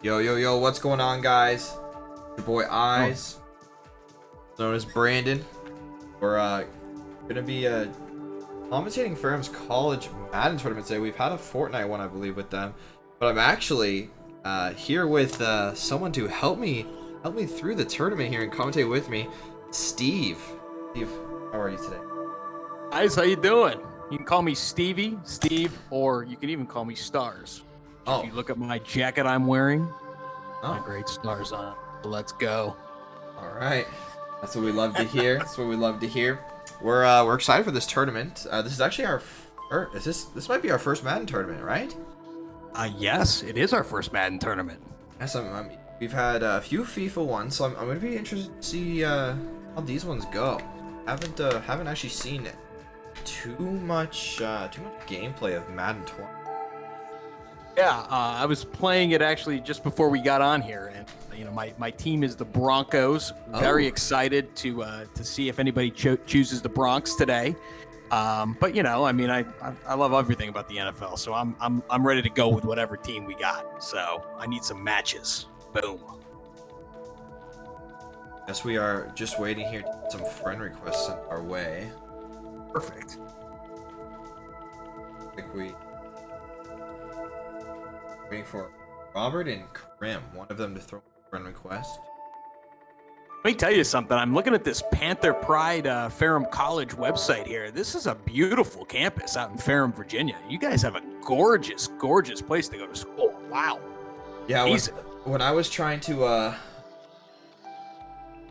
Yo, yo, yo, what's going on, guys? Your boy Eyes, known as Brandon. We're gonna be commentating Ferrum's college Madden tournament today. We've had a Fortnite one, I believe, with them, but I'm actually here with someone to help me through the tournament here and commentate with me, Steve. Steve, how are you today? Guys, how you doing? You can call me Stevie, Steve, or you can even call me Stars. If you look at my jacket I'm wearing, my great stars on. Let's go. All right, that's what we love to hear. That's what we love to hear. We're excited for this tournament. This is actually our this might be our first Madden tournament, right? Yes, it is our first Madden tournament. Yes, we've had a few FIFA ones, so I'm going to be interested to see how these ones go. Haven't actually seen too much gameplay of Madden Tournament. Yeah, I was playing it actually just before we got on here, and my team is the Broncos. Very excited to see if anybody chooses the Bronx today. But I love everything about the NFL, so I'm ready to go with whatever team we got. So I need some matches. Boom. Yes, we are just waiting here to get some friend requests sent our way. Perfect. I think waiting for Robert and Krim, one of them to throw a friend request. Let me tell you something. I'm looking at this Panther Pride Ferrum College website here. This is a beautiful campus out in Ferrum, Virginia. You guys have a gorgeous, gorgeous place to go to school. Wow. Yeah, when I was trying to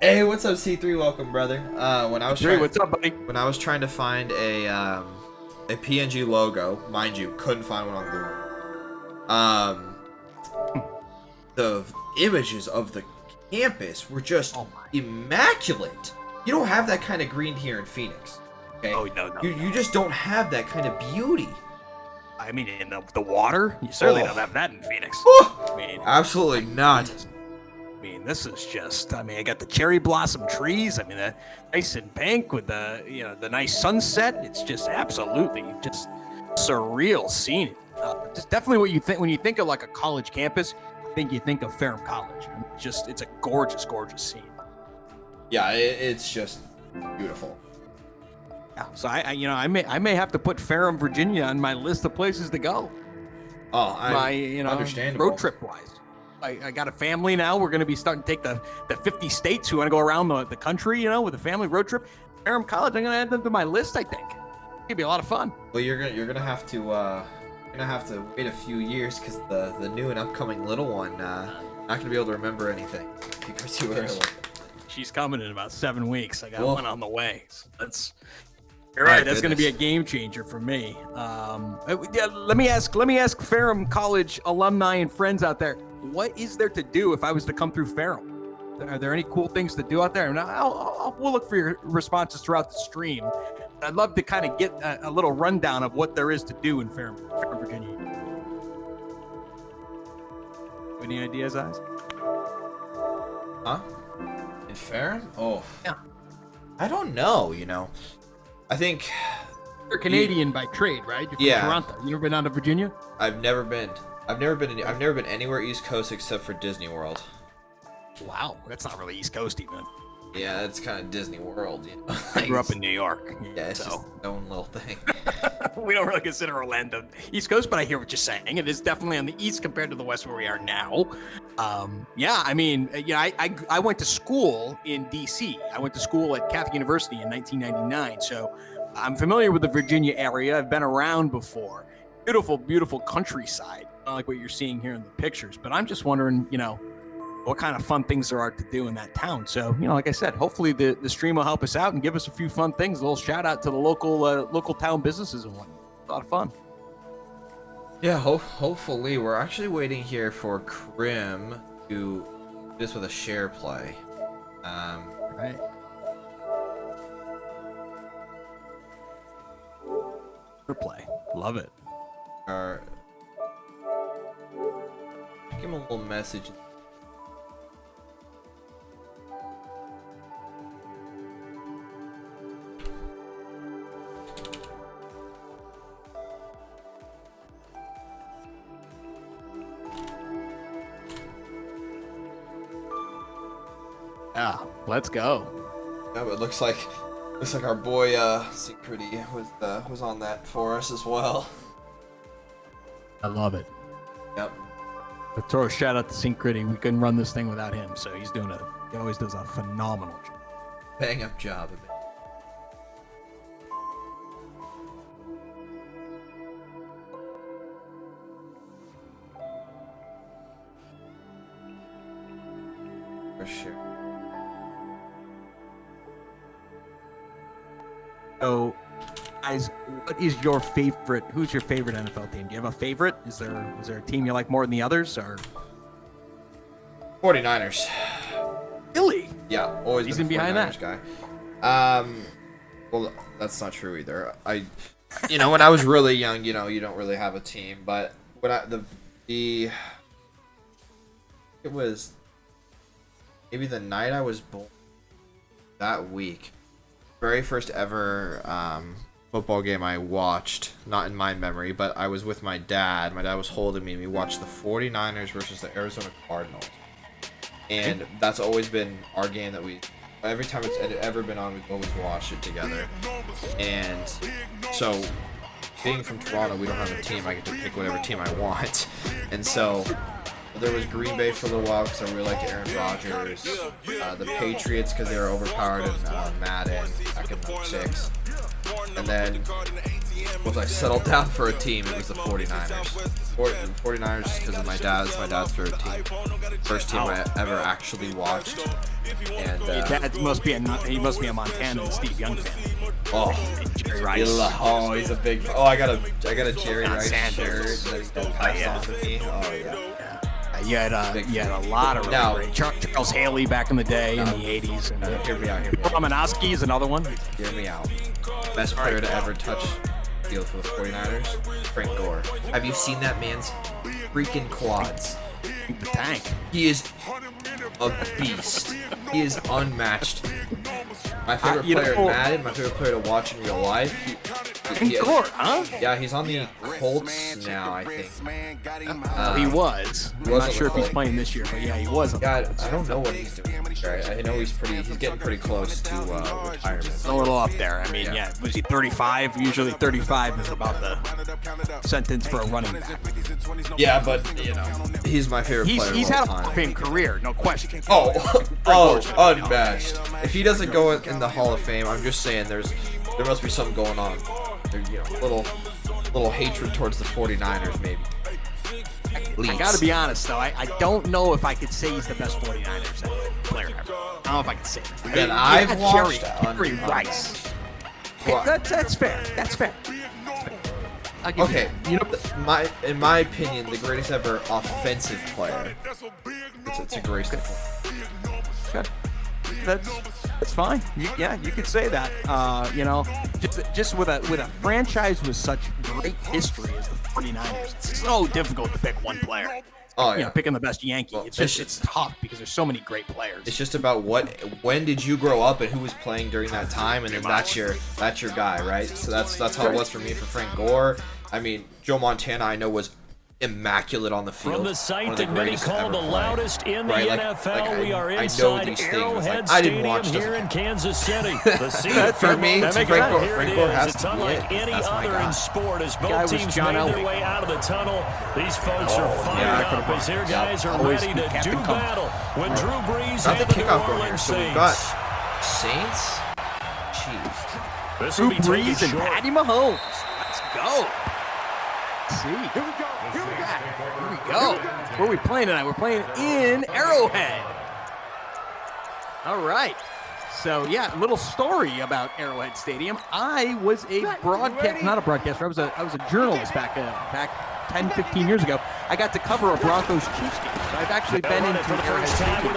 Hey, what's up, C3? Welcome, brother. What's up, buddy? When I was trying to find a PNG logo, mind you, couldn't find one on Google. The images of the campus were just immaculate. You don't have that kind of green here in Phoenix. Okay? Oh, no. You just don't have that kind of beauty. I mean, in the water, you certainly don't have that in Phoenix. Oh, I mean, absolutely not. I mean, this is just, I got the cherry blossom trees. I mean, the nice and pink with the nice sunset. It's just absolutely just surreal scene. Just definitely what you think when you think of like a college campus. I think you think of Ferrum College. It's a gorgeous, gorgeous scene. Yeah, it's just beautiful. Yeah, so I may have to put Ferrum, Virginia on my list of places to go. Oh, understandable. Road trip wise. I got a family now. We're going to be starting to take the 50 states who want to go around the country, with a family road trip. Ferrum College, I'm going to add them to my list, I think. It'll be a lot of fun. Well, you're gonna have to wait a few years because the new and upcoming little one not gonna be able to remember anything. You go too early. She's coming in about 7 weeks. I got one on the way. So you're My right. That's going to be a game changer for me. Let me ask Ferrum College alumni and friends out there. What is there to do if I was to come through Ferrum? Are there any cool things to do out there? And we'll look for your responses throughout the stream. I'd love to kind of get a little rundown of what there is to do in Ferrum, Virginia. Any ideas, Eyes? Huh? In Ferrum? Oh. Yeah. I don't know. I think You're Canadian by trade, right? You're from Toronto. You never been out to Virginia? I've never been anywhere East Coast except for Disney World. Wow, that's not really East Coast even. Yeah, it's kind of Disney World. I grew up in New York. Yeah, it's just its own little thing. We don't really consider Orlando East Coast, but I hear what you're saying. It is definitely on the East compared to the West where we are now. I went to school in D.C. I went to school at Catholic University in 1999, so I'm familiar with the Virginia area. I've been around before. Beautiful, beautiful countryside. Not like what you're seeing here in the pictures, but I'm just wondering, what kind of fun things there are to do in that town. So, like I said, hopefully the stream will help us out and give us a few fun things. A little shout out to the local town businesses and whatnot. A lot of fun. Yeah, hopefully. We're actually waiting here for Krim to do this with a share play. Right. Share play. Love it. Give him a little message. Yeah, let's go. Yeah, but it looks like our boy Security was on that for us as well. I love it. Yep. But throw a shout out to Synchrity. We couldn't run this thing without him, so he always does a phenomenal job. Bang up job of it. For sure. So, guys, what is your favorite? Who's your favorite NFL team? Do you have a favorite? Is there a team you like more than the others, or 49ers? Really? Yeah, always Reason been a behind 49ers guy. Well, that's not true either. When I was really young, you don't really have a team, but when it was maybe the night I was born, that week, very first ever football game I watched, not in my memory, but I was with my dad. My dad was holding me, and we watched the 49ers versus the Arizona Cardinals. And that's always been our game that every time it's ever been on, we've always watched it together. And so, being from Toronto, we don't have a team. I get to pick whatever team I want. And so, there was Green Bay for a little while because I really liked Aaron Rodgers. The Patriots because they were overpowered in Madden back in 06. And then, once I settled down for a team, it was the 49ers. 49ers just because of my dad's favorite team. First team I ever actually watched. And Your dad must be a Montana and Steve Young fan. Oh, Jerry Rice. Oh, he's a big. Oh, I got a Jerry Rice shirt that he passed on to me. Oh yeah. You had a lot of great. Charles Haley back in the day in the 80s. And, hear me out. Romanowski is another one. Hear me out. Best player to ever touch field for the 49ers, Frank Gore. Have you seen that man's freaking quads? The tank. He is a beast. He is unmatched. My favorite player in Madden, my favorite player to watch in real life. Frank Gore, huh? Yeah, he's on the Colts now, I think. He was. I'm not sure if he's playing this year, but yeah, he was. Yeah, I don't know what he's doing. I know he's getting pretty close to retirement. A little up there. I mean, yeah, was he 35? Usually 35 is about the sentence for a running back. Yeah, but he's my favorite player. He's had a Hall of Fame career, no question. Unmatched. If he doesn't go in the Hall of Fame, I'm just saying there must be something going on. There's little hatred towards the 49ers, maybe. I gotta be honest though, I don't know if I could say he's the best 49ers player ever. I don't know if I could say that. That I've watched Jerry Rice. Okay, that's fair. That's fair. Okay, in my opinion, the greatest ever offensive player. It's a great Okay. That's fine. You could say that. Just with a franchise with such great history as the 49ers, it's so difficult to pick one player. Oh yeah, picking the best Yankee. It's tough because there's so many great players. It's just about when did you grow up and who was playing during that time, and then that's your guy, right? So that's how it was for me for Frank Gore. I mean, Joe Montana, I know, was immaculate on the field. From the site that many call the loudest in the NFL, we are inside Arrowhead Stadium here in Kansas City. The scene for me, Frank Gore has it's to be unlike it. any That's my other guy. in sport as both teams made their way out of the tunnel. These folks are fired up as their guys are ready to do battle. When Drew Brees Not the and the New kickoff going here, Orleans so we've got Saints, Chiefs. Drew Brees and Patty Mahomes. Let's go. Let's see. Here we go. Where are we playing tonight? We're playing in Arrowhead. All right. So, yeah, a little story about Arrowhead Stadium. I was not a broadcaster. I was a journalist back 10, 15 years ago. I got to cover a Broncos Chiefs game. So I've actually been into Arrowhead Stadium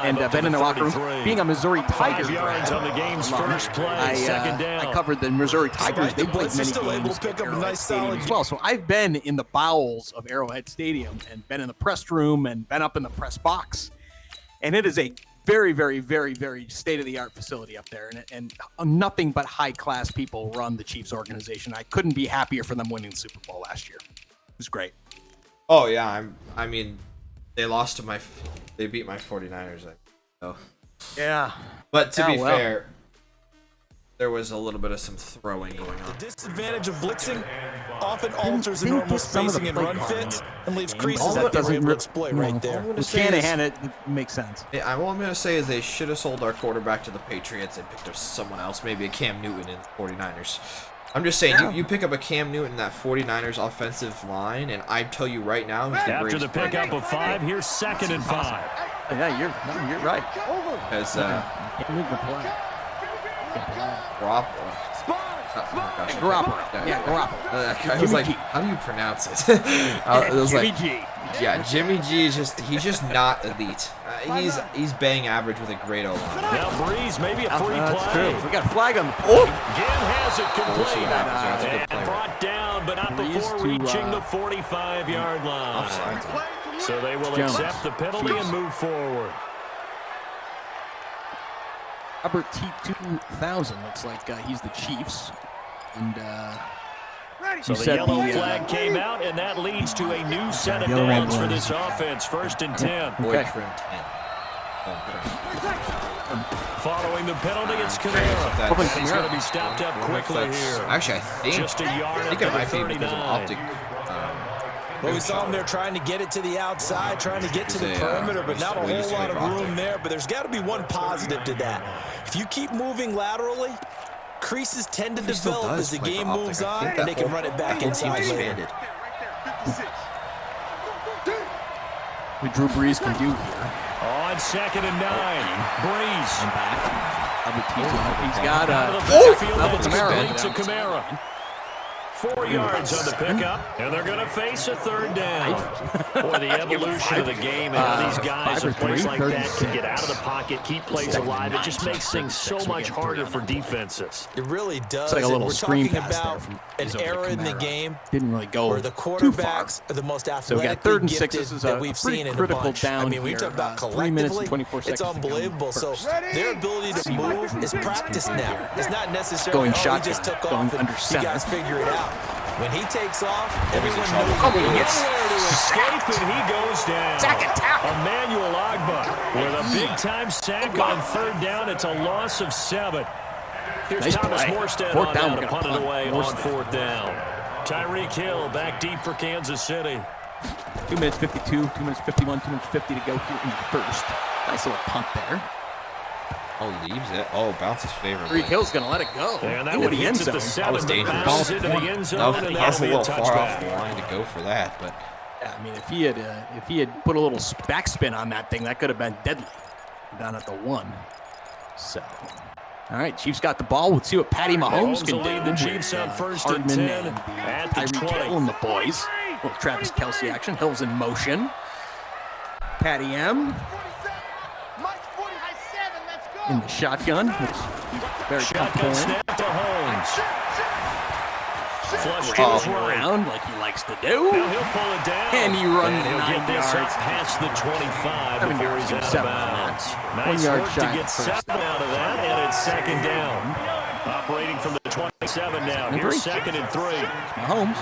and been in the locker room. Being a Missouri Tigers grad, I covered the Missouri Tigers. They played many games at Arrowhead Stadium as well. So I've been in the bowels of Arrowhead Stadium and been in the press room and been up in the press box. And it is a very, very, very, very state-of-the-art facility up there. And nothing but high-class people run the Chiefs organization. I couldn't be happier for them winning the Super Bowl last year. It was great. Oh yeah, I mean, they lost to my They beat my 49ers. So. Yeah. But to be fair, there was a little bit of some throwing going on. The disadvantage of blitzing often alters the normal spacing and run fits and leaves creases that they're able to exploit right there. With Shanahan, it makes sense. Yeah, all I'm going to say is they should have sold our quarterback to the Patriots and picked up someone else, maybe a Cam Newton in the 49ers. I'm just saying, you pick up a Cam Newton in that 49ers offensive line, and I tell you right now, he's the after the pickup of 5, here's 2nd and 5. Yeah, you're right. Because Garoppolo. Yeah, I was like, how do you pronounce it? It was Jimmy like, G. Yeah, Jimmy G is he's just not elite. He's bang average with a great O-line. Now Breeze, maybe a free play. That's true. We got a flag on the Ginn has it complete. That's a good play. And brought down, but not before reaching the 45-yard line. So they will accept the penalty and move forward. Robert T2000 looks like he's the Chiefs. And so the yellow flag came out, and that leads to a new set of downs for this offense. 1st and 10. Okay. Following the penalty, it's Kamara. He's going to be stopped up quickly here. Actually, I think it might be because of optic. Well, we saw him there trying to get it to the outside, trying to get to the perimeter, but not a whole lot of room there. But there's got to be one positive to that. If you keep moving laterally, creases tend to develop as the game moves on, and they can run it back inside later. What Drew Brees can do here. On 2nd and 9, Breeze. And back. He's got double Kamara. 4 yards on the pickup, and they're going to face a 3rd down. Boy, the evolution of the game and how these guys in plays like that can get out of the pocket, keep plays alive. It just makes things so much harder for defenses. It really does. It's like a little screen pass about there an era in the game. Didn't really go where the quarterbacks are the most athletic that we've seen in a bunch. I mean, we talk about collectively, it's unbelievable. So their ability to move is practiced now. It's not necessarily, he just took off and you guys figure it out. When he takes off, everyone knows nowhere to escape, and he goes down. Emmanuel Ogbah with a big-time sack on 3rd down. It's a loss of 7. Here's Thomas Morstead on down to punt it away on 4th down. Tyreek Hill back deep for Kansas City. 2 minutes 52, 2 minutes 51, 2 minutes 50 to go here in the 1st. Nice little punt there. Oh, leaves it. Oh, bounces favorably. Tyreek Hill's going to let it go. And that would hit the 7. That was dangerous. Into the end zone, and that's a little far off back. the line to go for that, but yeah, I mean, if he had put a little backspin on that thing, that could have been deadly. Down at the 1. So, all right, Chiefs got the ball. Let's see what Patty Mahomes can lead do. The Chiefs on 1st and 10 and Tyreek Hill and the boys. Well, Travis Kelce action. Hill's in motion. Patty M. In the shotgun, which very shotgun snap to Holmes. Flush around like he likes to do. Now he'll pull it down. And he runs and 9 yards past the 25 before he's out of bounds. Nice 1 yard work shot to get 7 out of that, and it's 2nd down. Operating from the 27 now. Here's 2nd and 3. Mahomes.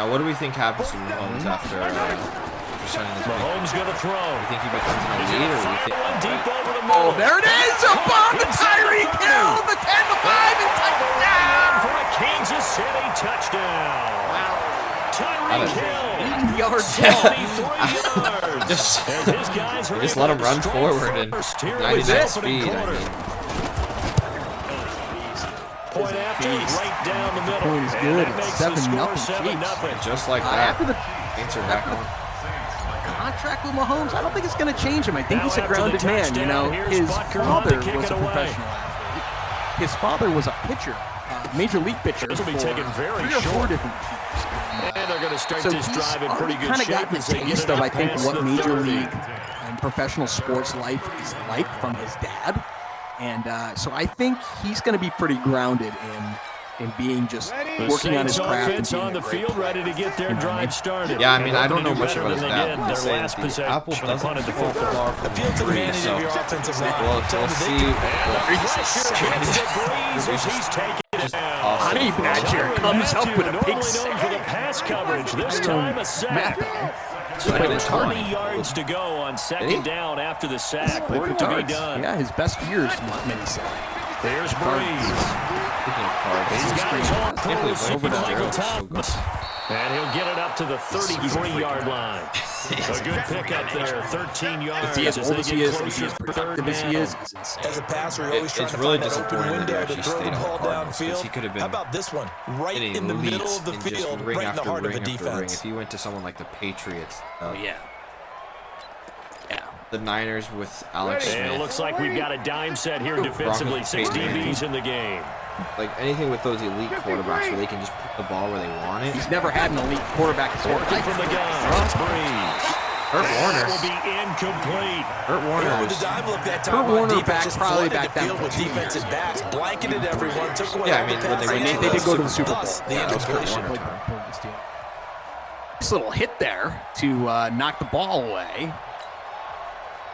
Now, what do we think happens to Mahomes after signing this? Mahomes going to throw. You think he becomes an elite, or do you think? Deep over the middle. Oh, there it is! Above the Tyreek Hill, the 10-5 and touchdown for a Kansas City touchdown. Wow. Tyreek Hill. 80 yards. 73 yards. Just let him run forward and 99 speed. Point after, right down the middle. Point is good. It's 7-0. Just like that. Answer back on. Contract with Mahomes, I don't think it's going to change him. I think he's a grounded man. You know, his father was a professional athlete. His father was a pitcher, major league pitcher. This will be taken very 3 or 4 short. different teams. And they're going to start this drive in pretty good kind of shape. got the taste of, I think, what major league and professional sports life is like from his dad. And so I think he's going to be pretty grounded in being just working on his craft and being on the field, ready to get their drive started. Yeah, I mean, I don't know much about his dad. Their last possession. Apple doesn't fall far from appeal to the advantage of your offensive line. We'll see. He's taking it down. Honey Badger comes up with a big sack. For the pass coverage, this time a sack. So 20 yards to go on second down after the sack. Work to be done. Yeah, his best years, many say. There's Breeze. He's got his own pros over Michael Thomas. And he'll get it up to the 33-yard line. A good pickup there, 13 yards. As old as he is, as productive as he is, as a passer, you're always trying to find that open window to throw the ball downfield. How about this one? Right in the middle of the field, right in the heart of the defense. If you went to someone like the Patriots. Yeah. The Niners with Alex Smith. And it looks like we've got a dime set here defensively. 6 DBs in the game. Like anything with those elite quarterbacks where they can just put the ball where they want it. He's never had an elite quarterback. Working from the gun. Breeze. Hurt Warner will be incomplete. Hurt Warner. With the dive look that time, Hurt Warner back probably back the down field with defensive backs, blanketed everyone, took away all the passes. They did go to the Super Bowl. The incompletion. Nice little hit there to knock the ball away.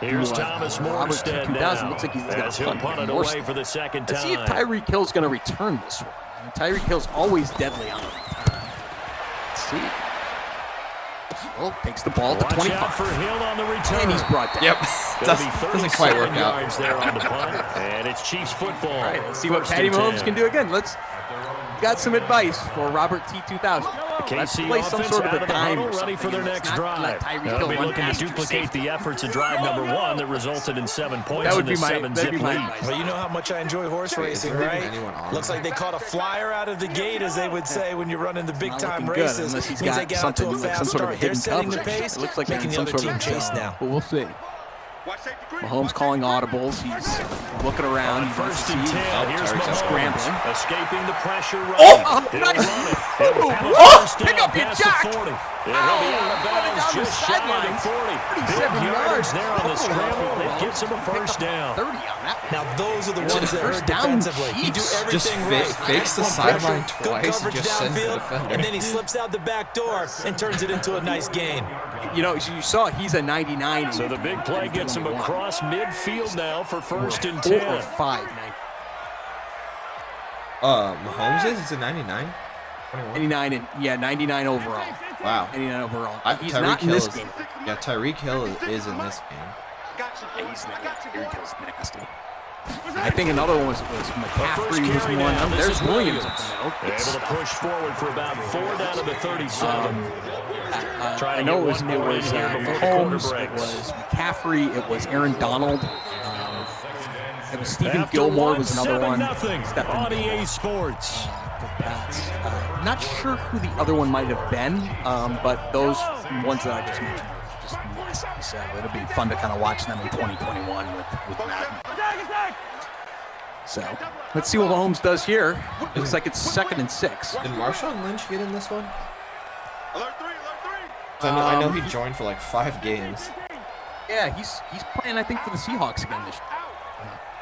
Here's Thomas Morstead now. Looks like he's as he'll punt it away for the second time. Let's see if Tyreek Hill's going to return this one. Tyreek Hill's always deadly on the return. Let's see. Well, takes the ball to 25. Watch out for Hill on the return. And he's brought down. Yep. Doesn't quite work out. Yards there on the punt. And it's Chiefs football. All right, let's see what Patty Mahomes can do again. Got some advice for Robert T2000. Let's play some sort of a time ready for their next drive. They'll be looking to duplicate the efforts of drive number 1 that resulted in 7 points in the 7-zip lead. Well, you know how much I enjoy horse racing, right? Looks like they caught a flyer out of the gate, as they would say when you're running the big-time races. Unless he's got something like some sort of a hidden coverage. It looks like making the other team chase now. But we'll see. Mahomes calling audibles. He's looking around. First and 10. Here's Mahomes scrambling. Escaping the pressure. Pick up your jack. He'll be out of bounds just shy of 40. 37 yards there on the scramble. It gets him a first down. 30 on that. Now those are the ones that hurt defensively. You do everything right. Fakes the sideline twice and just sends the defender. And then he slips out the back door and turns it into a nice gain. You know, you saw he's a 99. So the big play gets him across midfield now for first and 10. 4 or 5. Mahomes is? It's a 99? 99 and 99 overall. Wow. 99 overall. He's Tyreek not in this game. Yeah, Tyreek Hill is in this game. Yeah, Tyreek Hill's nasty. I think another one was McCaffrey was one. There's Williams up the middle. Able to push forward for about 4 down to the 37. I know it was Mahomes, it was McCaffrey, it was Aaron Donald. It was Stephen Gilmore was another one. On EA Sports. Not sure who the other one might have been, but those ones that I just mentioned are just nasty. So it'll be fun to kind of watch them in 2021 with Madden. So let's see what Mahomes does here. Looks like it's 2nd and 6. Did Marshawn Lynch get in this one? I know he joined for like 5 games. Yeah, he's playing, I think, for the Seahawks again this year.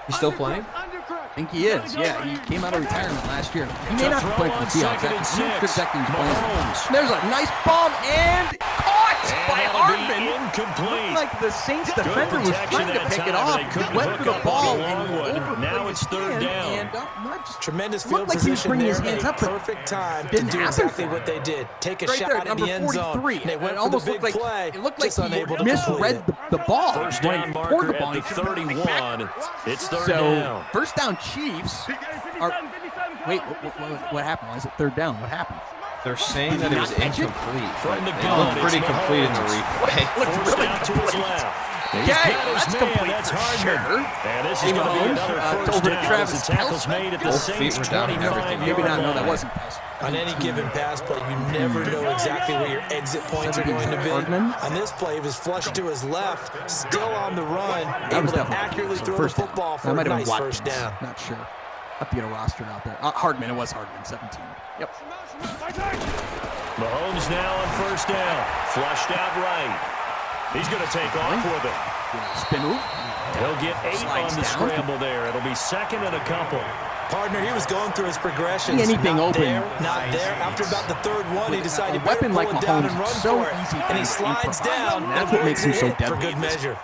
He's still playing? I think he is. Yeah, he came out of retirement last year. He may not be playing for the Seahawks. There's a nice bomb and caught by Hardman. Looked like the Saints defender was trying to pick it off. He went for the ball and now it's 3rd down. Tremendous field position there. Perfect time to do exactly what they did. Take a shot in the end zone. They went for the big play. It looked like he misread the ball. First down marker at the 31. It's 3rd down. First down Chiefs are... Wait, what happened? Why is it 3rd down? What happened? They're saying that it was incomplete. It looked pretty complete in the replay. First down to his left. Okay, that's complete for sure. And this is going to be another first down as the tackle's made at the Saints 25. Maybe not. No, that wasn't pass. On any given pass play, you never know exactly where your exit points are going to be. On this play, it was flushed to his left, still on the run, able to accurately throw the football for a nice first down. Not sure. Have to get a roster out there. Hardman, it was Hardman, 17. Yep. Mahomes now on first down. Flushed out right. He's going to take off with it. Spin move. He'll get 8 on the scramble there. It'll be 2nd and a couple. Partner, he was going through his progressions. Anything not open. There, not there. After about the 3rd one, he decided to weapon like pull it down Mahomes and run so for it. Easy and he slides down. That's what makes him so deadly. For good measure.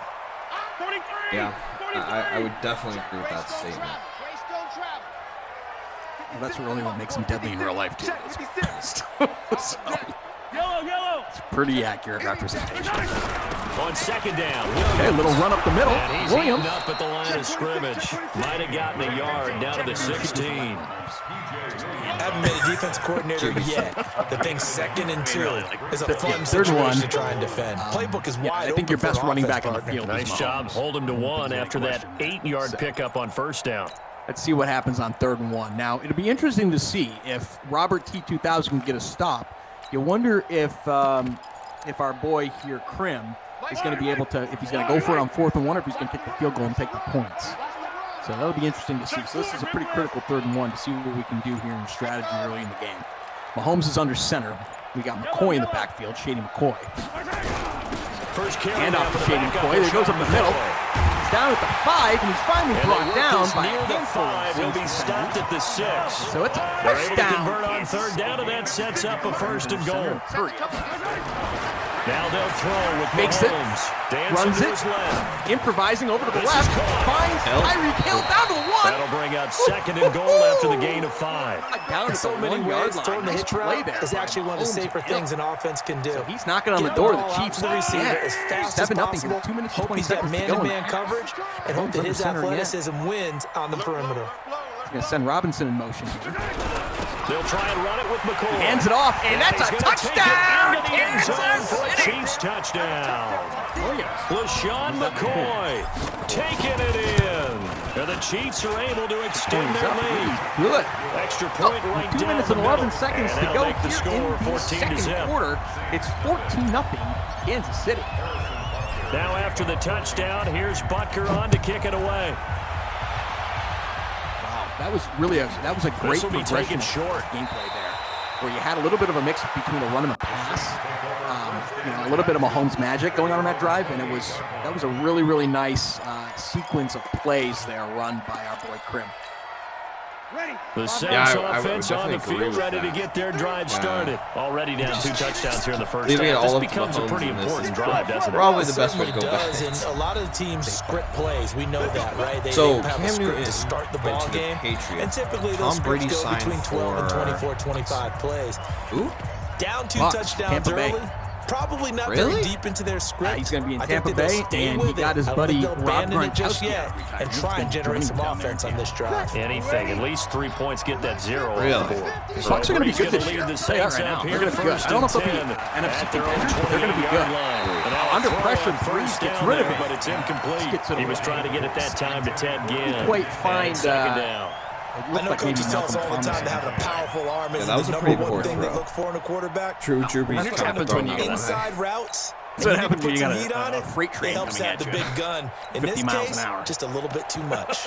Yeah, I would definitely agree with that statement. Well, that's really what makes him deadly in real life, too. It's pretty accurate representation. On second down. Okay, a little run up the middle. And he's Williams. up at the line of scrimmage. Might have gotten a yard down to the 16. Haven't been a defense coordinator yet. The thing 2nd and 2 is a fun situation to try and defend. Playbook is wide open. I think your best running back on the field. Nice job. Hold him to 1 after that 8-yard pickup on first down. Let's see what happens on 3rd and 1. Now, it'll be interesting to see if Robert T2000 can get a stop. You wonder if our boy here, Krim, is going to be able to, if he's going to go for it on 4th and 1, or if he's going to kick the field goal and take the points. So that'll be interesting to see. So this is a pretty critical 3rd and 1 to see what we can do here in strategy early in the game. Mahomes is under center. We got McCoy in the backfield, Shady McCoy. First carry hand off to Shady McCoy. There goes up the middle. He's down at the 5, and he's finally brought down by near the 5. He'll be stopped at the 6. So it's a They're first able down. to convert on 3rd down, and that sets up a 1st and goal. Now they'll throw with Makes it, runs it, improvising over to the left, finds Tyreek Hill down to the 1. That'll bring out 2nd and goal after the gain of 5. In so many ways, throwing the hitch route is actually one of the safer things an offense can do. So he's knocking on the door of the Chiefs. The receiver as fast as possible. 2 minutes Hope he's got man-to-man coverage, and hope that his athleticism wins on the perimeter. He's going to send Robinson in motion here. They'll try and run it with McCoy. Hands it off, and that's a touchdown! Kansas for a Chiefs touchdown. LaShawn McCoy taking it in. And the Chiefs are able to extend their lead. Good. Extra point right 2 down minutes the and 11 seconds to go the score, here in the 14 second quarter. It's 14-0 Kansas City. Now after the touchdown, here's Butker on to kick it away. That was really a great progression short gameplay there, where you had a little bit of a mix between a run and a pass, a little bit of Mahomes magic going on that drive, and that was a really, really nice sequence of plays there run by our boy Krim. The Saints offense on the field ready to get their drive started. Already down 2 touchdhdowns here in the first half. This becomes a pretty important drive, doesn't it? Probably the best way to go back. And a lot of the teams script plays. We know that, right? They so have a script to start the ball game. And typically those scripts go between 12 and 24, 25 plays. Ooh. Down 2 touchdowns early. Probably not very deep into their script. He's going to be in Tampa Bay, and he got his buddy Rob Gronkowski yet and try and generate some offense on this drive. Anything, at least 3 points, get that 0 really? on the board. The Bucs are going to be good this year. Say that right now. They're going to be good. I don't know if they'll be NFC contenders, but they're going to be good. Under pressure, Brees gets rid of it, but it's incomplete. He was trying to get at that time to Ted Ginn. Couldn't quite find. Second down. I know coaches tell us all the time to have a powerful arm is the number one thing they look for in a quarterback. True. What happens when you get inside routes? That's what happens when you got a freight train coming at you. The big gun. In 50 this miles case, an hour. just a little bit too much.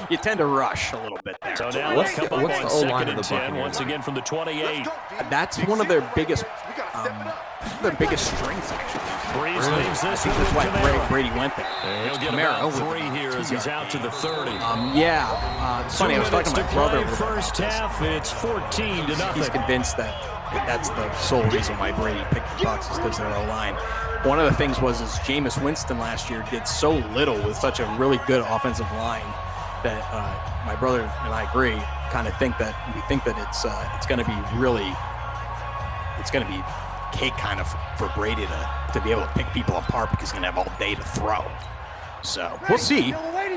You tend to rush a little bit there. So now what's come the up on O-line second of and the 10 Buccaneers? once again from the 28. That's one of their biggest strengths, actually. Brees leaves this one That's with why Kamara. Brady went there. He'll get about 3 here as he's out to the 30. It's funny. I was talking to my brother. First half, it's 14-0. He's convinced that that's the sole reason why Brady picked the Bucs is because of their O-line. One of the things was Jameis Winston last year did so little with such a really good offensive line that my brother and I agree. We think that it's going to be cake kind of for Brady to be able to pick people apart because he's going to have all day to throw. So we'll see.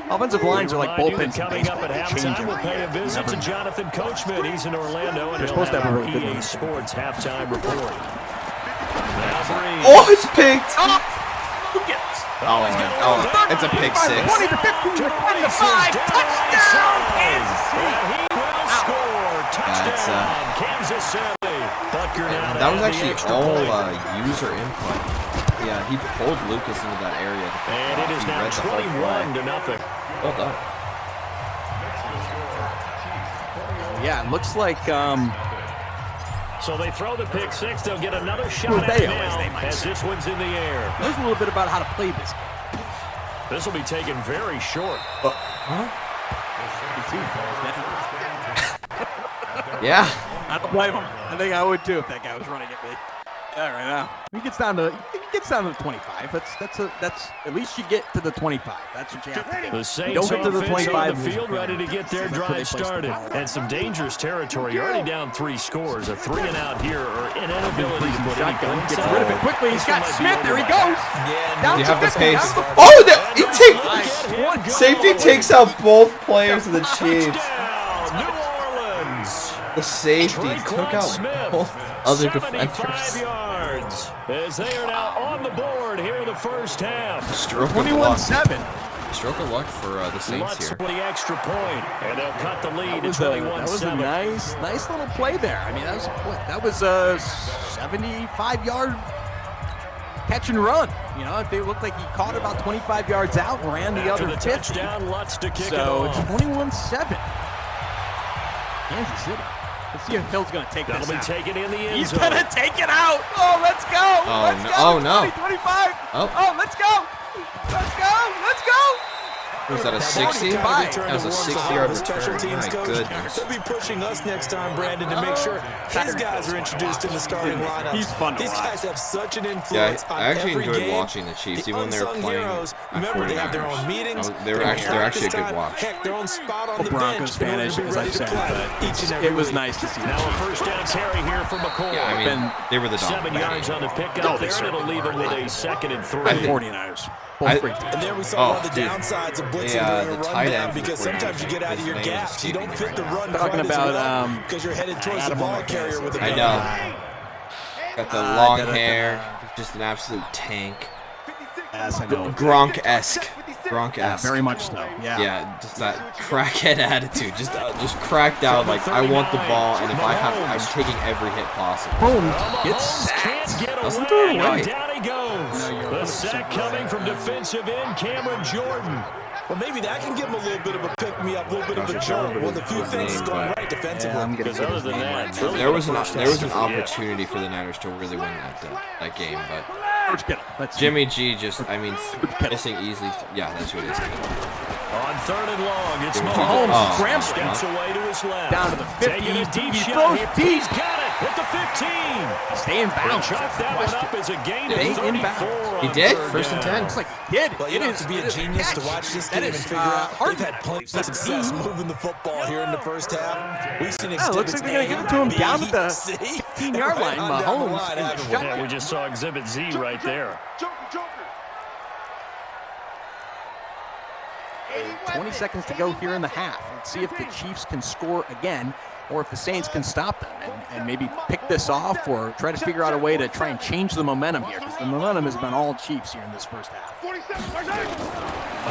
Offensive lines are like bullpens. Coming up at halftime, we'll pay a visit to Jonathan Coachman. He's in Orlando, and they're supposed to have a really good EA Sports halftime report. Oh, it's picked. Who gets? It's a pick 6. 20 to 15 to 25. Touchdown, Kansas City. He will score. Touchdown, Kansas City. That was actually all user input. Yeah, he pulled Lucas into that area. And it is now 21-0. Well done. Yeah, it looks like. So they throw the pick 6. They'll get another shot at it now as this one's in the air. There's a little bit about how to play this game. This will be taken very short. Yeah. I don't blame him. I think I would too if that guy was running at me. Yeah, right now. He gets down to gets down to the 25. That's at least you get to the 25. That's what you have to do. The Saints don't get to the offense 25 on the field ready to get their drive started. And some dangerous territory. You're already down 3 scores. A 3 and out here or an inability to put any points gets rid of it quickly. He's got Smith. There he goes. Do you have the pace? Oh, safety takes out both players of the Chiefs. The safety took out both other defenders. Yards as they are now on the board here in the first half. 21-7. Stroke of luck for the Saints here. The extra point, and they'll cut the lead to 21-7. That was a nice little play there. I mean, that was a 75-yard catch and run. You know, they looked like he caught about 25 yards out and ran the other 50. Touchdown, Lutz to kick it so off. It's 21-7. Kansas City. Let's see if Hill's going to take this out. That'll be taken in the end He's zone. going to take it out. Oh, let's go. Oh, let's no. go. Oh, no. 25. Oh, let's go. Let's go. Let's go. Was that a 60? That was a 60-yard return. My goodness. They'll be pushing us next time, Brandon, to make sure his guys are introduced in the starting lineup. He's fun to watch. These guys have such an influence on every game. I actually enjoyed watching the Chiefs, even when they were playing. Remember, they have their own meetings. They're actually a good watch. Heck, their own spot on the Broncos bench. fan, as I've said, but it was nice to see that. Now a first down carry here for McCoy. Yeah, I mean, they were the 7 yards on the pickup there, and it'll leave him with a 2nd and 3. 49ers. And there we saw one of the downsides of blitzing during a run down, because sometimes you get out of your gaps. You don't fit the run talking about because you're headed towards the ball carrier with a ball. I know. Got the long hair, just an absolute tank. Yes, I know. Gronk-esque. Yeah, very much so. Yeah, just that crackhead attitude. Just cracked out like I want the ball, and if I'm taking every hit possible. Boom. Gets sacked. Doesn't throw it away. Down he goes. The sack coming from defensive end Cameron Jordan. Well, maybe that can give him a little bit of a pick-me-up, a little bit of a jump. One of the few things going right defensively. Because other than that, there was an opportunity for the Niners to really win that game, but Jimmy G missing easily. Yeah, that's who it is. On 3rd and long, it's Mahomes scrambles steps away to his left. Down to the 50. Taking a deep He shot. throws deep. He's got it at the 15. Stay in bounds. Chalk that one up as a gain of 34. He did. 1st and 10. Looks like he did. Well, you don't have to be a genius to watch this game and figure out. They've had plenty of success moving the football here in the first half. We've seen exhibits. Looks like they're going to give it to him down at the 15-yard line. Mahomes. Yeah, we just saw Exhibit Z right there. 20 seconds to go here in the half. Let's see if the Chiefs can score again, or if the Saints can stop them and maybe pick this off, or try to figure out a way to try and change the momentum here, because the momentum has been all Chiefs here in this first half. I'm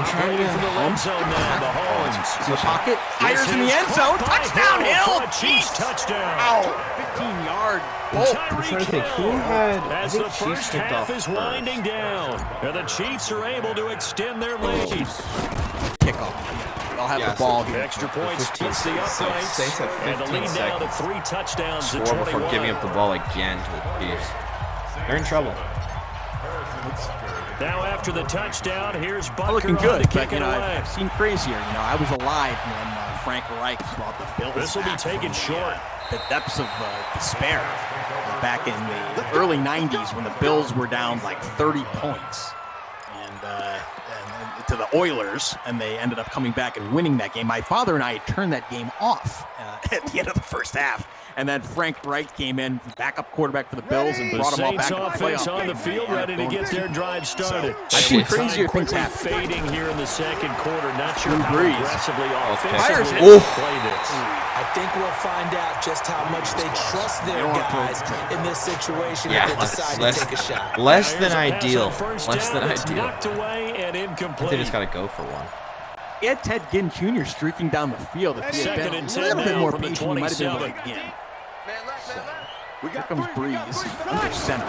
trying to get from the red zone now. Mahomes in the pocket, fires in the end zone. Touchdown, Hill! Chiefs touchdown. Ow! 15-yard bolt. I'm trying to think who had. As the first half is winding down, and the Chiefs are able to extend their lead. Kickoff. They'll have the ball here. Extra points splits the uprights, Saints have 15 and the lead now to 3 touchdowns to 21. Before giving up the ball again to the Chiefs. They're in trouble. Now after the touchdown, here's Butker looking good, to kick but it away. I've seen crazier. I was alive when Frank Reich brought the Bills. This will be taken short. The depths of despair back in the early 90s when the Bills were down like 30 points and to the Oilers, and they ended up coming back and winning that game. My father and I had turned that game off at the end of the first half. And then Frank Reich came in, backup quarterback for the Bills, and brought them all back to the offense playoff on the field, ready to get their drive started. I've seen crazier things happen. Fading here in the second quarter. Not sure how Breeze. aggressively Fires offensively it. play this. I think we'll find out just how much they trust their guys in this situation Yeah, if they decide to take a shot. Less than Here's a pass ideal. on first Less down. than It's ideal. knocked away and incomplete. They just got to go for one. He had Ted Ginn Jr. streaking down the field. If he had been a little bit more patient, he might have been able to get in. Here comes Breeze under center.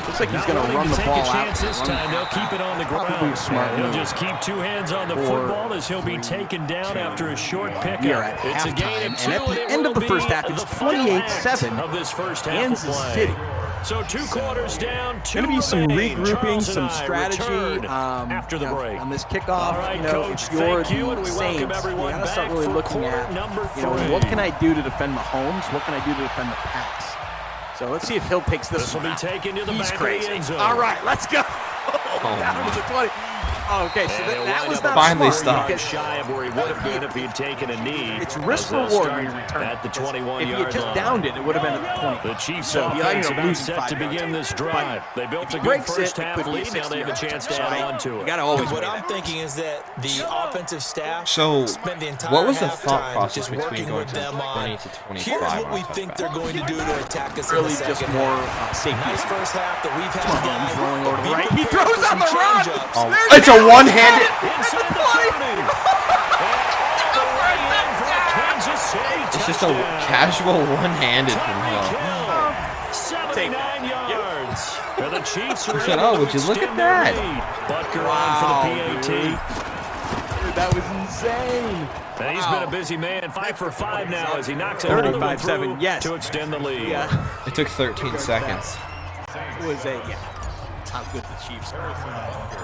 Looks like he's going to run the ball out. This time they'll keep it on the ground. Probably a smart He'll move. just keep 2 hands on the football as he'll be taken down after a short pickup. We are at It's a gain halftime, of 2, and at the it end of will the first be half, it's the final 28-7 act of this first half Kansas of play. City. So 2 quarters down, 2 Going to be some remaining. regrouping, Charles some and I strategy return after the break. on this kickoff. All right, Coach, if you're thank you, and the we welcome Saints, you everyone got to start back really for looking quarter at, number 3. what can I do to defend Mahomes? What can I do to defend the pass? So let's see if Hill takes this one. Will be taken to the He's back crazy. of the end zone. All right, let's go. Down to the 20. Oh, okay, so that was not finally smart. stopped. Shy of where he would have been if he had taken a knee. It's risk reward when you return at the 21-yard line. If he had just downed it, it would have been at the 20. The Chiefs so offense about about set to begin this drive. They built a good first half lead. Now they have a chance to add on to it. You got to always. What I'm thinking is that the offensive staff spent the entire what was the thought process just between going to 20 to 25? Here's what we think they're going to do to attack us. Really, just more safety. Nice first half that we've had. He's rolling over to the right. He throws on the run. It's a one-handed. Inside the 30. It's just a casual one-handed from Hill. 79 yards. The Chiefs are said, "Oh, would you look at that?" Butker on for the PAT. Dude, that was insane. And he's been a busy man. 5 for 5 now as he knocks another one through to extend the lead. Yeah. It took 13 seconds. It was how good the Chiefs are.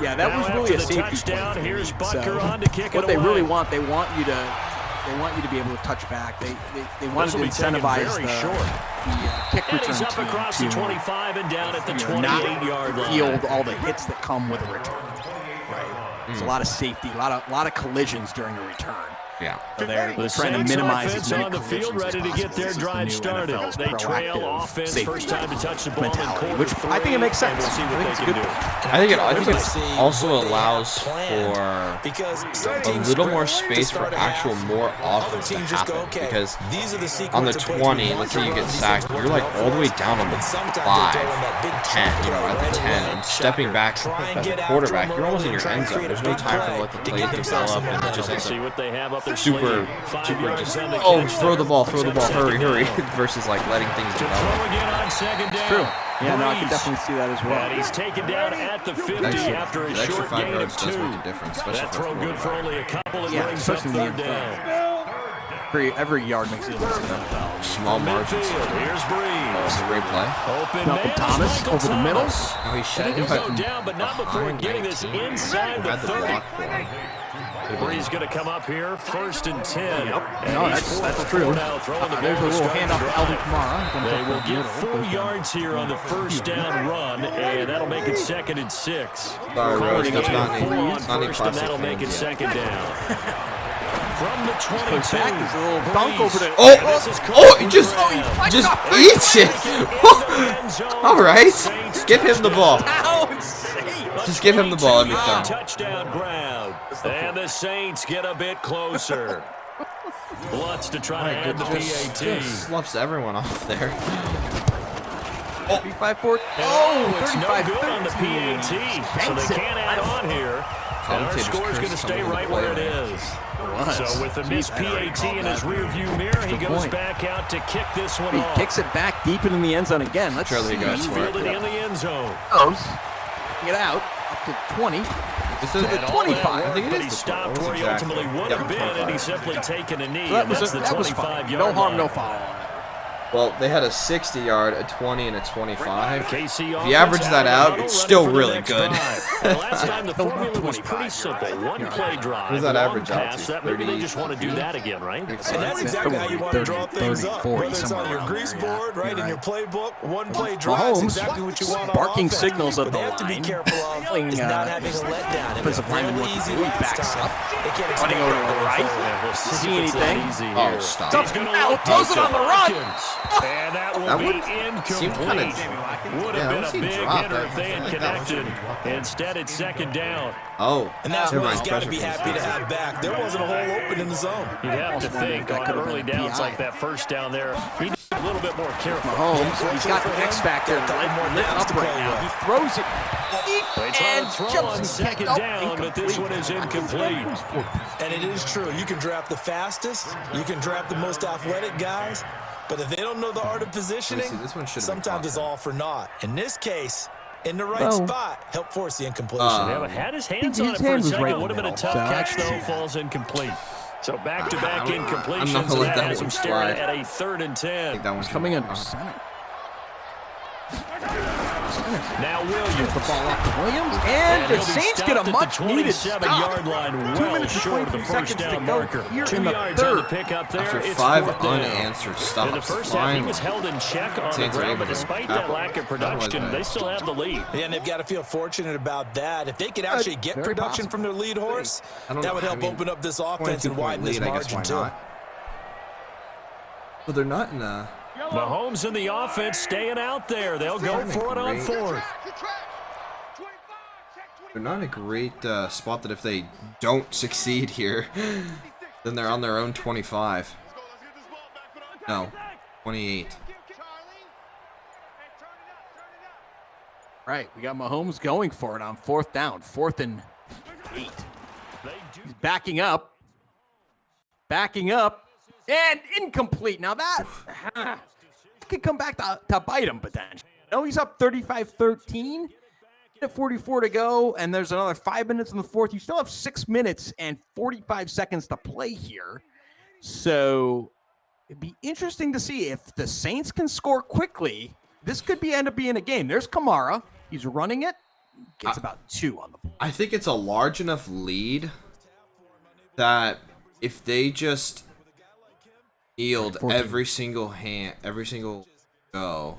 Yeah, that was really a safety touchdown. Here's Butker so on to kick it what they away. really want, they want you to be able to touch back. They wanted to incentivize the kick return he's up across the 25 and down at the 28-yard line. Field all the hits that come with a return. Right. There's a lot of safety, a lot of collisions during a return. Yeah. So they're trying to minimize as many on the field, ready to get their drive started. They trail offense first time to touch the ball mentality, which I think it makes sense. We'll see what they can do. I think it also allows for a little more space for actual more offense to happen. Because on the 20, let's say you get sacked, you're like all the way down on the 5, 10, at the 10, and stepping back as a quarterback, you're almost in your end zone. There's no time for like the play to develop, and it just ends See what they have up there. super just, throw the ball, hurry, versus like letting things develop. True. Yeah, no, I can definitely see that as well. And he's taken down at the 50 after a short gain of 2. Does make a difference, That throw good for only a couple of brings up especially third down. Every yard makes a difference in the NFL. Small margins. Here's Breeze. That was a great play. Open Malcolm Thomas over the middle. Oh, he should have go down, but not before getting this inside the 30. block for him. Breeze going to come up here, 1st and 10. Yep. No, that's true. There's a little handoff to Alvin Kamara. They will get 4 yards here on the first down run, and that'll make it 2nd and 6. Sorry, Rose, that's not any First, and that'll make it 2nd down. From the 22, back, there's a little dunk over to. He just eats it. All right, give him the ball. Just give him the ball and be done. Touchdown grab, and the Saints get a bit closer. Lutz to try to add the PAT. Just sloughs everyone off there. 35-4. It's no good on the PAT, so they can't add on here. And our score is going to stay right where it is. So with the missed PAT in his rearview mirror, he goes back out to kick this one off. He kicks it back deep into the end zone again. Let's Surely he goes for it. Fielded in the end zone. Get out up to 20. This is the 25. I think it But is he the stopped 20. where he ultimately would have been, and he's simply taken a knee. So that and that's the that was 25-yard no harm, line. no foul. Well, they had a 60-yard, a 20, and a 25. KC If you average that out, it's still really good. Last time the formula was pretty simple. One play drive, What does that average out pass. to? That maybe they just want to do that again, right? And that's exactly how you want to draw things up. Whether it's on your grease board, right, in your playbook, one play drive is exactly what you want on barking offense. signals at What the they have to be line. careful of is not having a letdown. Offensive lineman Very looking easy really last backs time. up. They can't Running over to the right. We'll See anything? Oh, stop. He's going to look throws it on the run. And that will That be would seem incomplete. kinda- Would yeah, have that been would a seem big drop. hitter if they I had think that connected. Instead, it's 2nd down. Oh, And that's never what mind. he's got to be Pressure happy to have back. There wasn't a hole open in the zone. You'd have to think on early downs like that first down there, he needs a little bit more careful. Mahomes, he's got the X factor lit up right now. He throws it They try and to throw jumps on and 2nd down, but this one is incomplete. And it is true. You can draft the fastest. You can draft the most athletic guys. But if they don't know the art of positioning, this one should've been sometimes caught. it's all for naught. In this case, in the right spot, help force the incompletion. Yeah, but had his hands on it his for a hand was second. right in Would have the been a middle, tough so I catch, can see though. that. Falls incomplete. So back-to-back I'm not incompletions, gonna and let that that has one him staring slide. at a 3rd and 10. I think that one's Coming under oh. center. Now Williams. Gives the ball off to Williams, and the Saints get a much-needed stop. 27-yard line, 2 well minutes and short of the 23 first seconds to down go marker. here 2 in the yards on the third. pickup there. After It's 5 fourth down. unanswered In stops, the first half, he was held in check on the Saints are ground, able but to despite that lack of production, they still have the lead. Yeah, and they've got to feel fortunate about that. If they could actually get production from their lead horse, that would help open up this offense and widen this margin too. Well, they're not in a... Mahomes and the offense staying out there. They'll go for it on fourth. They're not in a great spot that if they don't succeed here, then they're on their own 25. No, 28. Right, we got Mahomes going for it on fourth down, 4th and 8. He's backing up, and incomplete. Now that could come back to bite him potentially. No, he's up 35-13. At 44 to go, and there's another 5 minutes in the fourth. You still have 6 minutes and 45 seconds to play here. So it'd be interesting to see if the Saints can score quickly. This could end up being a game. There's Kamara. He's running it. Gets about 2 on the board. I think it's a large enough lead that if they just yield every single go,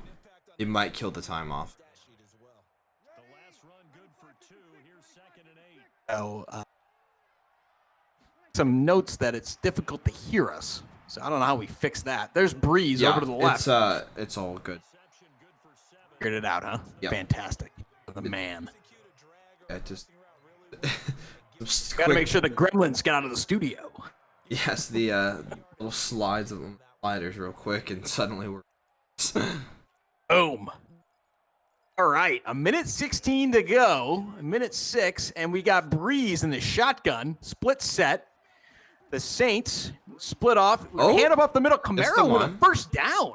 it might kill the time off. So, some notes that it's difficult to hear us. So I don't know how we fix that. There's Breeze over to the left. It's all good. Figured it out, huh? Yep. Fantastic. The man. Yeah, just got to make sure the gremlins get out of the studio. Yes, the little slides of them sliders real quick, and suddenly we're boom. All right, a minute 16 to go, a minute 6, and we got Breeze in the shotgun, split set. The Saints split off, hand up the middle. Kamara with a first down.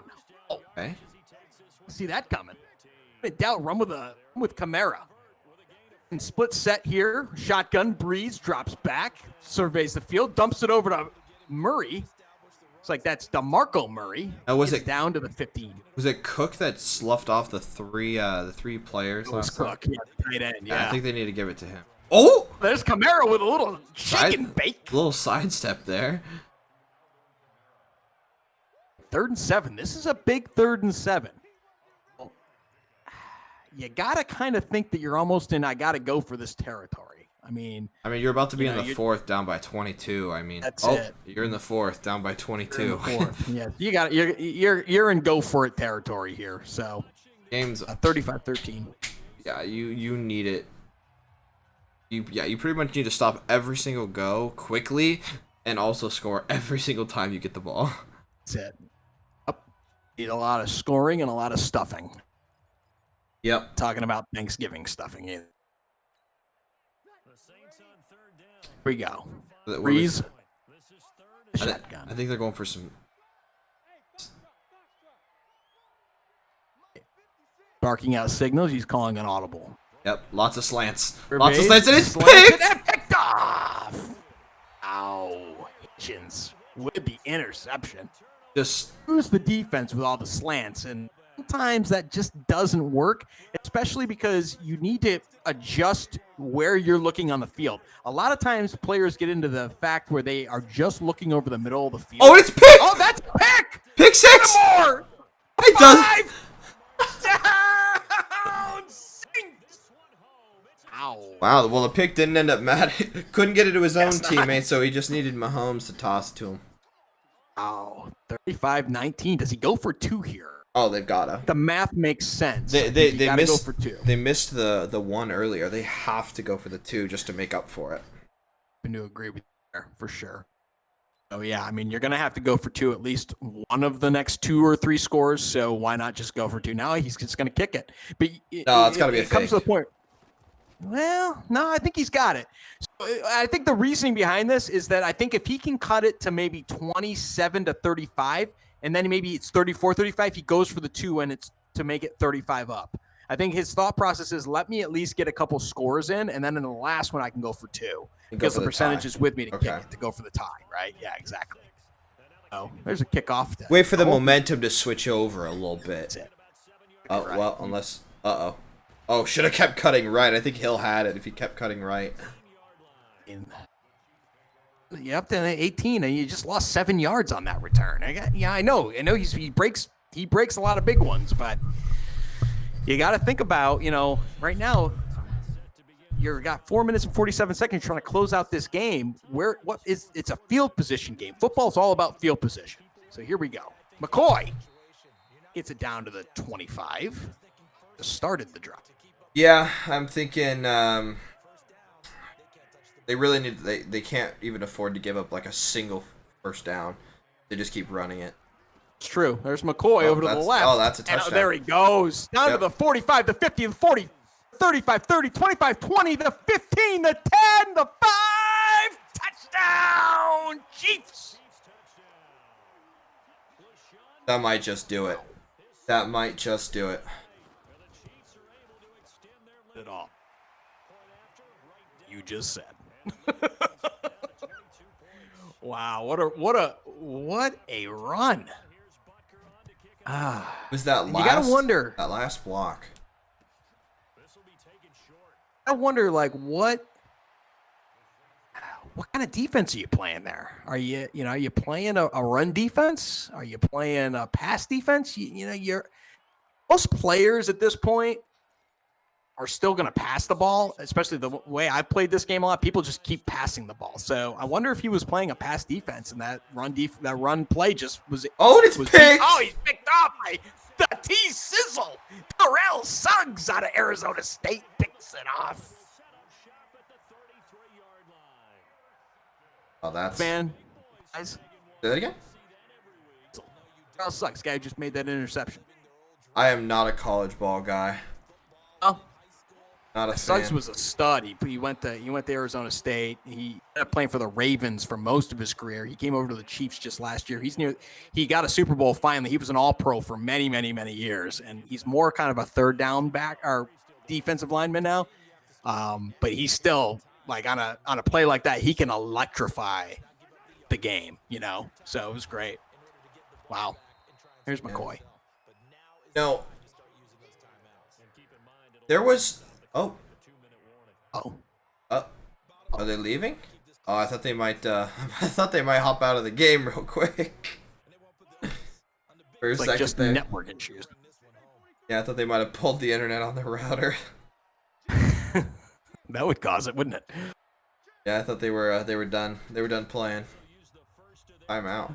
Oh, okay. See that coming. Doubt run with Kamara. And split set here, shotgun. Breeze drops back, surveys the field, dumps it over to Murray. It's like that's DeMarco Murray. Was it down to the 15? Was it Cook that sloughed off the three players? It was Cook, tight end. Yeah, I think they need to give it to him. Oh, there's Kamara with a little shake and bake. Little sidestep there. 3rd and 7. This is a big 3rd and 7. You gotta kind of think that you're almost in. I gotta go for this territory. I mean, you're about to be in the 4th, down by 22. That's it. You're in the 4th, down by 22. Yeah, you're in go for it territory here. So, game's 35-13. Yeah, you need it. You pretty much need to stop every single go quickly, and also score every single time you get the ball. That's it. Need a lot of scoring and a lot of stuffing. Yep. Talking about Thanksgiving stuffing. Here we go. Breeze. Shotgun. I think they're going for some. Barking out signals. He's calling an audible. Yep. Lots of slants. Lots of slants, and it's picked. Picked off. Ow. Hitchens with the interception. Just use the defense with all the slants, and sometimes that just doesn't work, especially because you need to adjust where you're looking on the field. A lot of times players get into the fact where they are just looking over the middle of the field. Oh, it's picked! Oh, that's a pick! Pick 6! More! It does. Down! Ow. Wow, well, the pick didn't end up mattering. Couldn't get it to his own teammate, so he just needed Mahomes to toss it to him. Oh, 35-19. Does he go for 2 here? Oh, they've gotta. The math makes sense. They missed go for 2. They missed the 1 earlier. They have to go for the 2 just to make up for it. I'm going to agree with you there for sure. Oh yeah, you're gonna have to go for 2 at least one of the next 2 or 3 scores. So why not just go for 2? Now he's just gonna kick it. But no, it's gotta be a fake. Comes to the point. Well, no, I think he's got it. So I think the reasoning behind this is that I think if he can cut it to maybe 27-35, and then maybe it's 34-35, he goes for the 2 and it's to make it 35 up. I think his thought process is let me at least get a couple scores in, and then in the last one I can go for 2. Because the percentage is with me to kick it, to go for the tie, right? Yeah, exactly. Oh, there's a kickoff. Wait for the momentum to switch over a little bit. That's it. Oh, well, unless... Uh-oh. Oh, should have kept cutting right. I think Hill had it if he kept cutting right. You're up to 18, and you just lost 7 yards on that return. I know. He breaks a lot of big ones, but you got to think about, right now you've got 4 minutes and 47 seconds trying to close out this game. It's a field position game. Football's all about field position. So here we go. McCoy gets it down to the 25. Just started the drop. Yeah, I'm thinking they really need. They can't even afford to give up like a single first down. They just keep running it. It's true. There's McCoy over to the left. Oh, that's a touchdown. There he goes. Down to the 45, the 50, the 40, 35, 30, 25, 20, the 15, the 10, the 5. Touchdown, Chiefs. That might just do it. That might just do it. At all. You just said. Wow, what a run. Was that last? You gotta wonder. That last block. I wonder, what kind of defense are you playing there? Are you playing a run defense? Are you playing a pass defense? Most players at this point are still going to pass the ball, especially the way I've played this game a lot. People just keep passing the ball. So I wonder if he was playing a pass defense, and that run play just was. Oh, it's picked. Oh, he's picked off by the T-Sizzle. Terrell Suggs out of Arizona State picks it off. Oh, that's man. Guys, say that again. Terrell Suggs, guy who just made that interception. I am not a college ball guy. Oh. Not a Suggs fan. was a stud. He went to Arizona State. He ended up playing for the Ravens for most of his career. He came over to the Chiefs just last year. He got a Super Bowl finally. He was an All-Pro for many, many, many years, and he's more kind of a third down back or defensive lineman now. But he's still on a play like that, he can electrify the game. So it was great. Wow. Here's McCoy. No. There was. Oh. Are they leaving? Oh, I thought they might. I thought they might hop out of the game real quick. For a second just there. Network issues. Yeah, I thought they might have pulled the internet on the router. That would cause it, wouldn't it? Yeah, I thought they were done. They were done playing. I'm out.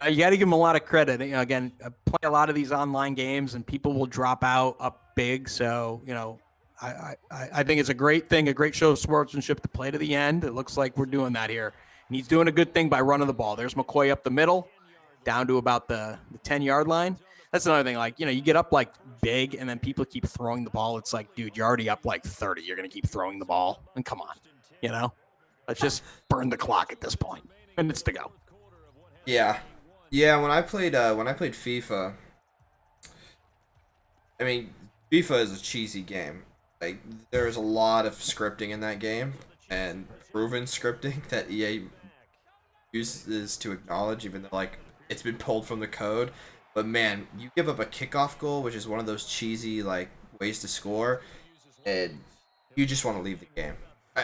You got to give them a lot of credit. Again, I play a lot of these online games, and people will drop out up big. So, I think it's a great thing, a great show of sportsmanship to play to the end. It looks like we're doing that here. And he's doing a good thing by running the ball. There's McCoy up the middle, down to about the 10-yard line. That's another thing. You get up big, and then people keep throwing the ball. It's like, dude, you're already up 30. You're going to keep throwing the ball. And come on, let's just burn the clock at this point. Minutes to go. Yeah. Yeah, when I played FIFA, I mean, FIFA is a cheesy game. There's a lot of scripting in that game, and proven scripting that EA uses to acknowledge, even though it's been pulled from the code. But man, you give up a kickoff goal, which is one of those cheesy ways to score, and you just want to leave the game.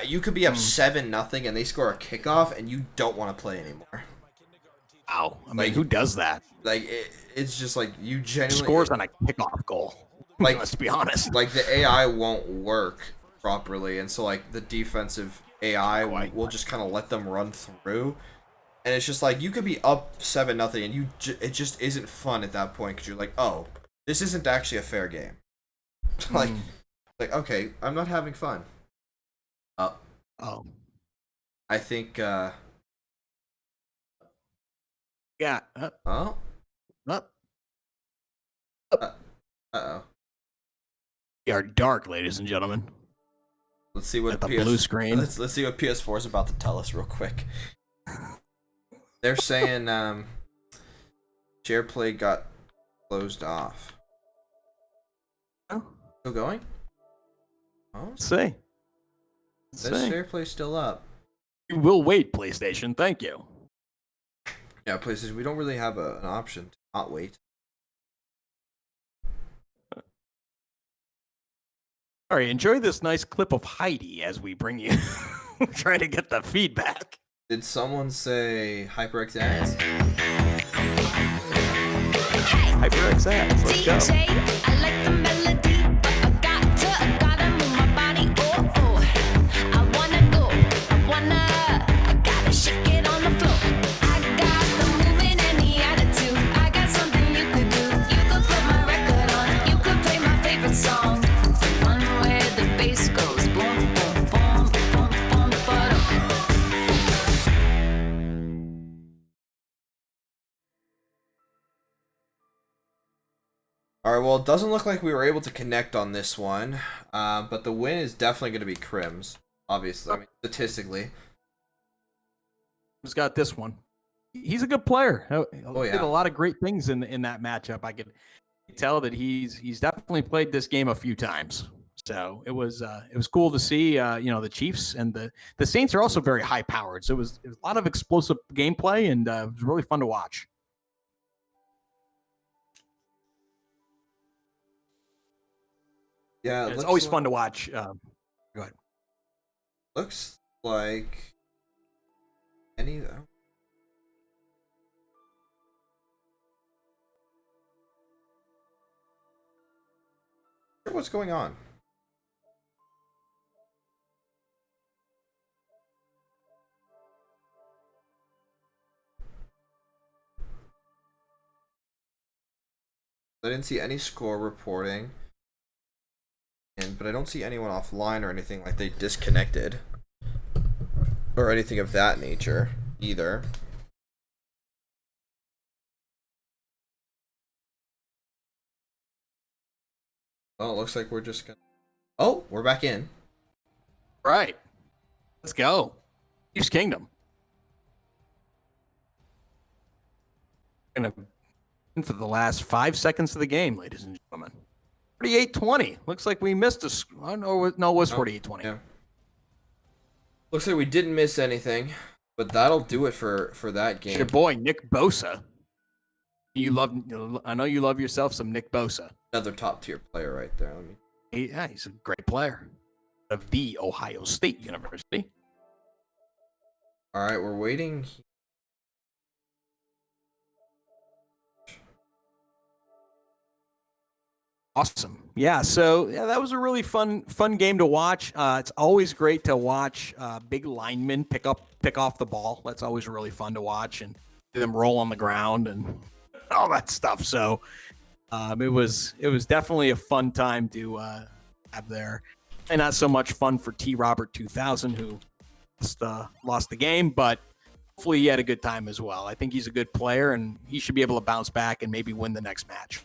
You could be up 7-0, and they score a kickoff, and you don't want to play anymore. Wow. I mean, who does that? It's just you genuinely scores on a kickoff goal. Let's be honest. The AI won't work properly, and so the defensive AI will just kind of let them run through, and it's just you could be up 7-0, and it just isn't fun at that point because you're oh, this isn't actually a fair game. Okay, I'm not having fun. I think. Yeah. Oh. Uh-oh. We are dark, ladies and gentlemen. Let's see what blue screen. Let's see what PS4 is about to tell us real quick. They're saying share play got closed off. Oh. Still going? Oh. Let's see. This share play still up. You will wait, PlayStation. Thank you. Yeah, PlayStation. We don't really have an option to not wait. All right, enjoy this nice clip of Heidi as we bring you. We're trying to get the feedback. Did someone say HyperX ads? HyperX ads. Let's go. DJ, I like the melody, but I gotta move my body. Oh, oh. I gotta shake it on the floor. I got the movement and the attitude. I got something you could do. You could put my record on. You could play my favorite song. The one where the bass goes boom, boom, boom, boom, boom, boom. All right, well, it doesn't look like we were able to connect on this one, but the win is definitely going to be Crim's, obviously. I mean, statistically. He's got this one. He's a good player. Oh, yeah. Did a lot of great things in that matchup. I could tell that he's definitely played this game a few times. So it was cool to see. The Chiefs and the Saints are also very high powered. So it was a lot of explosive gameplay, and it was really fun to watch. Yeah, it's always fun to watch. Go ahead. Looks like any. What's going on? I didn't see any score reporting. But I don't see anyone offline or anything like they disconnected or anything of that nature either. Well, it looks like we're just gonna... Oh, we're back in. Right. Let's go. Chiefs Kingdom. Gonna for the last 5 seconds of the game, ladies and gentlemen. 48-20. Looks like we missed a... No, it was 48-20. Yeah. Looks like we didn't miss anything, but that'll do it for that game. Your boy, Nick Bosa. I know you love yourself some Nick Bosa. Another top-tier player right there. He's a great player of the Ohio State University. All right, we're waiting... Awesome. Yeah, so that was a really fun game to watch. It's always great to watch big linemen pick off the ball. That's always really fun to watch, and see them roll on the ground and all that stuff. So it was definitely a fun time to have there, and not so much fun for T. Robert 2000, who lost the game, but hopefully he had a good time as well. I think he's a good player, and he should be able to bounce back and maybe win the next match.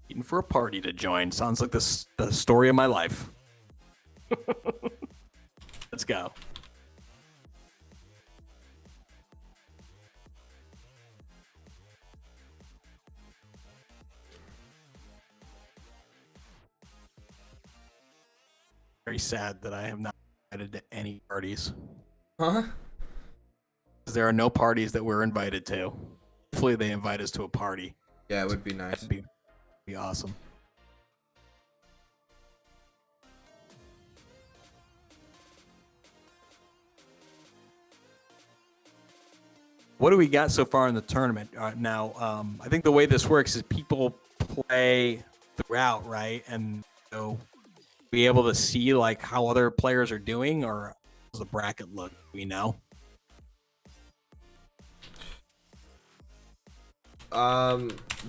Waiting for a party to join. Sounds like the story of my life. Let's go. Very sad that I have not invited to any parties. Huh? There are no parties that we're invited to. Hopefully they invite us to a party. Yeah, it would be nice. That'd be awesome. What do we got so far in the tournament now? I think the way this works is people play throughout, right? And so be able to see like how other players are doing, or how does the bracket look? Do we know?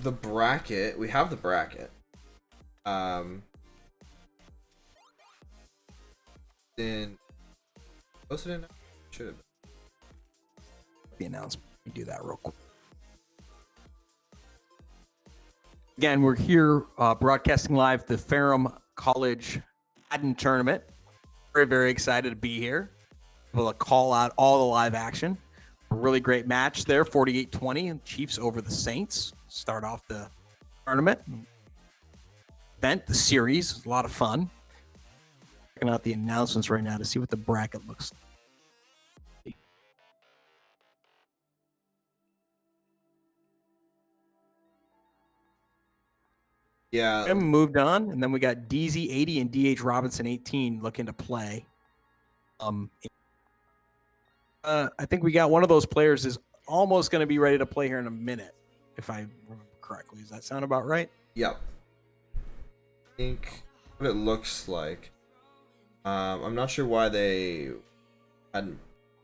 The bracket, we have the bracket. Then posted in, should have been The announcement. Let me do that real quick. Again, we're here broadcasting live the Ferrum College Madden Tournament. Very, very excited to be here. Able to call out all the live action. A really great match there, 48-20, Chiefs over the Saints. Start off the tournament. Event, the series, a lot of fun. Checking out the announcements right now to see what the bracket looks like. Yeah. Ferrum moved on, and then we got DZ 80 and DH Robinson 18 looking to play. I think we got one of those players is almost going to be ready to play here in a minute, if I remember correctly. Does that sound about right? Yep. I think what it looks like. I'm not sure why they hadn't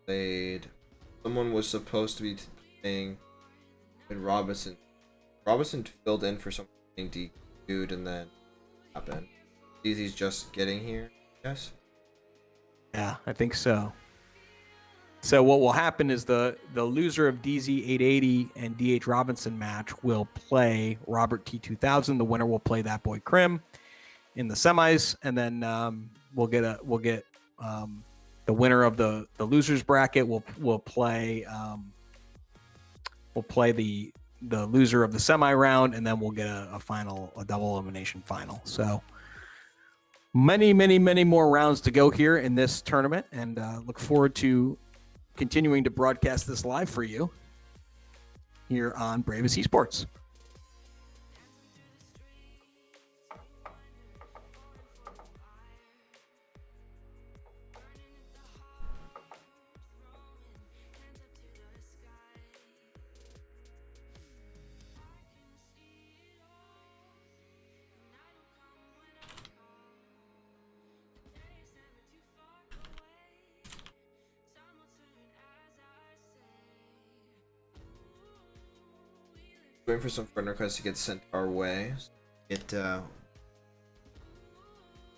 played. Someone was supposed to be playing with Robinson. Robinson filled in for something DQ'd and then happened. DZ's just getting here, yes? Yeah, I think so. So what will happen is the loser of DZ 880 and DH Robinson match will play Robert T2000. The winner will play that boy Krim in the semis, and then we'll get the winner of the losers bracket will play the loser of the semi round, and then we'll get a double elimination final. So many more rounds to go here in this tournament, and look forward to continuing to broadcast this live for you here on Bravest Esports. Waiting for some friend requests to get sent our way.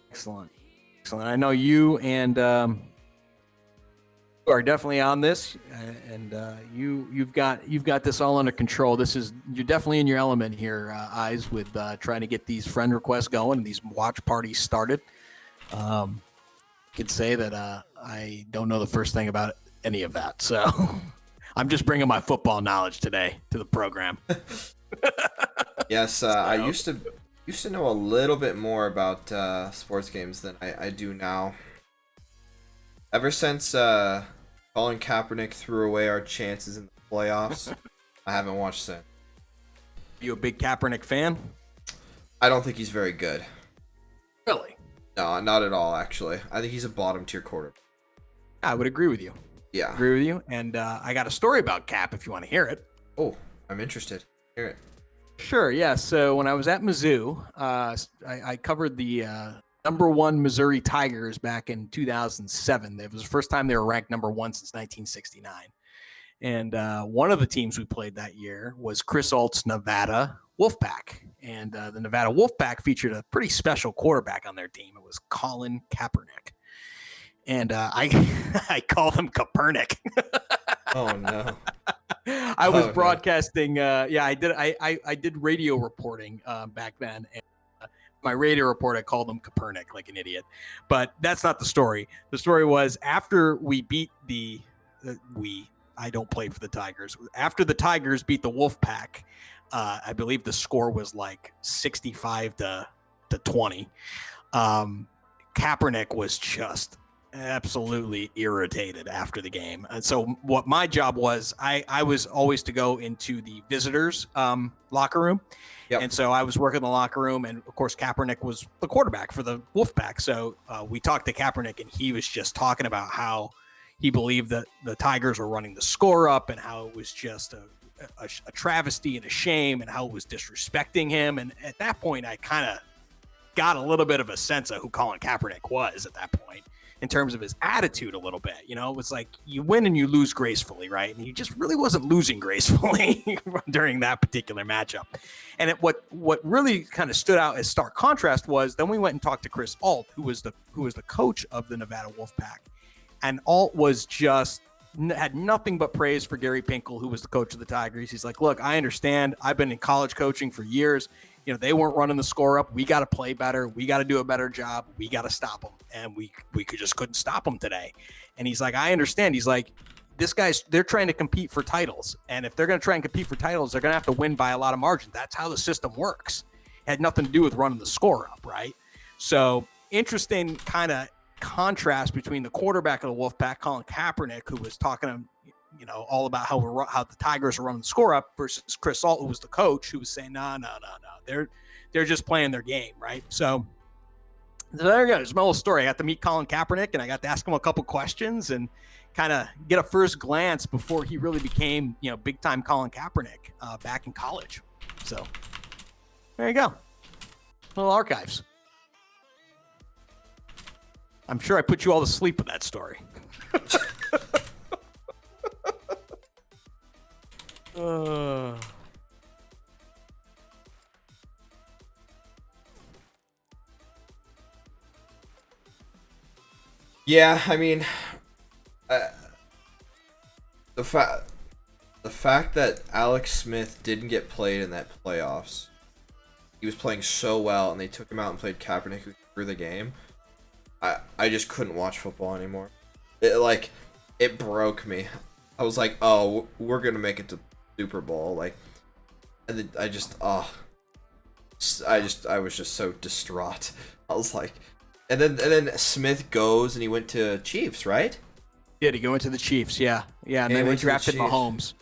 Excellent. I know you and are definitely on this, and you've got this all under control. You're definitely in your element here, Eyes, with trying to get these friend requests going and these watch parties started. Could say that I don't know the first thing about any of that, so I'm just bringing my football knowledge today to the program. Yes, I used to know a little bit more about sports games than I do now. Ever since Colin Kaepernick threw away our chances in the playoffs, I haven't watched since. You a big Kaepernick fan? I don't think he's very good. Really? No, not at all, actually. I think he's a bottom tier quarterback. I would agree with you. Yeah. Agree with you. And I got a story about Cap if you want to hear it. Oh, I'm interested. Hear it. Sure, yeah. So when I was at Mizzou, I covered the number 1 Missouri Tigers back in 2007. It was the first time they were ranked number 1 since 1969. And one of the teams we played that year was Chris Alt's Nevada Wolfpack. And the Nevada Wolfpack featured a pretty special quarterback on their team. It was Colin Kaepernick. And I call him Copernic. Oh no! I was broadcasting. I did radio reporting back then. And my radio report, I called him Copernic like an idiot. But that's not the story. The story was after we beat I don't play for the Tigers. After the Tigers beat the Wolfpack, I believe the score was like 65 to 20. Kaepernick was just absolutely irritated after the game. And so what my job was, I was always to go into the visitors locker room. Yep. And so I was working in the locker room, and of course Kaepernick was the quarterback for the Wolfpack. So we talked to Kaepernick, and he was just talking about how he believed that the Tigers were running the score up and how it was just a travesty and a shame and how it was disrespecting him. And at that point, I kind of got a little bit of a sense of who Colin Kaepernick was at that point, in terms of his attitude a little bit. You know, it was like you win and you lose gracefully, right? And he just really wasn't losing gracefully during that particular matchup. And what really kind of stood out as stark contrast was then we went and talked to Chris Alt, who was the coach of the Nevada Wolfpack. And Alt was just had nothing but praise for Gary Pinkel, who was the coach of the Tigers. He's like, look, I understand. I've been in college coaching for years. You know, they weren't running the score up. We got to play better. We got to do a better job. We got to stop them. And we just couldn't stop them today. And he's like, I understand. He's like, they're trying to compete for titles. And if they're going to try and compete for titles, they're going to have to win by a lot of margin. That's how the system works. It had nothing to do with running the score up, right? So interesting kind of contrast between the quarterback of the Wolfpack, Colin Kaepernick, who was talking, you know, all about how the Tigers are running the score up, versus Chris Alt, who was the coach, who was saying, no, they're they're just playing their game, right? So there you go. There's my little story. I got to meet Colin Kaepernick, and I got to ask him a couple questions and kind of get a first glance before he really became, big time Colin Kaepernick back in college. So there you go. Little archives. I'm sure I put you all to sleep with that story. Yeah, I mean, the fact that Alex Smith didn't get played in that playoffs, he was playing so well, and they took him out and played Kaepernick, who threw the game. I just couldn't watch football anymore. It broke me. I was like, oh, we're gonna make it to Super Bowl, and then I was just so distraught. I was like. And then Smith goes and he went to Chiefs, right? Yeah, he went to the Chiefs, yeah. And then they drafted Mahomes.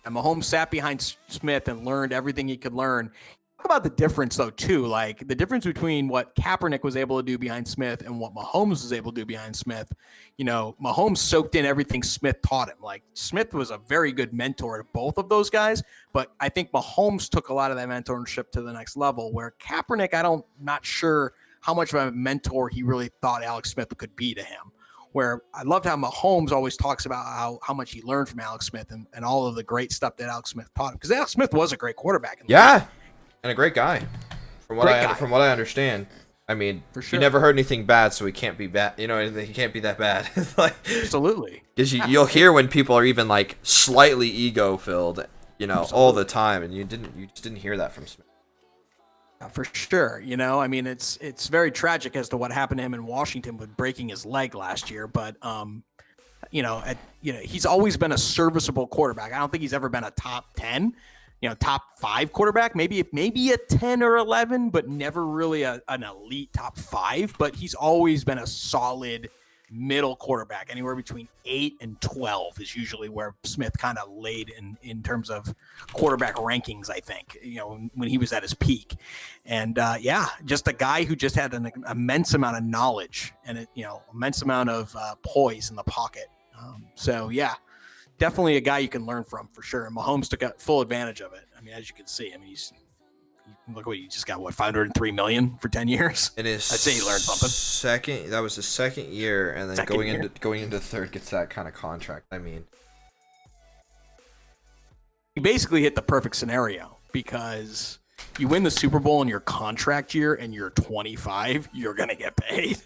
And Mahomes sat behind Smith and learned everything he could learn. Talk about the difference, though, too. Like, the difference between what Kaepernick was able to do behind Smith and what Mahomes was able to do behind Smith. Mahomes soaked in everything Smith taught him. Like, Smith was a very good mentor to both of those guys, but I think Mahomes took a lot of that mentorship to the next level, where Kaepernick, not sure how much of a mentor he really thought Alex Smith could be to him. Where I loved how Mahomes always talks about how much he learned from Alex Smith and all of the great stuff that Alex Smith taught him. Because Alex Smith was a great quarterback. And a great guy. From what I understand. I mean, for sure. You never heard anything bad, so he can't be bad. He can't be that bad. Absolutely. Because you'll hear when people are even slightly ego filled, all the time, and you just didn't hear that from Smith. For sure. It's very tragic as to what happened to him in Washington with breaking his leg last year. But, he's always been a serviceable quarterback. I don't think he's ever been a top 10, top 5 quarterback, maybe a 10 or 11, but never really an elite top 5. But he's always been a solid middle quarterback. Anywhere between 8 and 12 is usually where Smith kind of laid in terms of quarterback rankings, I think, when he was at his peak. And just a guy who just had an immense amount of knowledge and immense amount of poise in the pocket. Definitely a guy you can learn from for sure. And Mahomes took full advantage of it. I mean, as you can see, look what he just got, $503 million for 10 years? It is. I'd say he learned something. That was his second year, and then going into third gets that kind of contract. I mean, he basically hit the perfect scenario because you win the Super Bowl in your contract year and you're 25, you're going to get paid.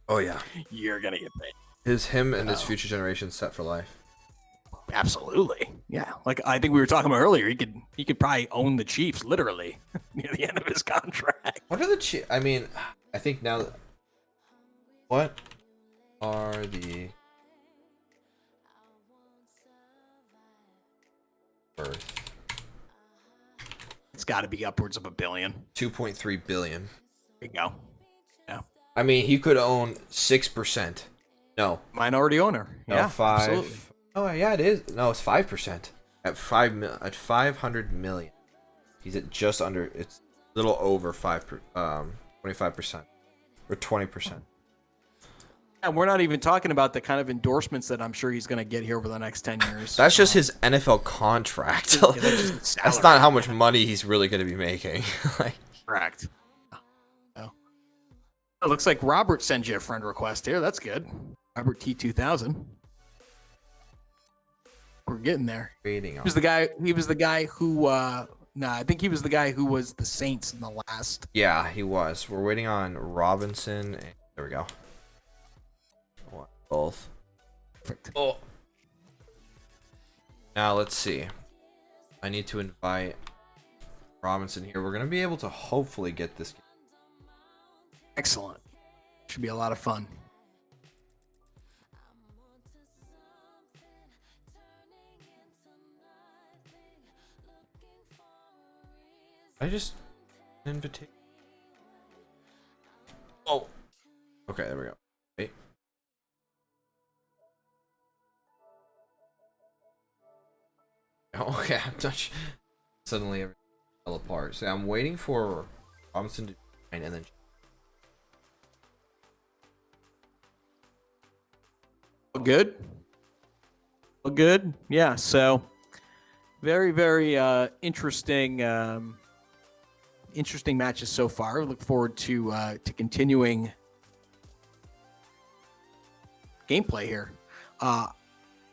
Oh, yeah. You're going to get paid. Him and his future generation set for life. Absolutely. Yeah. I think we were talking about earlier, he could probably own the Chiefs literally near the end of his contract. What are the Chiefs? I mean, I think now what are the worth? It's got to be upwards of $1 billion. 2.3 billion. There you go. Yeah. I mean, he could own 6%. No. Minority owner. No, yeah. 5. Absolutely. Oh yeah, it is. No, it's 5%. At 500 million, he's at just under. It's a little over 25% or 20%. And we're not even talking about the kind of endorsements that I'm sure he's going to get here over the next 10 years. That's just his NFL contract. That's not how much money he's really going to be making. Correct. Oh. It looks like Robert sends you a friend request here. That's good. Robert T2000. We're getting there. He was the guy who I think he was the guy who was the Saints in the last. Yeah, he was. We're waiting on Robinson. There we go. Both. Perfect. Oh. Now let's see. I need to invite Robinson here. We're gonna be able to hopefully get this game. Excellent. Should be a lot of fun. I just invitation. Oh. Okay, there we go. Wait. Okay, I'm not suddenly everything fell apart. So I'm waiting for Robinson to 9, and then Good. Well, good. Yeah. So very, very interesting. Interesting matches so far. Look forward to continuing gameplay here.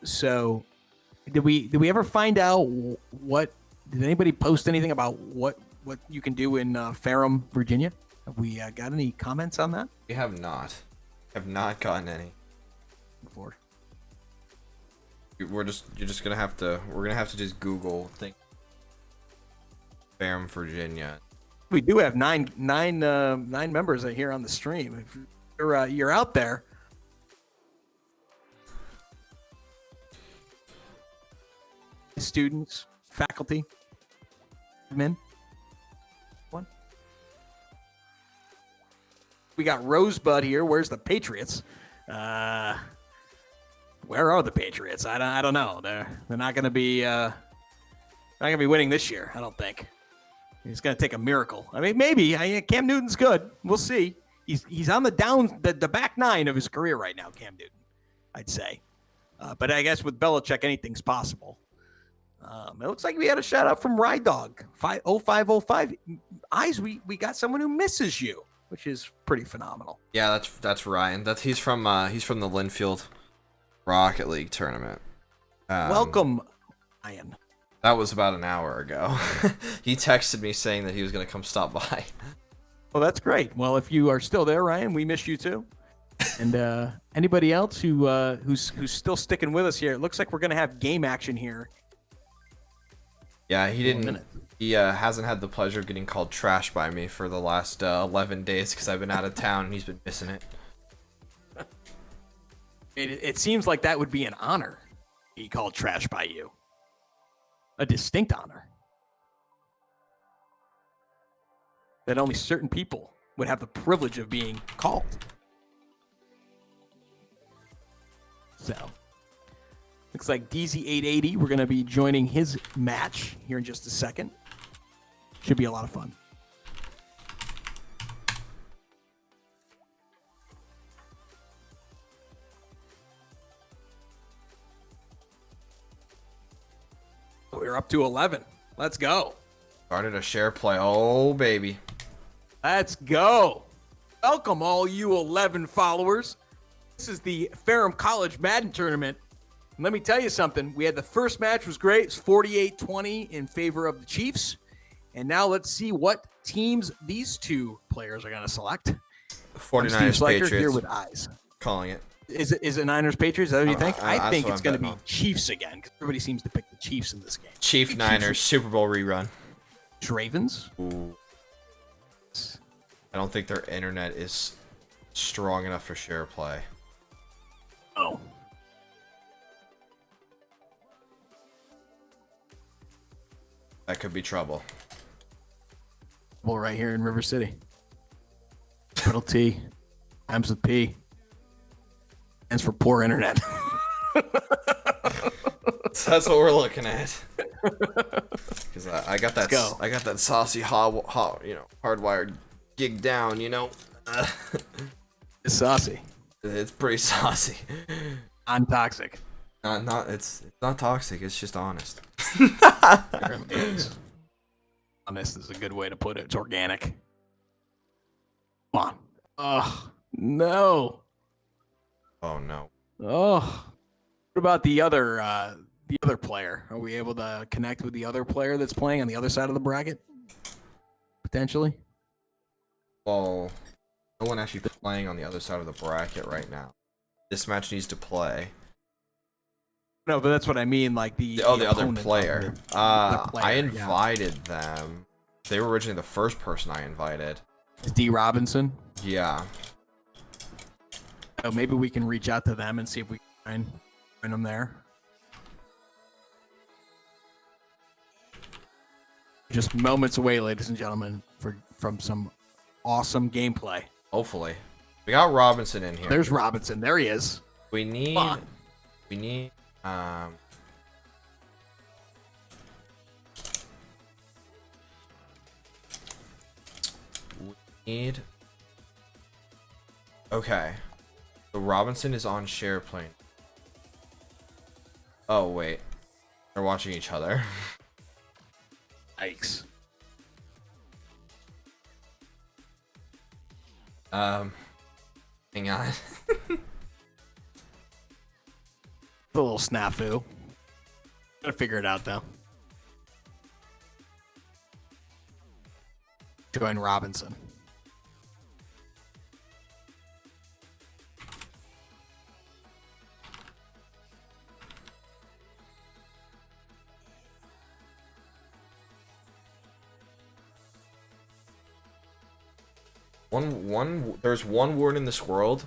So did we ever find out what? Did anybody post anything about what you can do in Ferrum, Virginia? Have we got any comments on that? we have not gotten any. Before. We're gonna have to just Google thing Ferrum, Virginia. We do have nine members here on the stream. If you're out there, students, faculty, men. One. We got Rosebud here. Where's the Patriots? Where are the Patriots? I don't know. They're not going to be winning this year. I don't think. It's going to take a miracle. I mean, maybe. Cam Newton's good. We'll see. He's on the back nine of his career right now. Cam Newton, I'd say. But I guess with Belichick, anything's possible. It looks like we had a shout out from Ride Dog 0505. Eyes, we got someone who misses you, which is pretty phenomenal. Yeah, that's Ryan. He's from the Linfield Rocket League tournament. Welcome, Ryan. That was about an hour ago. He texted me saying that he was going to come stop by. Well, that's great. Well, if you are still there, Ryan, we miss you too. And anybody else who's still sticking with us here, it looks like we're going to have game action here. Yeah, he hasn't had the pleasure of getting called trash by me for the last 11 days because I've been out of town and he's been missing it. It seems like that would be an honor. Be called trash by you. A distinct honor. That only certain people would have the privilege of being called. So, looks like DZ880, we're going to be joining his match here in just a second. Should be a lot of fun. We're up to 11. Let's go. Started a share play. Oh, baby. Let's go. Welcome, all you 11 followers. This is the Ferrum College Madden Tournament. And let me tell you something. We had the first match was great. It's 48-20 in favor of the Chiefs. And now let's see what teams these two players are going to select. 49ers Patriots. Here with Eyes. Calling it. Is it Niners Patriots? Is that what you think? I think it's going to be on. Chiefs again because everybody seems to pick the Chiefs in this game. Chief Niners Super Bowl rerun. Ravens. Ooh. I don't think their internet is strong enough for share play. Oh. That could be trouble. Well, right here in River City. Capital T. Times with P. Stands for poor internet. That's what we're looking at. Because I got that. I got that saucy hardwired gig down. It's saucy. It's pretty saucy. I'm toxic. It's not toxic. It's just honest. Honest is a good way to put it. It's organic. Come on. Oh no. Oh no. Oh. What about the other player? Are we able to connect with the other player that's playing on the other side of the bracket? Potentially. Well, no one actually playing on the other side of the bracket right now. This match needs to play. No, but that's what I mean. Like the other player. I invited yeah. them. They were originally the first person I invited. D. Robinson. Yeah. Oh, maybe we can reach out to them and see if we can find them there. Just moments away, ladies and gentlemen, from some awesome gameplay. Hopefully. We got Robinson in here. There's Robinson. There he is. We need need. Okay. So Robinson is on share plane. Oh wait, they're watching each other. Yikes. Hang on. A little snafu. Gotta figure it out though. Join Robinson. There's one word in this world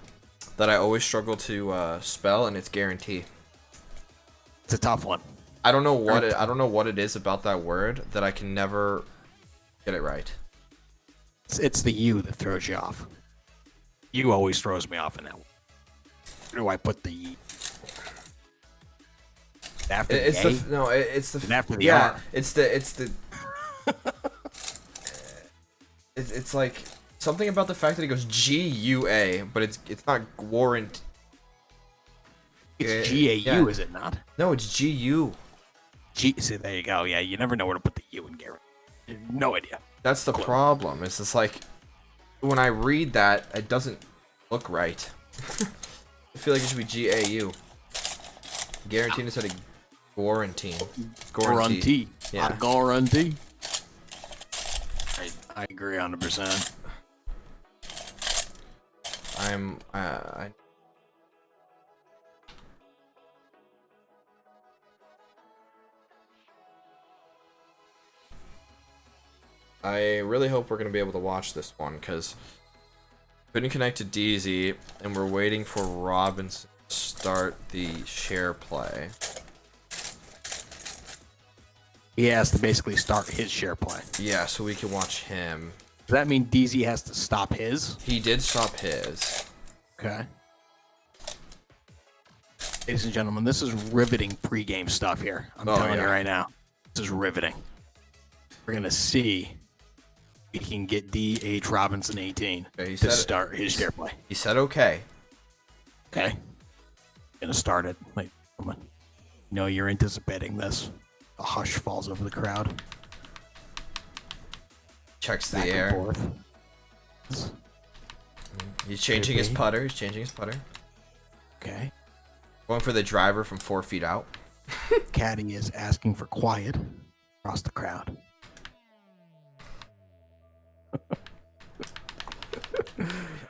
that I always struggle to spell, and it's guarantee. It's a tough one. I don't know what it is about that word that I can never get it right. It's the U that throws you off. U always throws me off in that one. Where do I put the U? After the It's A? it's the And after the R? It's like something about the fact that it goes GUA, but it's not warrant. It's GAU, yeah. is it not? No, it's GU. See, there you go. Yeah, you never know where to put the U in Garrett. No idea. That's the problem. It's just like when I read that, it doesn't look right. I feel like it should be GAU. Guaranteed instead of quarantine. Guarantee. Yeah. Guarantee. I agree 100%. I really hope we're going to be able to watch this one, because couldn't connect to DZ, and we're waiting for Robinson to start the share play. He has to basically start his share play. Yeah, so we can watch him. Does that mean DZ has to stop his? He did stop his. Okay. Ladies and gentlemen, this is riveting pregame stuff here. I'm telling you right now. This is riveting. We're going to see if we can get D.H. Robinson 18 to start his share play. He said okay. Okay. Going to start it. Like, come on. No, you're anticipating this. A hush falls over the crowd. Checks the air. He's changing his putter. Okay. Going for the driver from 4 feet out. Caddy is asking for quiet across the crowd.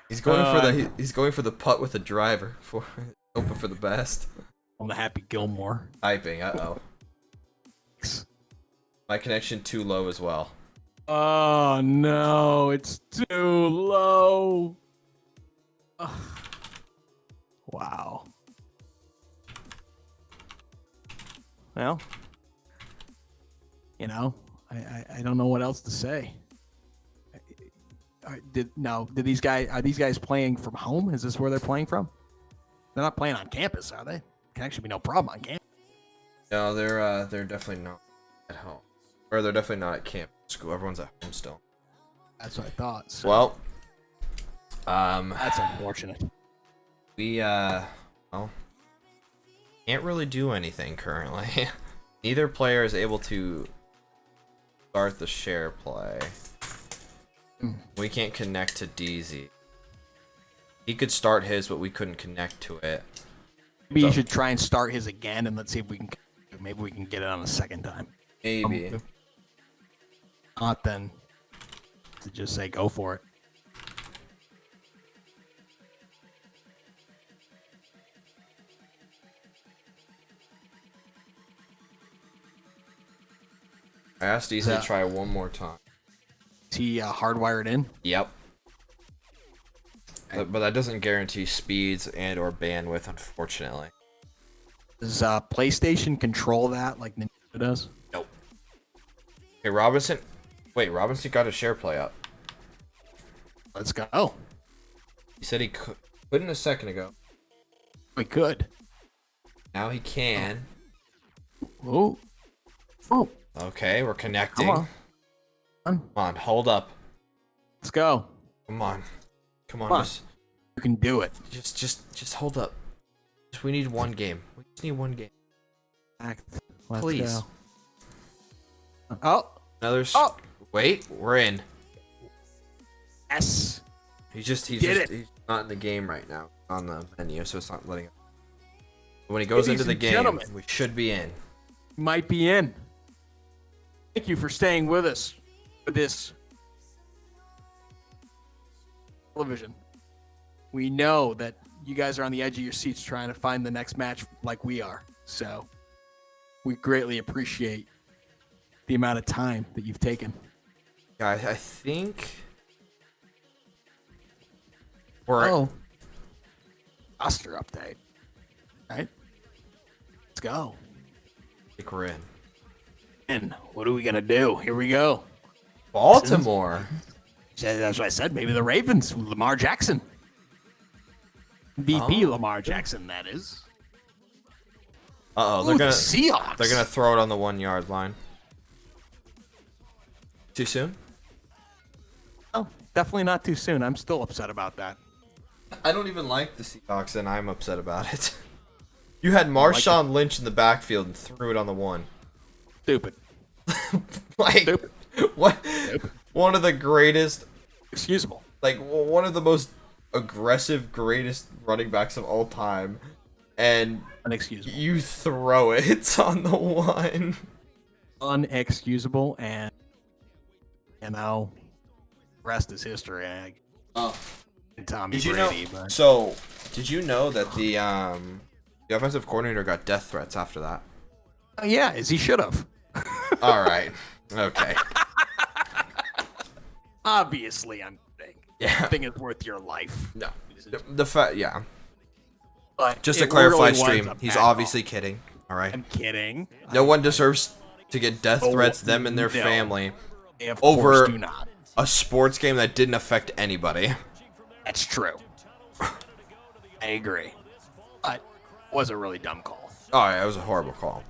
He's going for the putt with the driver for hoping for the best. On the Happy Gilmore. Typing. Uh-oh. My connection too low as well. Oh no, it's too low. Ugh. Wow. Well, you know, I don't know what else to say. Are these guys playing from home? Is this where they're playing from? They're not playing on campus, are they? Can actually be no problem on campus. No, they're definitely not at home, or they're definitely not at camp school. Everyone's at home still. That's what I thought. So. Well, that's unfortunate. We can't really do anything currently. Neither player is able to start the share play. We can't connect to DZ. He could start his, but we couldn't connect to it. Maybe you should try and start his again, and let's see if we can. Maybe we can get it on the second time. Maybe. Not then. To just say go for it. I asked DZ to try one more time. Is he hardwired in? Yep. But that doesn't guarantee speeds and or bandwidth, unfortunately. Does PlayStation control that like Nintendo does? Nope. Okay, Robinson. Wait, Robinson got a share play up. Let's go. He said he couldn't a second ago. We could. Now he can. Oh. Okay, we're connecting. Come on. Come on, hold up. Let's go. Come on. Come on. You can do it. Just hold up. We need one game. We just need one game. Please. Go. Oh. Another. Wait, we're in. Yes. He's not in the game right now on the menu, so it's not letting him. When he goes into the game, we should be in. Might be in. Thank you for staying with us for this television. We know that you guys are on the edge of your seats trying to find the next match like we are. So we greatly appreciate the amount of time that you've taken. Yeah, I think we're roster update. Right? Let's go. I think we're in. And what are we gonna do? Here we go. Baltimore. That's what I said. Maybe the Ravens. Lamar Jackson. VP Lamar Jackson, that is. They're gonna Seahawks. They're gonna throw it on the 1 yard line. Too soon? Oh, definitely not too soon. I'm still upset about that. I don't even like the Seahawks, and I'm upset about it. You had Marshawn Lynch in the backfield and threw it on the 1. Stupid. Stupid. What? Stupid. One of the greatest. Excusable. Like one of the most aggressive, greatest running backs of all time, and unexcusable. You throw it on the 1. Unexcusable, and rest is history. Tommy Brady. But... So, did you know that the offensive coordinator got death threats after that? Yeah, as he should have. All right. Okay. Obviously, I'm kidding. Yeah. I think it's worth your life. No. The fact, yeah. But just to clarify, stream, he's obviously kidding. All right. I'm kidding. No one deserves to get death threats, them and their family, of over do not. A sports game that didn't affect anybody. That's true. I agree. But it was a really dumb call. Oh, yeah, it was a horrible call.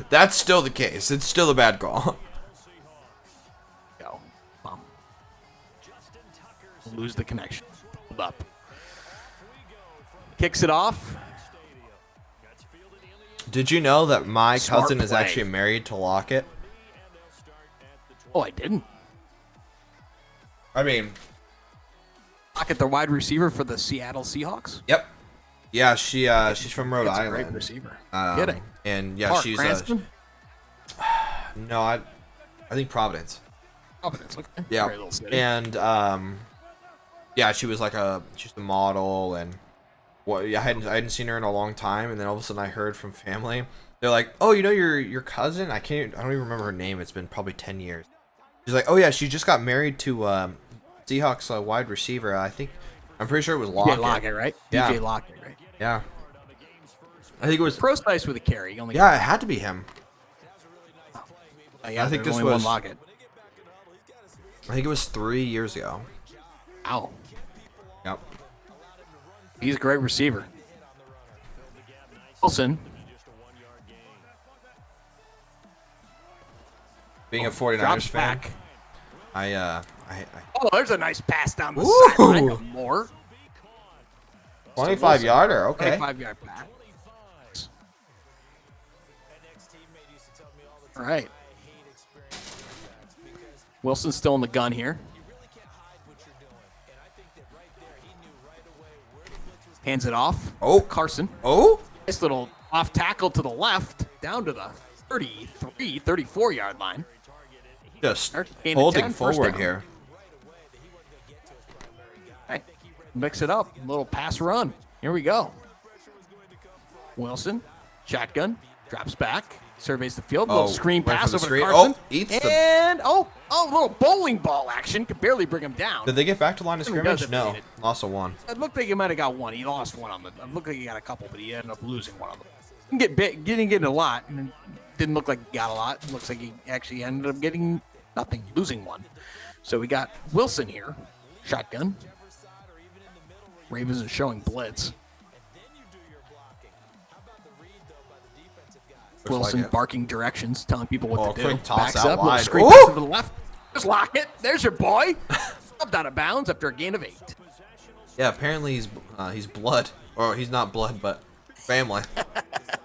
That's still the case. It's still a bad call. Go. Lose the connection. Hold up. Kicks it off. Did you know that my cousin is play. actually married to Lockett? Oh, I didn't. I mean, Lockett, the wide receiver for the Seattle Seahawks? Yep. Yeah, she's from Rhode Island. Great receiver. Kidding. And yeah, Mark she's no, I think Providence. Providence, okay. Yeah. Great little city. And yeah, she's a model, and I hadn't seen her in a long time, and then all of a sudden I heard from family. They're like, "Oh, you know your cousin? I don't even remember her name. It's been probably 10 years." She's like, "Oh yeah, she just got married to Seahawks wide receiver. I'm pretty sure it was Lockett." DJ Lockett, right? Yeah. DJ Lockett, right? Yeah. I think it was Pro Spice with a carry. It had to be him. Yeah, I think this only was one Lockett. I think it was 3 years ago. Ow. Yep. He's a great receiver. Wilson. Being a 49ers fan, back. Oh, there's a nice pass down the sideline. More. 25-yarder, okay. 25-yard pass. All right. Wilson's still in the gun here. Hands it off. Oh. Carson. Oh. Nice little off tackle to the left, down to the 34-yard line. Just holding forward here. Right. Mix it up. A little pass run. Here we go. Wilson, shotgun, drops back, surveys the field. Little screen pass over to Carson. And a little bowling ball action. Could barely bring him down. Did they get back to line of scrimmage? No. Lost a one. It looked like he might have got one. He lost one on the. It looked like he got a couple, but he ended up losing one of them. Didn't get a lot. And didn't look like he got a lot. It looks like he actually ended up getting nothing, losing one. So we got Wilson here. Shotgun. Ravens are showing blitz. Wilson barking directions, telling people what to do. Quick toss Backs out up, wide. screen pass to the left. Just lock it. There's your boy. Up out of bounds after a gain of 8. Yeah, apparently he's blood, or he's not blood, but family.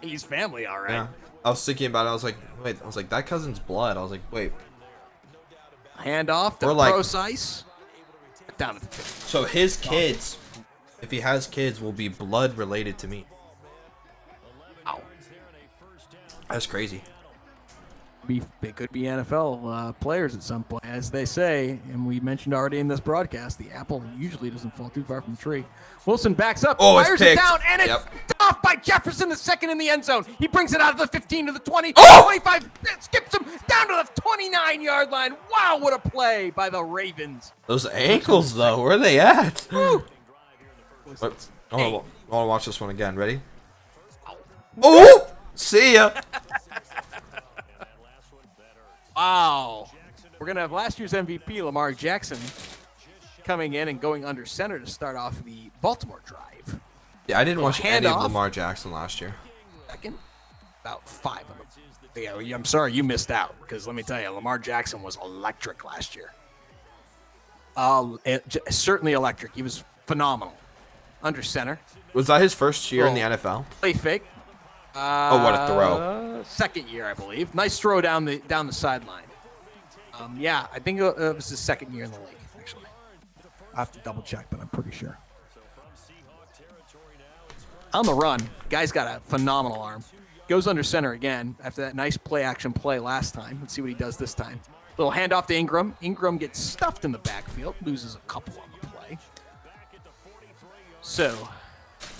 He's family, all right. Yeah. I was thinking about it. I was like, that cousin's blood. I was like, wait. Hand off to Pro-Sice. Down to the 50. So his kids, if he has kids, will be blood related to me. Wow. That's crazy. They could be NFL players at some point, as they say, and we mentioned already in this broadcast, the apple usually doesn't fall too far from the tree. Wilson backs up, fires it down, and it's off by Jefferson, the second in the end zone. He brings it out of the 15 to the 20, 25, skips him down to the 29-yard line. Wow, what a play by the Ravens. Those ankles, though, where are they at? I want to watch this one again. Ready? Oh! See ya! Wow. We're going to have last year's MVP, Lamar Jackson, coming in and going under center to start off the Baltimore drive. Yeah, I didn't watch any of Lamar Jackson last year. Second, about 5 of them. Yeah, I'm sorry you missed out, because let me tell you, Lamar Jackson was electric last year. Certainly electric. He was phenomenal. Under center. Was that his first year in the NFL? Play fake. What a throw! Second year, I believe. Nice throw down the sideline. Yeah, I think it was his second year in the league. Actually, I have to double check, but I'm pretty sure. On the run, guy's got a phenomenal arm. Goes under center again after that nice play-action play last time. Let's see what he does this time. Little handoff to Ingram. Ingram gets stuffed in the backfield, loses a couple on the play. So,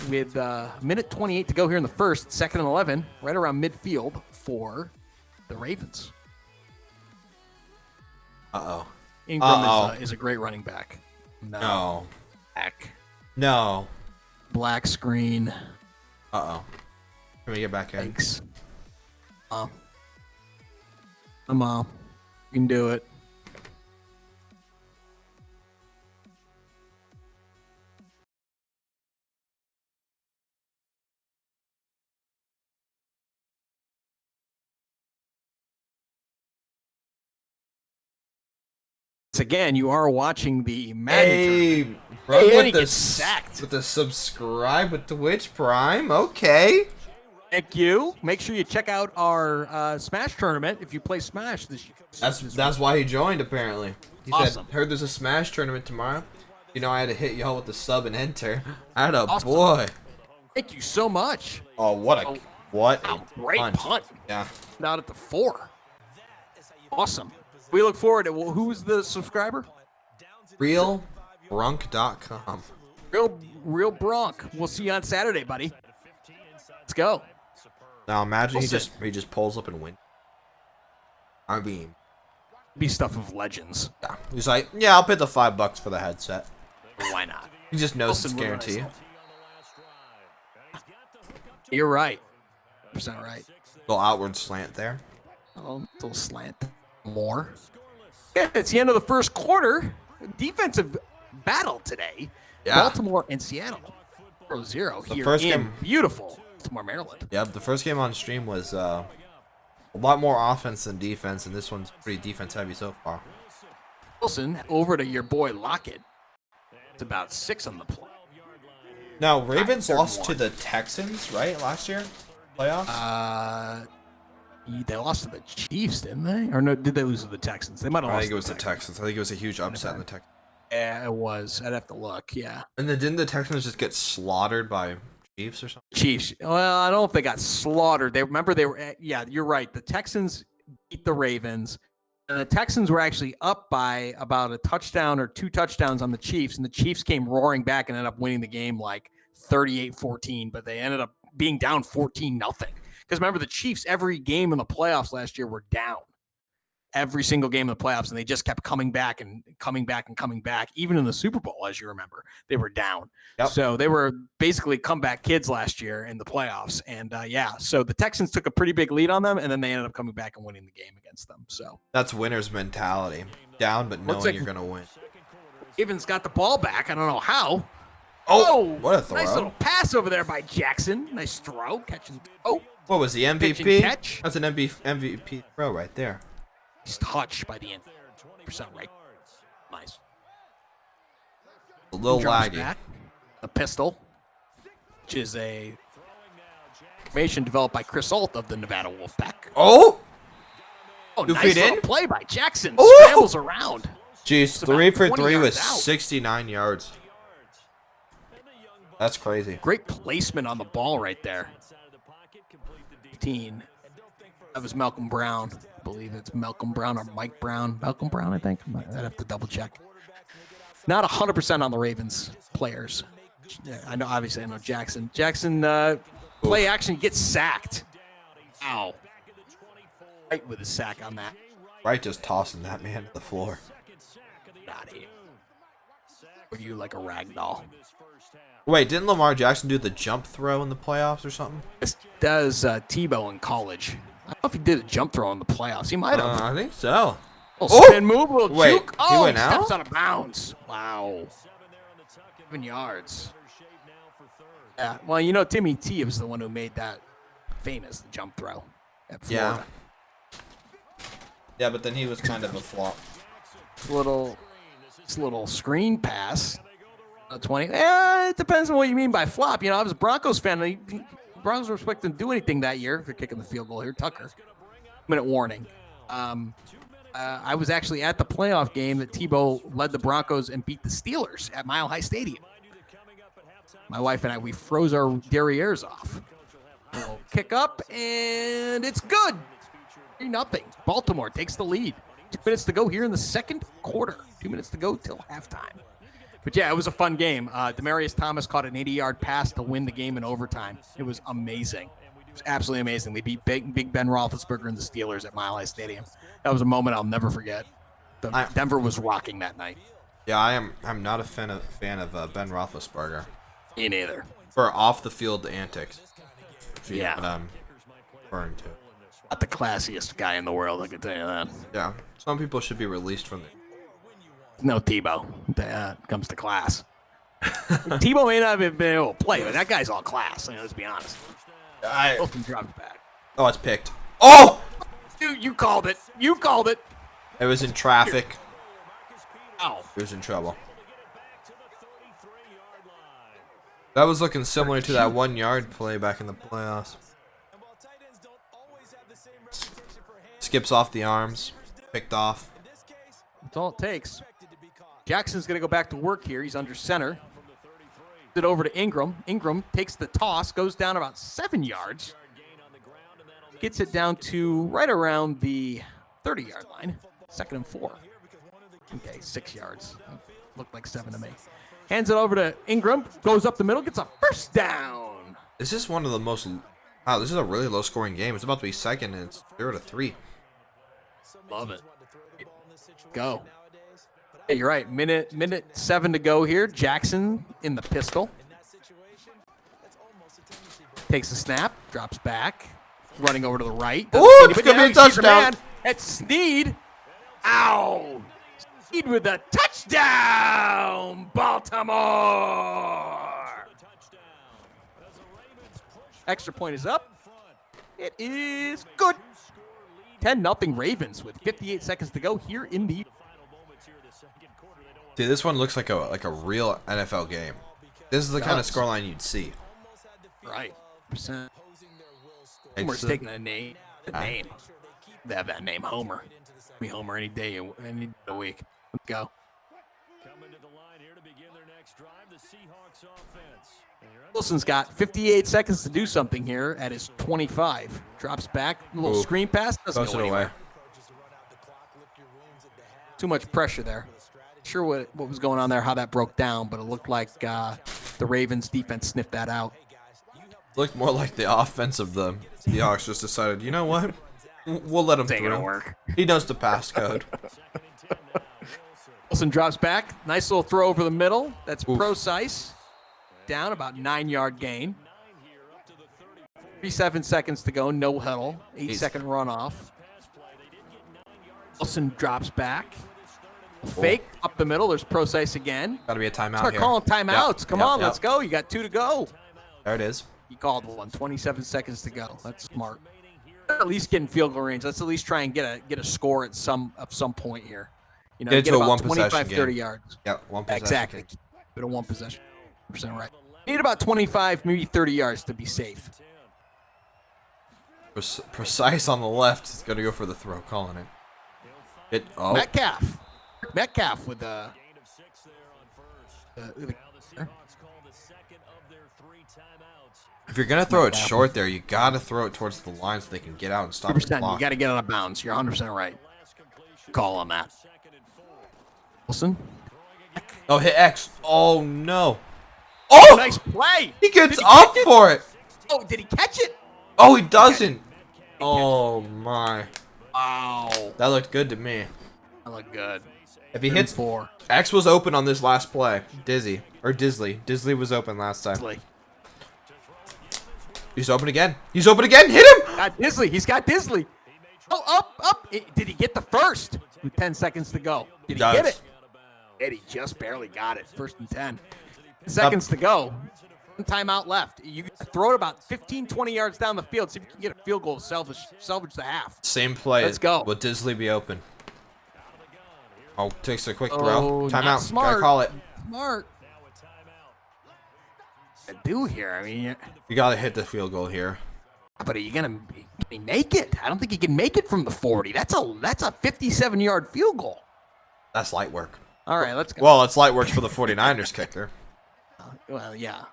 with minute 28 to go here in the first, 2nd and 11, right around midfield for the Ravens. Ingram is a great running back. No. Back. No. Black screen. Can we get back in? Thanks. Come on. You can do it. Again, you are watching the Madden Tournament. And he gets sacked. With the subscribe with Twitch Prime. Okay. Thank you. Make sure you check out our Smash tournament if you play Smash this year. That's why he joined, apparently. He awesome. said, heard there's a Smash tournament tomorrow. You know, I had to hit y'all with the sub and enter. Boy. Thank you so much. Oh, what a great punt. Yeah. Out at the 4. Awesome. We look forward to who's the subscriber? RealBronk.com. Real Bronk. We'll see you on Saturday, buddy. Let's go. Now imagine he just pulls up and wins. I mean, be stuff of legends. Yeah. He's like, yeah, I'll pay the $5 for the headset. Why not? He just knows it's guaranteed. You're right. 100% right. Little outward slant there. Little slant. More. Yeah, it's the end of the first quarter. Defensive battle today. Yeah. Baltimore and Seattle. 0-0 here in beautiful Baltimore, Maryland. Yep, the first game on stream was a lot more offense than defense, and this one's pretty defense heavy so far. Wilson, over to your boy Lockett. It's about 6 on the play. Now, Ravens lost to the Texans, right, last year? Playoffs? They lost to the Chiefs, didn't they? Or no, did they lose to the Texans? They might have lost. I think it was the Texans. I think it was a huge upset in the Texans. Yeah, it was. I'd have to look, yeah. And then didn't the Texans just get slaughtered by Chiefs or something? Chiefs. Well, I don't know if they got slaughtered. They were, yeah, you're right. The Texans beat the Ravens. And the Texans were actually up by about a touchdown or 2 touchdowns on the Chiefs, and the Chiefs came roaring back and ended up winning the game like 38-14, but they ended up being down 14-0. Because remember, the Chiefs, every game in the playoffs last year were down. Every single game in the playoffs, and they just kept coming back and coming back and coming back. Even in the Super Bowl, as you remember, they were down. Yep. So they were basically comeback kids last year in the playoffs. And so the Texans took a pretty big lead on them, and then they ended up coming back and winning the game against them. So that's winner's mentality. Down, but knowing you're going to win. Ravens got the ball back. I don't know how. Oh, what a throw. Nice little pass over there by Jackson. Nice throw. Catching. Oh. What was the MVP? Catch. That's an MVP throw right there. He's touched by the end. % right. Nice. A little laggy. Back. A pistol, which is a formation developed by Chris Alt of the Nevada Wolfpack. Oh! Oh, 2 nice feet little in? play by Jackson. Ooh! Scrambles around. Jeez, It's 3 about for 20 3 with yards out. 69 yards. That's crazy. Great placement on the ball right there. 15. That was Malcolm Brown. I believe it's Malcolm Brown or Mike Brown. Malcolm Brown, I think. I'd have to double check. Not 100% on the Ravens players. I know, obviously, I know Jackson. Jackson, play action, gets sacked. Ow. Right with a sack on that. Right, just tossing that man to the floor. Not here. Were you like a rag doll? Wait, didn't Lamar Jackson do the jump throw in the playoffs or something? This does Tebow in college. I don't know if he did a jump throw in the playoffs. He might have. I think so. Little spin move, little Wait, juke. he Oh, went he out? steps out of bounds. Wow. 7 yards. Yeah, well, you know, Timmy T was the one who made that famous, the jump throw at Florida. Yeah, but then he was kind of a flop. This little screen pass. 20. It depends on what you mean by flop. You know, I was a Broncos fan. The Broncos were expecting to do anything that year. They're kicking the field goal here. Tucker. Minute warning. I was actually at the playoff game that Tebow led the Broncos and beat the Steelers at Mile High Stadium. My wife and I, we froze our derrieres off. We'll kick up, and it's good. 3-0. Baltimore takes the lead. 2 minutes to go here in the second quarter. 2 minutes to go till halftime. But yeah, it was a fun game. Demaryius Thomas caught an 80-yard pass to win the game in overtime. It was amazing. It was absolutely amazing. They beat Big Ben Roethlisberger and the Steelers at Mile High Stadium. That was a moment I'll never forget. Denver was rocking that night. Yeah, I'm not a fan of Ben Roethlisberger. Me neither. For off the field antics. Yeah. What I'm referring to. Not the classiest guy in the world, I can tell you that. Yeah. Some people should be released from the. No Tebow. That comes to class. Tebow may not have been able to play, but that guy's all class. Let's be honest. Wilson drops back. Oh, it's picked. Oh! Dude, you called it. You called it. It was in traffic. Ow. He was in trouble. That was looking similar to that 1 yard play back in the playoffs. Skips off the arms. Picked off. That's all it takes. Jackson's going to go back to work here. He's under center. It over to Ingram. Ingram takes the toss, goes down about 7 yards. Gets it down to right around the 30-yard line. 2nd and 4. Okay, 6 yards. Looked like 7 to me. Hands it over to Ingram. Goes up the middle. Gets a first down. This is one of the most. Wow, this is a really low-scoring game. It's about to be second, and it's 0-3. Love it. Go. Hey, you're right. Minute 7 to go here. Jackson in the pistol. Takes the snap. Drops back. Running over to the right. Ooh, it's going to be a touchdown. It's Snead. Ow. Snead with a touchdown. Baltimore. Extra point is up. It is good. 10-0 Ravens with 58 seconds to go here in the. See, this one looks like a real NFL game. This is the kind of scoreline you'd see. Right. Homer's taking a name. They have that name, Homer. Be Homer any day of the week. Let's go. Wilson's got 58 seconds to do something here at his 25. Drops back, a little screen pass. Doesn't go anywhere. Too much pressure there. Sure what was going on there, how that broke down, but it looked like the Ravens defense sniffed that out. Looked more like the offense of the Seahawks just decided, you know what? We'll let him through. Gonna work. He knows the pass code. Wilson drops back. Nice little throw over the middle. That's precise. Down about 9-yard gain. 37 seconds to go. No huddle. 8-second runoff. Wilson drops back. Fake up the middle. There's precise again. Got to be a timeout Start here. calling timeouts. Yep. Come on, let's go. You got 2 to go. There it is. He called one. 27 seconds to go. That's smart. At least get in field goal range. Let's at least try and get a score at some point here. You know, Get to a about one 25, possession 30 game. yards. Yep, one possession. Exactly. Game. Bit of one possession. 100% right. Need about 25, maybe 30 yards to be safe. Precise on the left. He's going to go for the throw, calling it. Metcalf with the if you're going to throw it short there, you got to throw it towards the line so they can get out and stop the clock. You got to get out of bounds. You're 100% right. Call on that. Wilson. Oh, hit X. Oh, no. Oh! Nice play. He gets up for it. Oh, did he catch it? Oh, he doesn't. Oh, my. Wow. That looked good to me. That looked good. If he hits 4. X was open on this last play. Disley. Disley was open last time. He's open again. Hit him. Got Disley. He's got Disley. Oh, up. Did he get the first? With 10 seconds to go. Did he get it? He just barely got it. 1st and 10. Seconds to go. Timeout left. You throw it about 15, 20 yards down the field. See if you can get a field goal. Salvage the half. Same play. Let's go. Will Disley be open? Oh, takes a quick throw. Timeout. Smart. Gotta call it. Smart. I do here. I mean, you gotta hit the field goal here. But are you gonna make it? I don't think he can make it from the 40. That's a 57-yard field goal. That's light work. All right, let's go. Well, it's light work for the 49ers kicker. Well, yeah.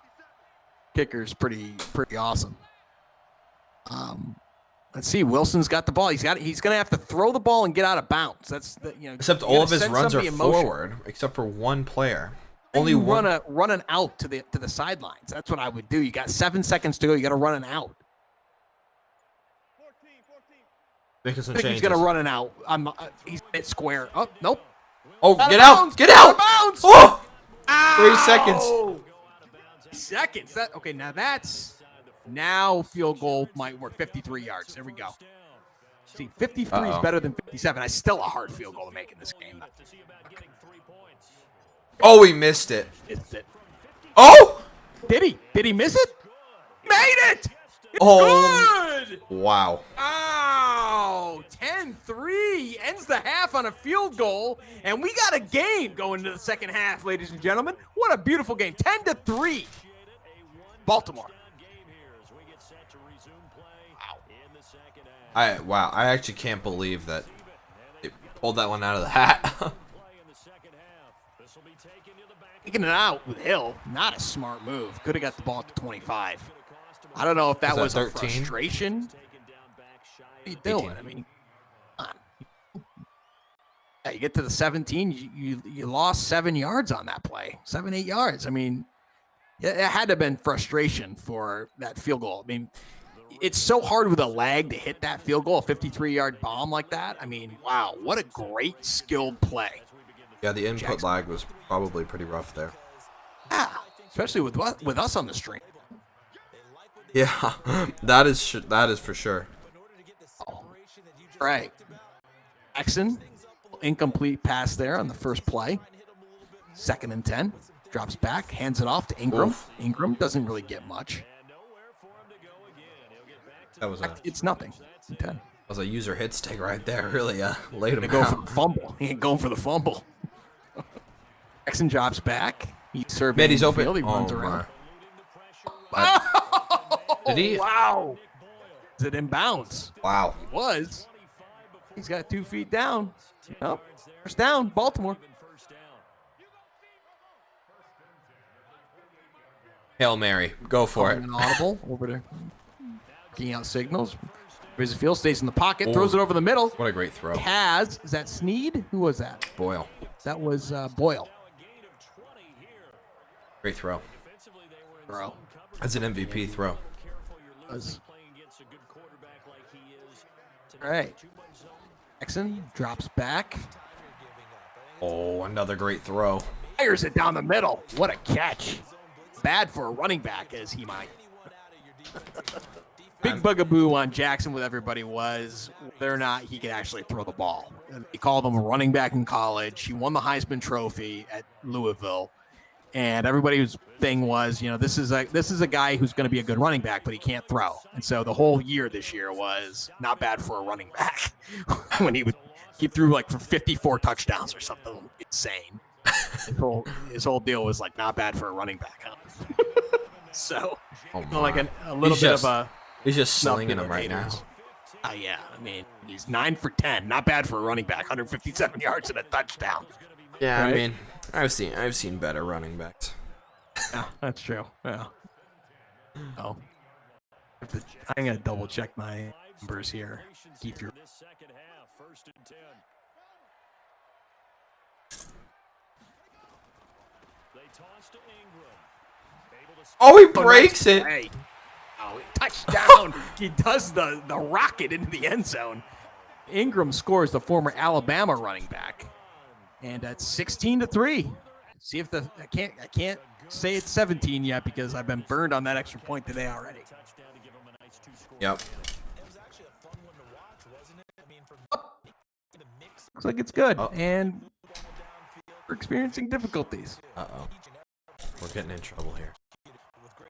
Kicker's pretty awesome. Let's see. Wilson's got the ball. He's gonna have to throw the ball and get out of bounds. That's except all of his runs are forward, except for one player. Only one. Run an out to the sidelines. That's what I would do. You got 7 seconds to go. You got to run an out. Making some I think changes. he's gonna run an out. He's hit square. Oh, nope. Oh, get out! Get out! Bounds. Oh! 3 seconds. Seconds. Okay, now field goal might work. 53 yards. There we go. See, 53 is better than 57. It's still a hard field goal to make in this game. Oh, he missed it. Missed it. Oh! Did he? Did he miss it? Made it! Oh! Good! Wow. Oh, 10-3 ends the half on a field goal, and we got a game going into the second half, ladies and gentlemen. What a beautiful game. 10-3. Baltimore. Wow. I actually can't believe that they pulled that one out of the hat. Taking it out with Hill, not a smart move. Could have got the ball at the 25. I don't know if that was a frustration. What are you doing? 18. I mean, come on. Yeah, you get to the 17, you lost 7 yards on that play. 7-8 yards. I mean, it had to have been frustration for that field goal. I mean, it's so hard with a lag to hit that field goal, a 53-yard bomb like that. I mean, wow, what a great skilled play. Yeah, the input lag was probably pretty rough there. Yeah, especially with us on the stream. Yeah, that is for sure. Oh. Right. Jackson, incomplete pass there on the first play. 2nd and 10. Drops back, hands it off to Ingram. Oof. Ingram doesn't really get much. It's nothing. 10. That was a user hit stick right there. Really laid him Go out. for the fumble. He ain't going for the fumble. Jackson drops back. He's serving. He's open. Field. He runs around. Did he? Wow. Is it inbounds? Wow. He was. He's got 2 feet down. Oh, first down, Baltimore. Hail Mary. Go for it. Audible over there. Keying out signals. Raise the field, stays in the pocket, throws it over the middle. What a great throw. Is that Snead? Who was that? Boyle. That was Boyle. Great throw. Throw. That's an MVP throw. All right. Jackson drops back. Oh, another great throw. Fires it down the middle. What a catch. Bad for a running back, as he might. Big bugaboo on Jackson with everybody was whether or not he could actually throw the ball. He called him a running back in college. He won the Heisman Trophy at Louisville. And everybody's thing was, this is a guy who's going to be a good running back, but he can't throw. And so the whole year this year was not bad for a running back when he threw like for 54 touchdowns or something insane. his whole deal was like not bad for a running back, huh? So like a little bit of a he's just slinging them right now. Yeah, I mean he's 9 for 10, not bad for a running back, 157 yards and a touchdown. Yeah, right? I mean I've seen better running backs. Yeah, that's true. Yeah. Oh, I'm gonna double check my numbers here. Keep your. Oh, he breaks it. Hey. Oh, touchdown. He does the rocket into the end zone. Ingram scores, the former Alabama running back. And at 16-3. See if I can't say it's 17 yet because I've been burned on that extra point today already. Yep. Looks like it's good. And we're experiencing difficulties. Uh-oh. We're getting in trouble here.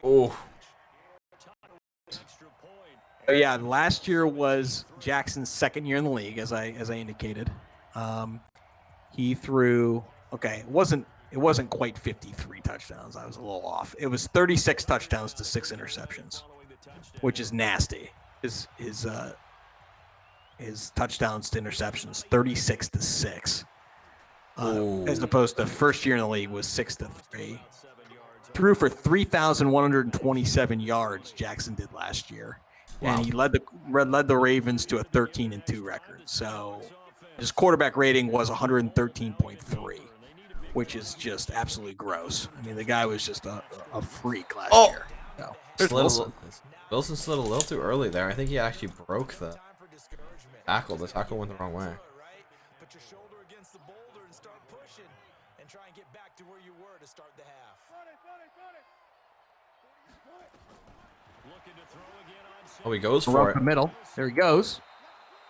Oh. Yeah, last year was Jackson's second year in the league, as I indicated. He threw. Okay, it wasn't quite 53 touchdowns. I was a little off. It was 36 touchdowns to 6 interceptions, which is nasty. His touchdowns to interceptions 36-6, as opposed to first year in the league was 6-3. Threw for 3,127 yards. Jackson did last year, and he led the Ravens to a 13-2 record. So his quarterback rating was 113.3, which is just absolutely gross. I mean, the guy was just a freak last year. So, Wilson slid a little too early there. I think he actually broke the tackle. The tackle went the wrong way. Put your shoulder against the boulder and start pushing and try and get back to where you were to start the half. Oh, he goes for it. The middle. There he goes.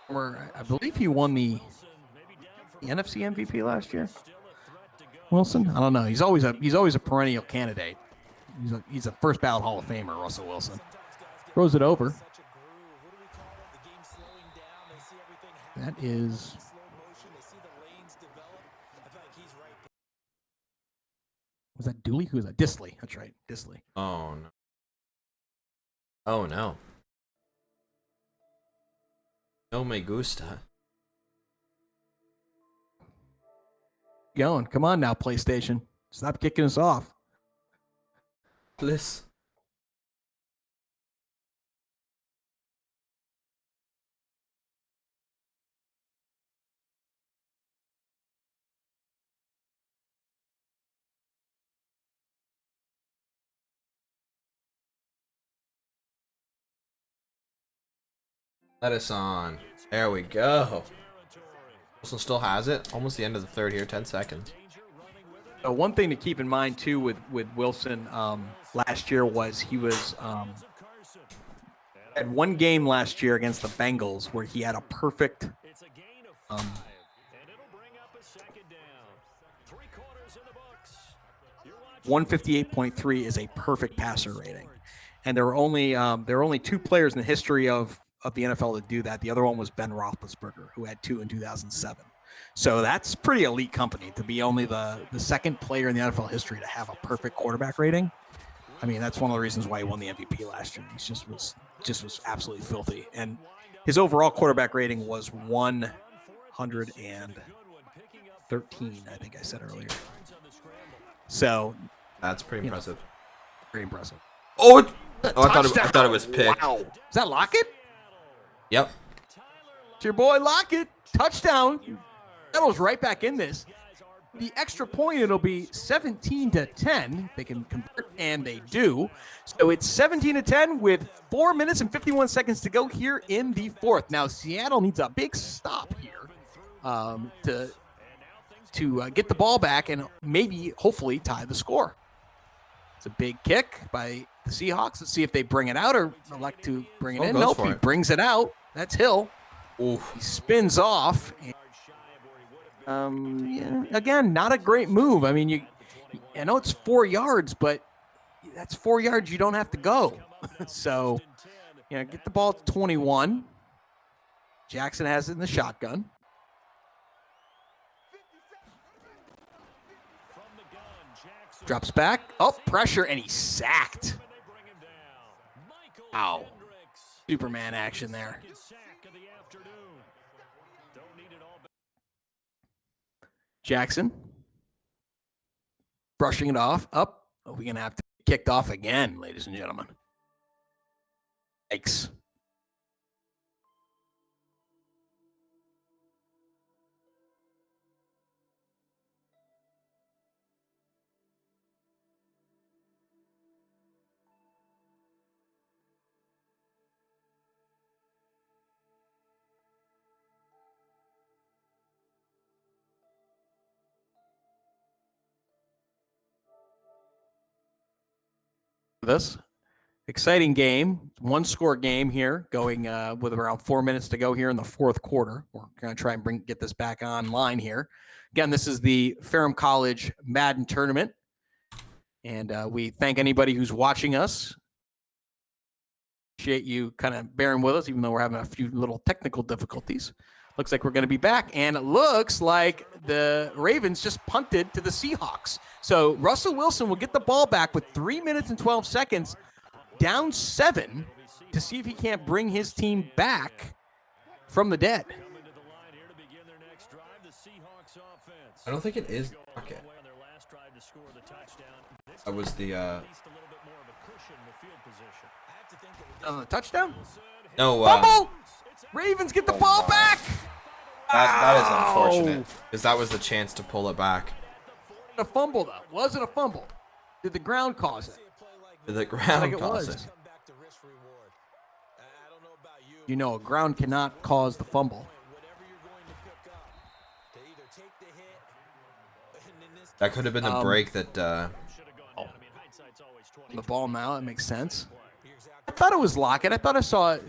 I believe he won the NFC MVP last year. Wilson? I don't know. He's always a perennial candidate. He's a first ballot Hall of Famer, Russell Wilson. Throws it over. That is. Was that Dooley? Who was that? Disley. That's right. Disley. Oh, no. Oh, no. No me gusta. Going. Come on now, PlayStation. Stop kicking us off. Please. Let us on. There we go. Wilson still has it. Almost the end of the third here. 10 seconds. One thing to keep in mind, too, with Wilson last year was he was had one game last year against the Bengals where he had a perfect 158.3 is a perfect passer rating. And there were only 2 players in the history of the NFL to do that. The other one was Ben Roethlisberger, who had 2 in 2007. So that's pretty elite company to be only the second player in the NFL history to have a perfect quarterback rating. I mean, that's one of the reasons why he won the MVP last year. He just was absolutely filthy. And his overall quarterback rating was 113, I think I said earlier. So that's pretty impressive. Very impressive. Oh, I thought it was picked. Wow. Is that Lockett? Yep. It's your boy Lockett. Touchdown. Seattle's right back in this. The extra point, it'll be 17-10. They can convert, and they do. So it's 17-10 with 4 minutes and 51 seconds to go here in the fourth. Now, Seattle needs a big stop here to get the ball back and maybe, hopefully, tie the score. It's a big kick by the Seahawks. Let's see if they bring it out or elect to bring it in. Nope, he brings it out. That's Hill. Oof. He spins off. Again, not a great move. I mean, I know it's 4 yards, but that's 4 yards you don't have to go. So, get the ball to 21. Jackson has it in the shotgun. Drops back. Oh, pressure, and he's sacked. Ow. Superman action there. Jackson. Brushing it off. Up. Are we going to have to get kicked off again, ladies and gentlemen? Yikes. This exciting game, 1-score game here, going with around 4 minutes to go here in the fourth quarter. We're going to try and get this back online here. Again, this is the Ferrum College Madden Tournament, and we thank anybody who's watching us. Appreciate you kind of bearing with us, even though we're having a few little technical difficulties. Looks like we're going to be back, and it looks like the Ravens just punted to the Seahawks. So Russell Wilson will get the ball back with 3 minutes and 12 seconds, down 7, to see if he can't bring his team back from the dead. I don't think it is. Okay. That was the touchdown? No. Fumble! Ravens get the ball back. That is unfortunate, because that was the chance to pull it back. A fumble, though. Was it a fumble? Did the ground cause it? Did the ground cause it? You know, ground cannot cause the fumble. That could have been the break that. The ball now. That makes sense. I thought it was Lockett. I thought I saw it.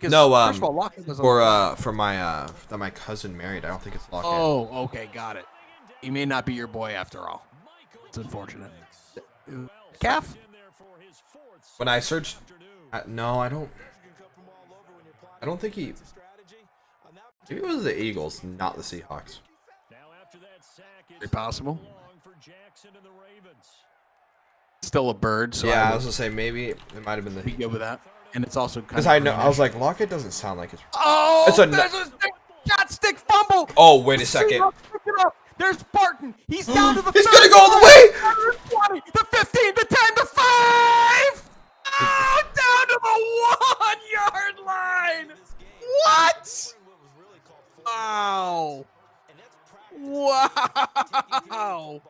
No, first of all, Lockett was for my that my cousin married. I don't think it's Lockett. Oh, okay, got it. He may not be your boy after all. It's unfortunate. Calf? When I searched, no, I don't think he. Maybe it was the Eagles, not the Seahawks. Very possible. Still a bird, so yeah, I was gonna say maybe it might have been the. Be good with that, and it's also because I know I was like Lockett doesn't sound like it's. Oh, it's there's a shot stick fumble. Oh, wait a second. There's Barton. He's down to the. He's gonna go all the way. The 20, the 15, the 10, the 5. Oh, down to the 1-yard line. What? Wow. Wow.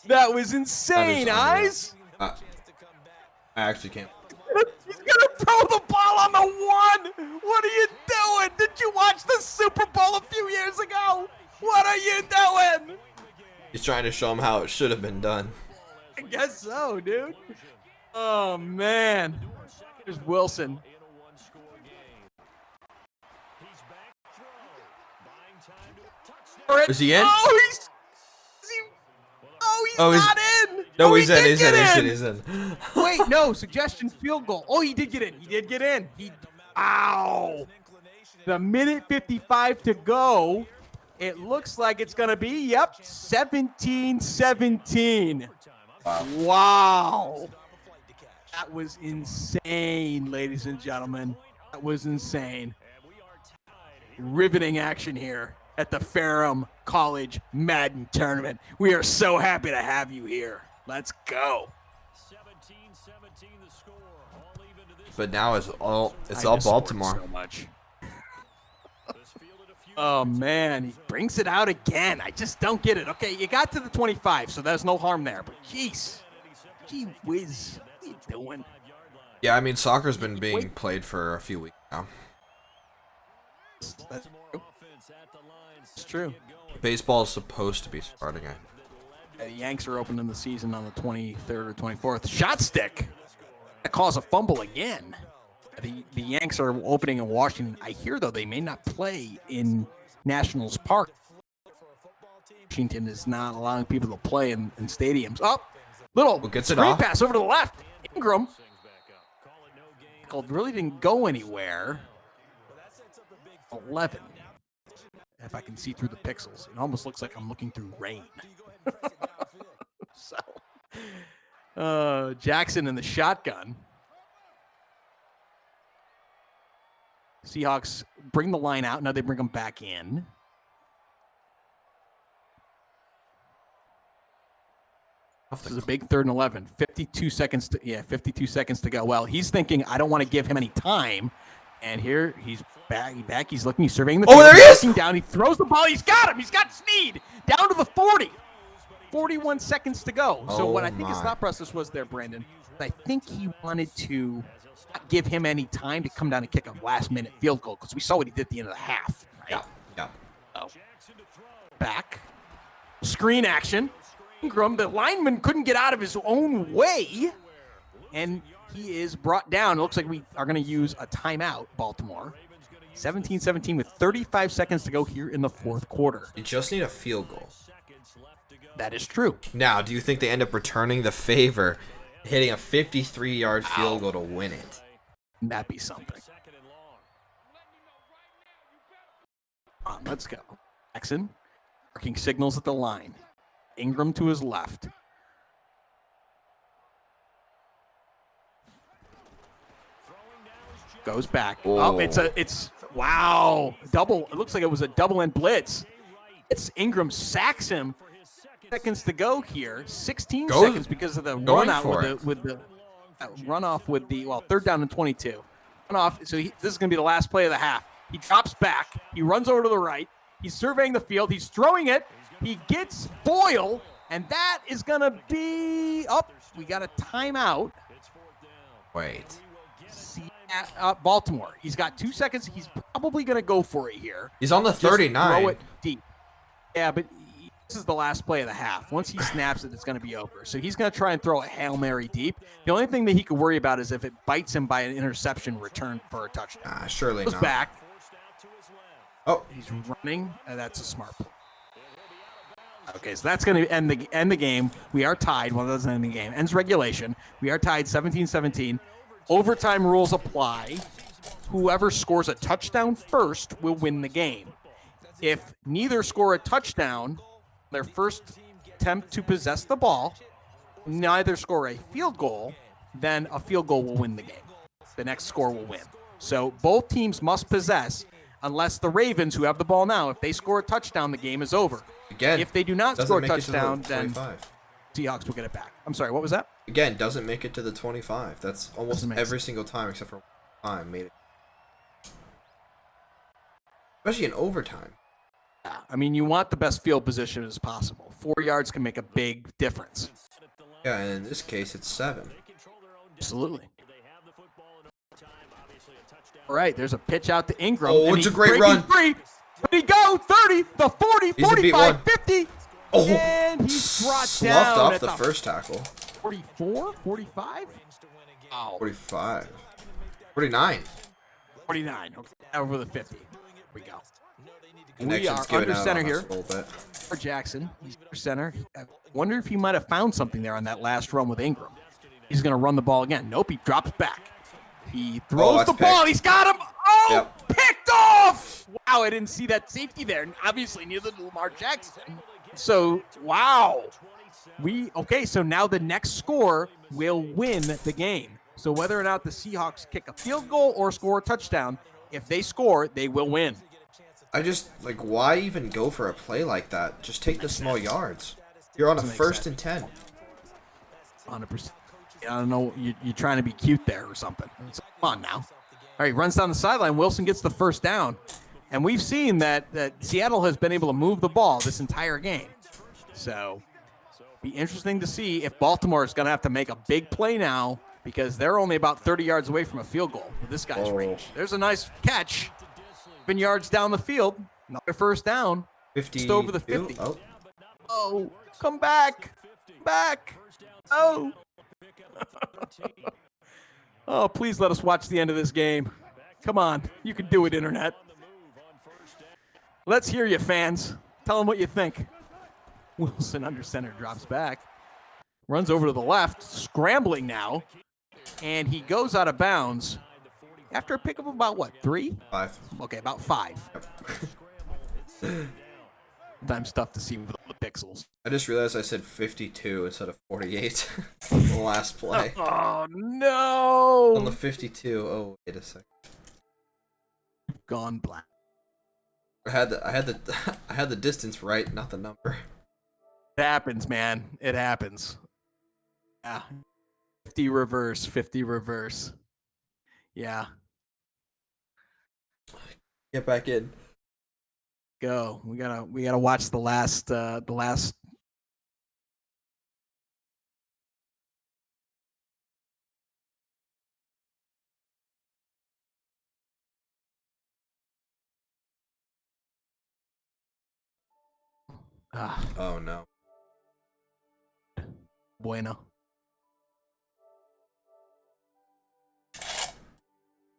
That was insane, Eyes. I actually can't. He's gonna throw the ball on the 1. What are you doing? Did you watch the Super Bowl a few years ago? What are you doing? He's trying to show him how it should have been done. I guess so, dude. Oh, man. There's Wilson. Is he in? Oh, he's not in. No, he's in. Wait, no. Suggestion field goal. Oh, he did get in. Ow. The minute 55 to go. It looks like it's going to be, 17-17. Wow. That was insane, ladies and gentlemen. That was insane. Riveting action here at the Ferrum College Madden Tournament. We are so happy to have you here. Let's go. But now it's all Baltimore. So much. Oh, man, he brings it out again. I just don't get it. Okay, you got to the 25, so there's no harm there. But, jeez, gee whiz, what are you doing? Yeah, I mean, soccer's been being played for a few weeks now. That's true. It's true. Baseball is supposed to be starting. The Yanks are opening the season on the 23rd or 24th. Shot stick. That caused a fumble again. The Yanks are opening in Washington. I hear, though, they may not play in Nationals Park. Washington is not allowing people to play in stadiums. Oh, little screen pass over to the left. Ingram. Really didn't go anywhere. 11. If I can see through the pixels. It almost looks like I'm looking through rain. So Jackson in the shotgun. Seahawks bring the line out. Now they bring them back in. This is a big 3rd and 11. 52 seconds to go. Well, he's thinking, I don't want to give him any time. And here he's back. He's looking. He's surveying the field. Oh, there he is! Looking down. He throws the ball. He's got him. He's got Snead down to the 40. 41 seconds to go. So what I think his thought process was there, Brandon, I think he wanted to not give him any time to come down and kick a last-minute field goal because we saw what he did at the end of the half. Right? Yeah. Oh. Back. Screen action. Ingram, the lineman couldn't get out of his own way, and he is brought down. It looks like we are going to use a timeout, Baltimore. 17-17 with 35 seconds to go here in the 4th quarter. You just need a field goal. That is true. Now, do you think they end up returning the favor, hitting a 53-yard field goal to win it? That'd be something. Let's go. Jackson working signals at the line. Ingram to his left. Goes back. Oh, it's wow. Double. It looks like it was a double end blitz. It's Ingram sacks him. Seconds to go here. 16 seconds because of the run out with the runoff with the 3rd down and 22. Runoff. So this is going to be the last play of the half. He drops back. He runs over to the right. He's surveying the field. He's throwing it. He gets Boyle, and that is going to be up. We got a timeout. Wait. Baltimore. He's got 2 seconds. He's probably going to go for it here. He's on the 39. Throw it deep. Yeah, but this is the last play of the half. Once he snaps it, it's going to be over. So he's going to try and throw a Hail Mary deep. The only thing that he could worry about is if it bites him by an interception return for a touchdown. Surely Goes not. Back. Oh. He's running, and that's a smart play. Okay, so that's going to end the game. We are tied. Well, that doesn't end the game. Ends regulation. We are tied 17-17. Overtime rules apply. Whoever scores a touchdown first will win the game. If neither score a touchdown, their first attempt to possess the ball, neither score a field goal, then a field goal will win the game. The next score will win. So both teams must possess, unless the Ravens, who have the ball now, if they score a touchdown, the game is over. Again, if they do not score a touchdown, then Seahawks will get it back. I'm sorry, what was that? Again, doesn't make it to the 25. That's almost every single time except for one time made it. Especially in overtime. Yeah, I mean, you want the best field position as possible. 4 yards can make a big difference. Yeah, and in this case, it's 7. Absolutely. All right, there's a pitch out to Ingram. Oh, it's a great run. Free. Let me go. 30, the 40, 45, 50. Oh, and he's brought sloughed down off at the first tackle. 44, 45? Oh. 45. 49. 49. Okay, over the 50. Here we go. We are under center here for Jackson. He's under center. I wonder if he might have found something there on that last run with Ingram. He's going to run the ball again. Nope, he drops back. He throws the ball. He's got him. Oh, yep. Picked off. Wow, I didn't see that safety there. And obviously, neither did Lamar Jackson. So, wow. So now the next score will win the game. So whether or not the Seahawks kick a field goal or score a touchdown, if they score, they will win. I just, why even go for a play like that? Just take the small yards. You're on a 1st and 10. 100%. I don't know, you're trying to be cute there or something. Come on now. All right, runs down the sideline. Wilson gets the first down. And we've seen that Seattle has been able to move the ball this entire game. So, be interesting to see if Baltimore is going to have to make a big play now because they're only about 30 yards away from a field goal with this guy's range. There's a nice catch. 7 yards down the field. Another first down. 50. Just over the 50. Oh, come back. Back. Oh. Oh, please let us watch the end of this game. Come on. You can do it, Internet. Let's hear you, fans. Tell them what you think. Wilson under center drops back. Runs over to the left. Scrambling now. And he goes out of bounds after a pickup of about, 3? 5. Okay, about 5. Sometimes tough to see with all the pixels. I just realized I said 52 instead of 48 on the last play. Oh no! On the 52. Oh, wait a second. Gone black. I had the distance right, not the number. It happens, man. It happens. Yeah. 50 reverse, 50 reverse. Yeah. Get back in. Go. We gotta watch the last Oh no. bueno.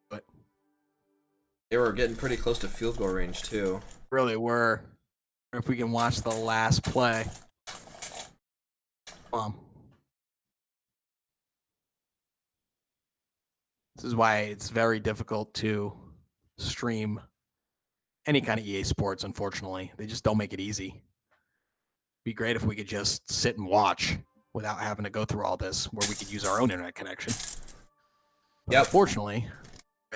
But They were getting pretty close to field goal range too. really were. If we can watch the last play. This is why it's very difficult to stream any kind of EA Sports, unfortunately. They just don't make it easy. It'd be great if we could just sit and watch without having to go through all this, where we could use our own internet connection. Yep. Unfortunately,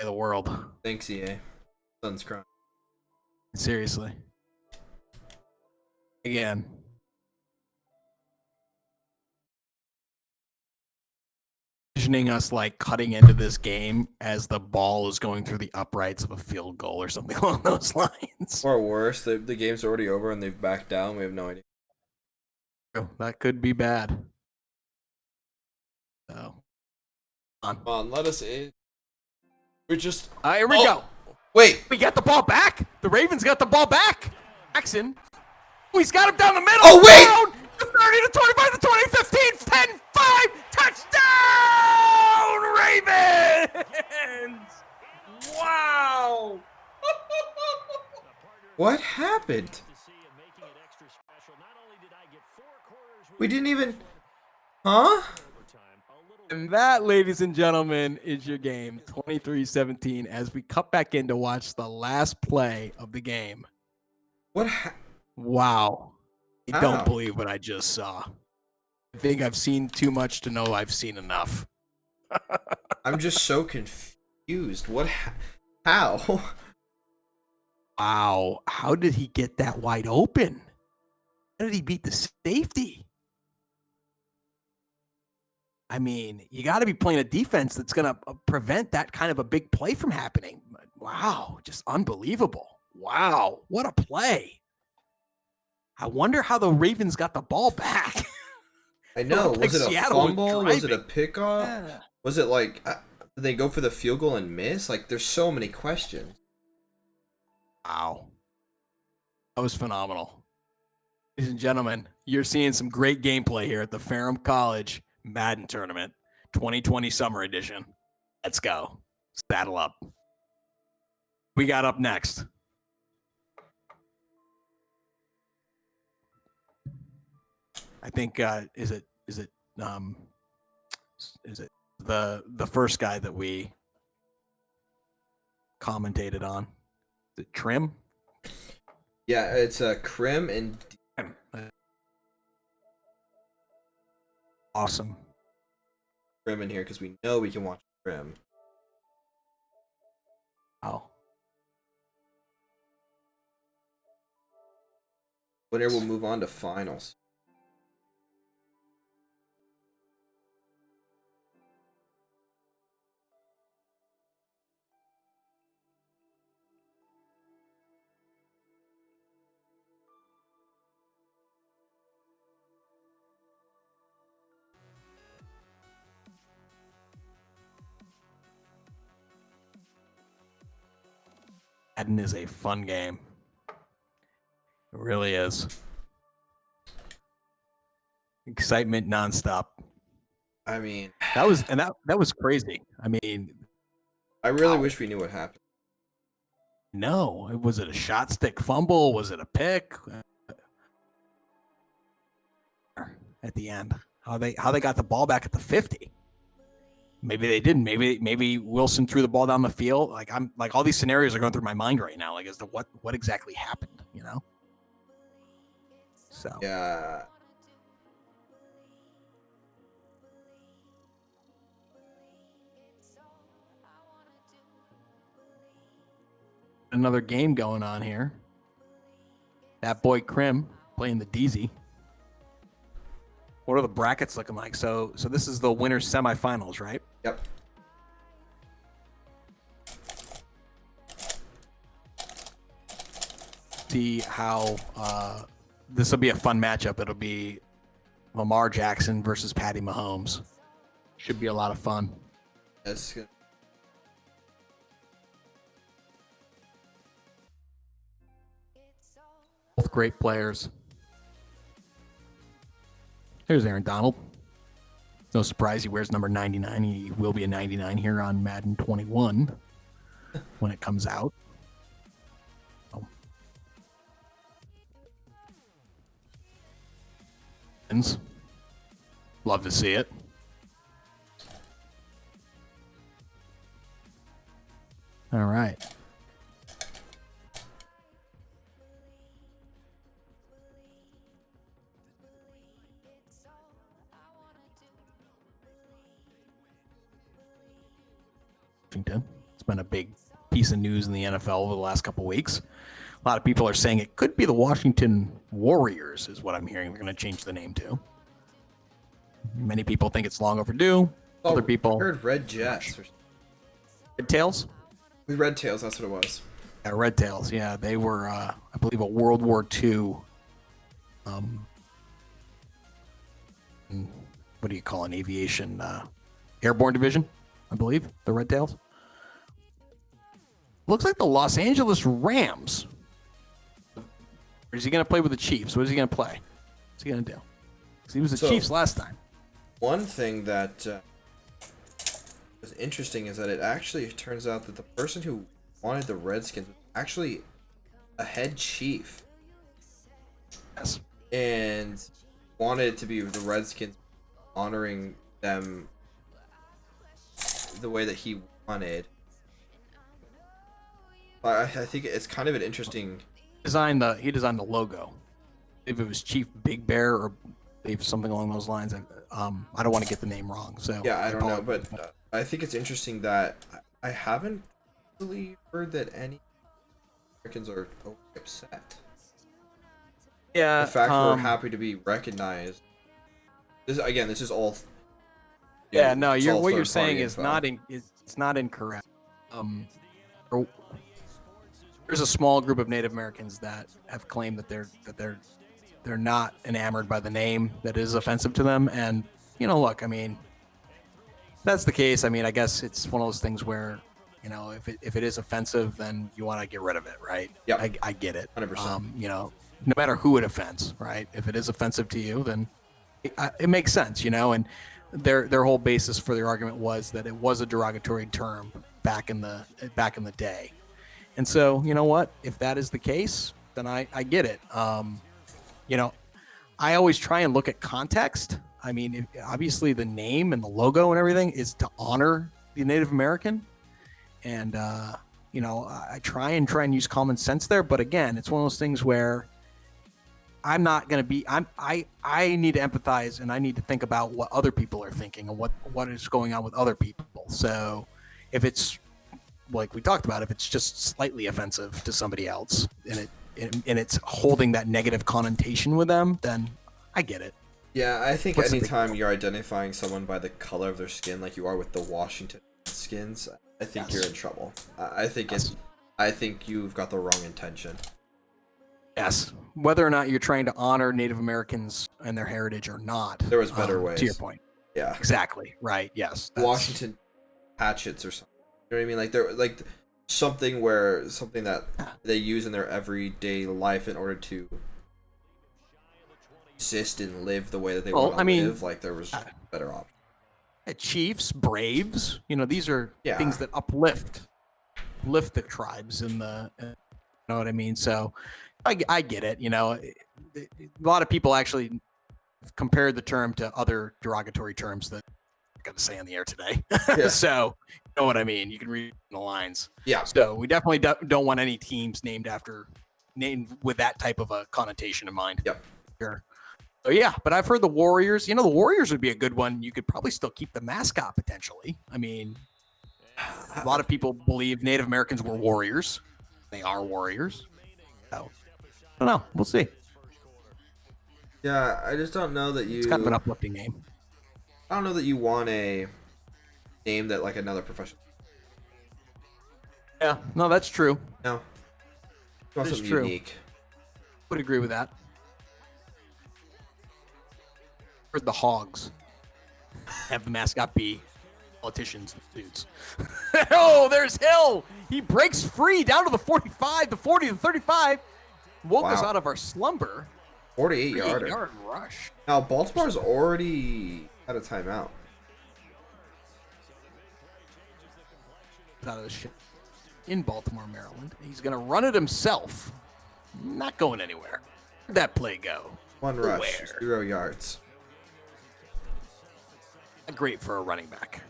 the world. Thanks, EA. Sun's crying. Seriously. Again. Envisioning us like cutting into this game as the ball is going through the uprights of a field goal or something along those lines. Or worse, the game's already over and they've backed down. We have no idea. That could be bad. So, Come on, let us in. We're just. Here we go. Wait. We got the ball back. The Ravens got the ball back. Jackson. Oh, he's got him down the middle. Oh, wait. Down. The 30 to 25 to 20, 15, 10, 5. Touchdown, Ravens. Wow. What happened? We didn't even. Huh? And that, ladies and gentlemen, is your game, 23-17, as we cut back in to watch the last play of the game. What? Wow. I How? don't believe what I just saw. I think I've seen too much to know I've seen enough. I'm just so confused. What? How? Wow. How did he get that wide open? How did he beat the safety? I mean, you got to be playing a defense that's going to prevent that kind of a big play from happening. Wow, just unbelievable. Wow, what a play. I wonder how the Ravens got the ball back. I know. Like Was it a Seattle fumble? Was it a driving. pickoff? Yeah. Was it like, did they go for the field goal and miss? Like, there's so many questions. Wow. That was phenomenal. Ladies and gentlemen, you're seeing some great gameplay here at the Ferrum College Madden Tournament 2020 Summer Edition. Let's go. Saddle up. We got up next. I think is it the first guy that we commentated on? Is it Trim? Yeah, it's Krim and. Awesome. Krim in here because we know we can watch Krim. Wow. Winner will move on to finals. Madden is a fun game. It really is. Excitement nonstop. I mean, That was crazy. I mean, I really wish we knew what happened. no, was it a shot stick fumble? Was it a pick? At the end, how they got the ball back at the 50? Maybe they didn't. Maybe Wilson threw the ball down the field. Like I'm like all these scenarios are going through my mind right now. Like as to what exactly happened, you know? So yeah. Another game going on here. That boy Krim playing the DZ. What are the brackets looking like? So this is the winners semifinals, right? Yep. See how this will be a fun matchup. It'll be Lamar Jackson versus Patty Mahomes. Should be a lot of fun. That's good. Both great players. Here's Aaron Donald. No surprise he wears number 99. He will be a 99 here on Madden 21 when it comes out. Oh. Love to see it. All right. Washington. It's been a big piece of news in the NFL over the last couple of weeks. A lot of people are saying it could be the Washington Warriors is what I'm hearing they're going to change the name to. Many people think it's long overdue. Other people... I heard Red Jets. Red Tails? Red Tails, that's what it was. Yeah, Red Tails, yeah. They were, I believe, a World War II... what do you call an aviation? Airborne division, I believe, the Red Tails. Looks like the Los Angeles Rams. Or is he going to play with the Chiefs? What is he going to play? What's he going to do? Because he was the Chiefs last time. One thing that was interesting is that it actually turns out that the person who wanted the Redskins was actually a head chief. Yes. And wanted it to be the Redskins honoring them the way that he wanted. I think it's kind of an interesting... He designed the logo. If it was Chief Big Bear or if something along those lines, I don't want to get the name wrong. So yeah, I don't know, but I think it's interesting that I haven't really heard that any Americans are upset. Yeah, the fact we're happy to be recognized. This is all. Yeah, no, what you're saying is it's not incorrect. There's a small group of Native Americans that have claimed that they're not enamored by the name, that is offensive to them. And look, I mean, if that's the case, I mean, I guess it's one of those things where, if it is offensive, then you want to get rid of it, right? Yeah, I get it. 100%. No matter who it offends, right? If it is offensive to you, then it makes sense, And their whole basis for their argument was that it was a derogatory term back in the day. And so, you know what? If that is the case, then I get it. I always try and look at context. I mean, obviously the name and the logo and everything is to honor the Native American. And, I try and use common sense there. But again, it's one of those things where I'm not going to be, I need to empathize and I need to think about what other people are thinking and what is going on with other people. So if it's, like we talked about, if it's just slightly offensive to somebody else and it's holding that negative connotation with them, then I get it. Yeah, I think anytime you're identifying someone by the color of their skin, like you are with the Washington Skins, I think you're in trouble. I think you've got the wrong intention. Yes, whether or not you're trying to honor Native Americans and their heritage or not, there was better ways. To your point. Yeah. Exactly. Right. Yes. Washington hatchets or something. You know what I mean? Like they're like something that they use in their everyday life in order to exist and live the way that they want to live. Like there was better options. Chiefs, Braves, these are things that uplift the tribes and you know what I mean? So I get it. A lot of people actually compared the term to other derogatory terms that I'm going to say on the air today. Yeah. So you know what I mean? You can read the lines. Yeah. So we definitely don't want any teams named with that type of a connotation in mind. Yep. Sure. So yeah, but I've heard the Warriors. The Warriors would be a good one. You could probably still keep the mascot potentially. I mean, a lot of people believe Native Americans were warriors. They are warriors. So I don't know. We'll see. Yeah, I just don't know that you. It's kind of an uplifting name. I don't know that you want a name that like another professional. Yeah, no, that's true. No, you want something true. unique. Would agree with that. Or the Hogs have the mascot be politicians and dudes. Oh, there's Hill. He breaks free down to the 45, the 40, the 35. Woke us out of our slumber. 48-yarder. Yard rush. Now, Baltimore's already had a timeout. Out of the shit in Baltimore, Maryland. He's going to run it himself. Not going anywhere. Where'd that play go? One rush, 0 yards. Not great for a running back.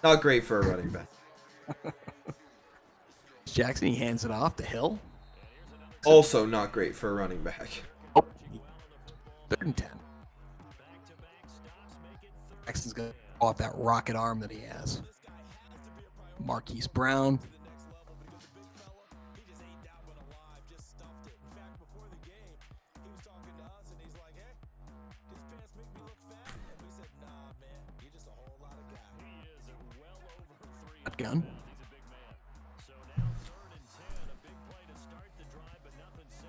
Not great for a running back. Jackson, he hands it off to Hill. Also not great for a running back. Oh, 3rd and 10. Jackson's going to go off that rocket arm that he has. Marquise Brown. Gun.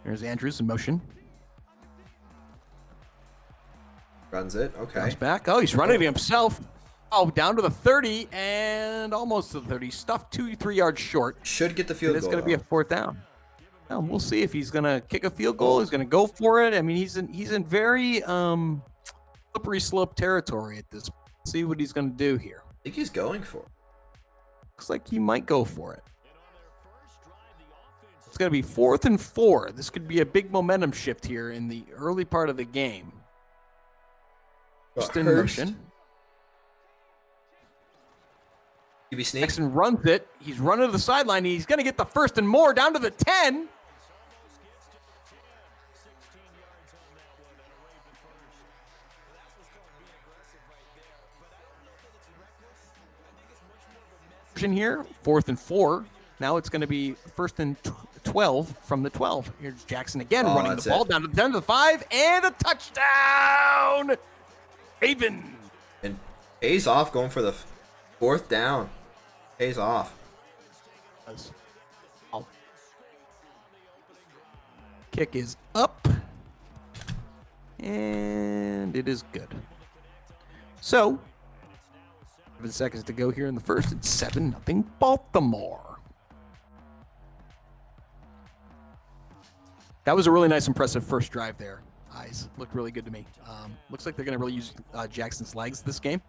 There's Andrews in motion. Runs it. Okay. Comes back. Oh, he's running it himself. Oh, down to the 30 and almost to the 30. Stuffed 2-3 yards short. Should get the field goal. It's going to be a 4th down. Well, we'll see if he's going to kick a field goal. He's going to go for it. I mean, he's in very slippery slope territory at this. See what he's going to do here. I think he's going for it. Looks like he might go for it. It's going to be 4th and 4. This could be a big momentum shift here in the early part of the game. Just in motion. QB sneak. Jackson runs it. He's running to the sideline. He's going to get the 1st and more down to the 10. Here, 4th and 4. Now it's going to be 1st and 12 from the 12. Here's Jackson again running the ball down to the 10 to the 5 and a touchdown. Raven. And pays off going for the 4th down. Pays off. Oh. Kick is up. And it is good. So 7 seconds to go here in the first. It's 7-0 Baltimore. That was a really nice, impressive first drive there. Eyes looked really good to me. Looks like they're going to really use Jackson's legs this game.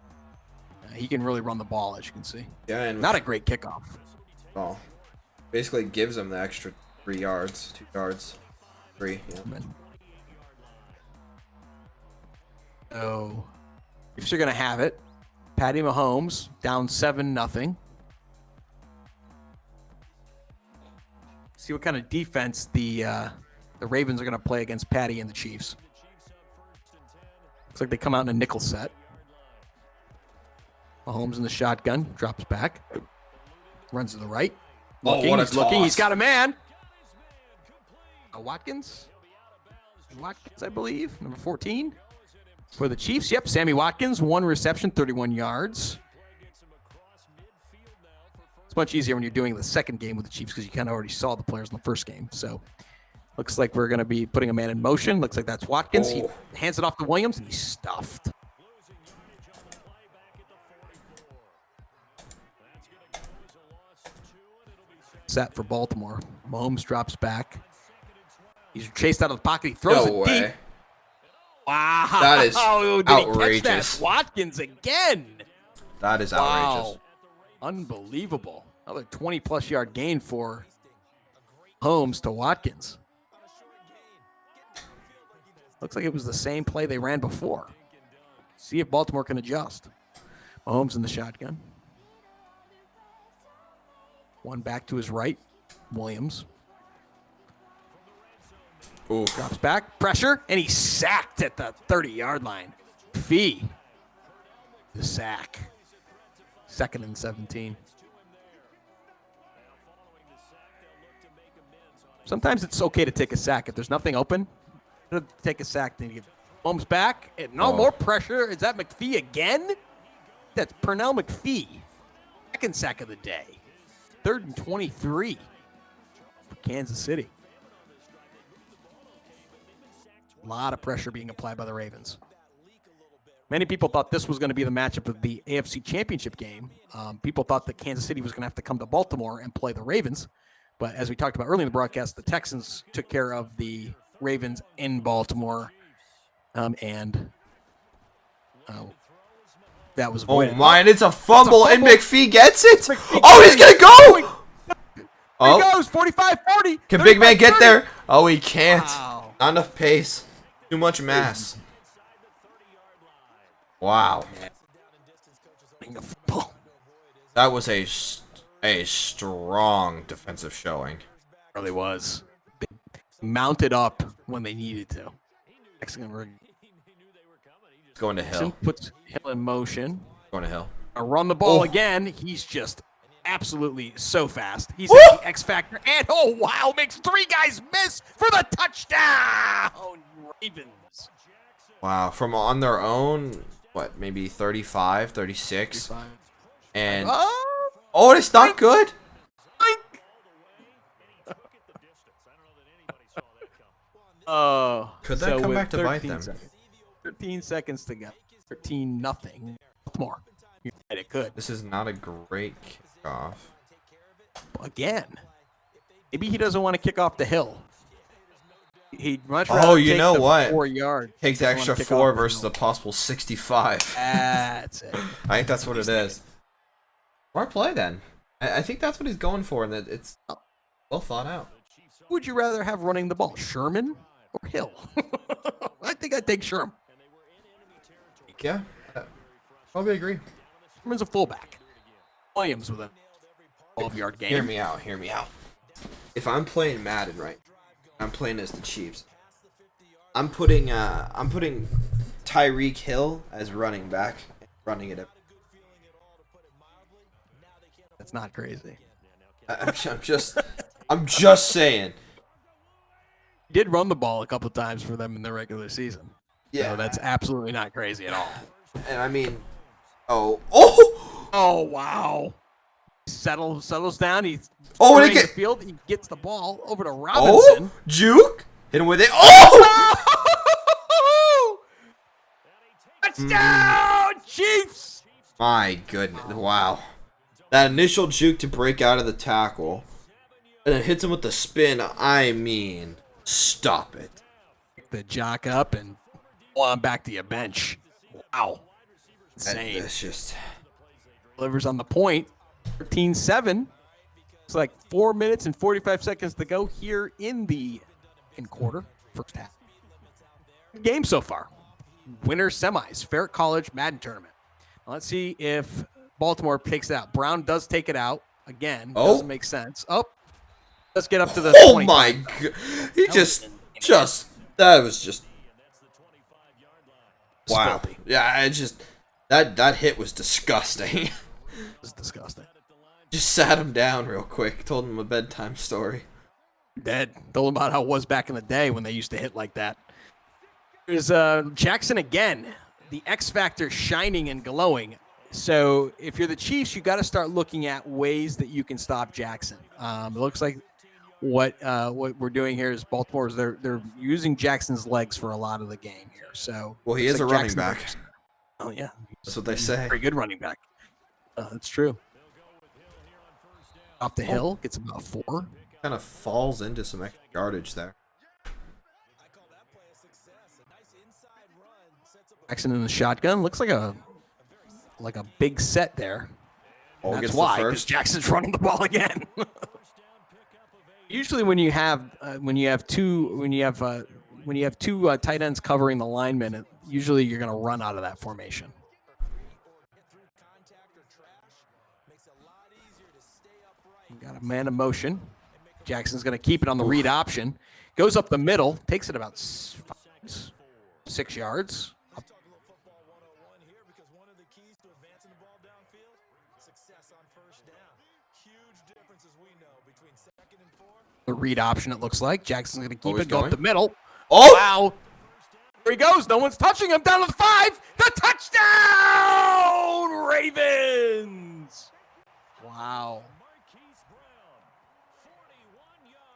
He can really run the ball, as you can see. Yeah, and not a great kickoff. Oh, basically gives him the extra 3 yards, 2 yards, 3. Yeah. So, if you're going to have it, Patty Mahomes down 7-0. See what kind of defense the Ravens are going to play against Patty and the Chiefs. Looks like they come out in a nickel set. Mahomes in the shotgun, drops back, runs to the right. Looking, he's looking. He's got a man. Watkins, I believe, number 14. For the Chiefs, yep, Sammy Watkins, 1 reception, 31 yards. It's much easier when you're doing the second game with the Chiefs because you kind of already saw the players in the first game. So, looks like we're going to be putting a man in motion. Looks like that's Watkins. He hands it off to Williams, and he's stuffed. Set for Baltimore. Mahomes drops back. He's chased out of the pocket. He throws it deep. Wow. That is outrageous. Catch that? Watkins again. That is outrageous. Wow. Unbelievable. Another 20-plus yard gain for Holmes to Watkins. Looks like it was the same play they ran before. See if Baltimore can adjust. Mahomes in the shotgun. One back to his right. Williams. Ooh. Drops back, pressure, and he's sacked at the 30-yard line. Fee. The sack. 2nd and 17. Sometimes it's okay to take a sack. If there's nothing open, take a sack. Then you get Holmes back. And no more pressure. Is that McPhee again? That's Pernell McPhee. 2nd sack of the day. 3rd and 23 for Kansas City. A lot of pressure being applied by the Ravens. Many people thought this was going to be the matchup of the AFC Championship game. People thought that Kansas City was going to have to come to Baltimore and play the Ravens. But as we talked about earlier in the broadcast, the Texans took care of the Ravens in Baltimore. And that was avoided. Oh, my, and it's a fumble, and McPhee gets it. He's going to go. He goes, 45-40. Can big man get there? Oh, he can't. Wow. Not enough pace. Too much mass. Wow. That was a strong defensive showing. It really was. They mounted up when they needed to. Going to Hill. Puts Hill in motion. Going to Hill. Run the ball again. He's just absolutely so fast. He's at the X factor. And makes 3 guys miss for the touchdown. Ravens. Wow. From on their own, what, maybe 35, 36? 35. And it's not good. Could that come back to bite them? 13 seconds to go. 13-0. More. It could. This is not a great kickoff. Again. Maybe he doesn't want to kick off the Hill. He'd much rather you know what? 4 yards. Take the extra 4 versus a possible 65. That's it. I think that's what it is. Smart play then. I think that's what he's going for, and it's well thought out. Who would you rather have running the ball, Sherman or Hill? I think I'd take Sherman. Yeah, probably agree. Sherman's a fullback. Williams with a 12-yard game. Hear me out. If I'm playing Madden, right, I'm playing as the Chiefs. I'm putting Tyreek Hill as running back, running it up. That's not crazy. I'm just saying. He did run the ball a couple times for them in the regular season. Yeah, so that's absolutely not crazy at all. And I mean, wow! Settles down. He's in the field. He gets the ball over to Robinson. Juke hit him with it. Touchdown, Chiefs! My goodness! Wow, that initial juke to break out of the tackle, and it hits him with the spin. I mean, stop it! The jock up and on back to your bench. Wow, insane! It's just delivers on the point. 13-7. It's like 4 minutes and 45 seconds to go here in quarter, first half. Good game so far. Winner semis, Ferrum College Madden Tournament. Now let's see if Baltimore takes it out. Brown does take it out again. Doesn't make sense. Let's get up to the 25. My God. He that was just wow. Filthy. Yeah, that hit was disgusting. It was disgusting. Just sat him down real quick, told him a bedtime story. Dead. Told him about how it was back in the day when they used to hit like that. There's Jackson again. The X Factor shining and glowing. So if you're the Chiefs, you got to start looking at ways that you can stop Jackson. It looks like what we're doing here is Baltimore is they're using Jackson's legs for a lot of the game here. So he is a running back. Oh yeah, that's what they say. Very good running back. That's true. Off the hill, gets about 4. Kind of falls into some extra yardage there. Jackson in the shotgun looks like a big set there. That's why, because Jackson's running the ball again. Usually, when you have two tight ends covering the linemen, usually you're going to run out of that formation. Got a man in motion. Jackson's going to keep it on the read option. Goes up the middle, takes it about 6 yards. The read option, it looks like. Jackson's going to keep it, go up the middle. Oh! Wow. There he goes. No one's touching him. Down to the 5. The touchdown! Ravens! Wow.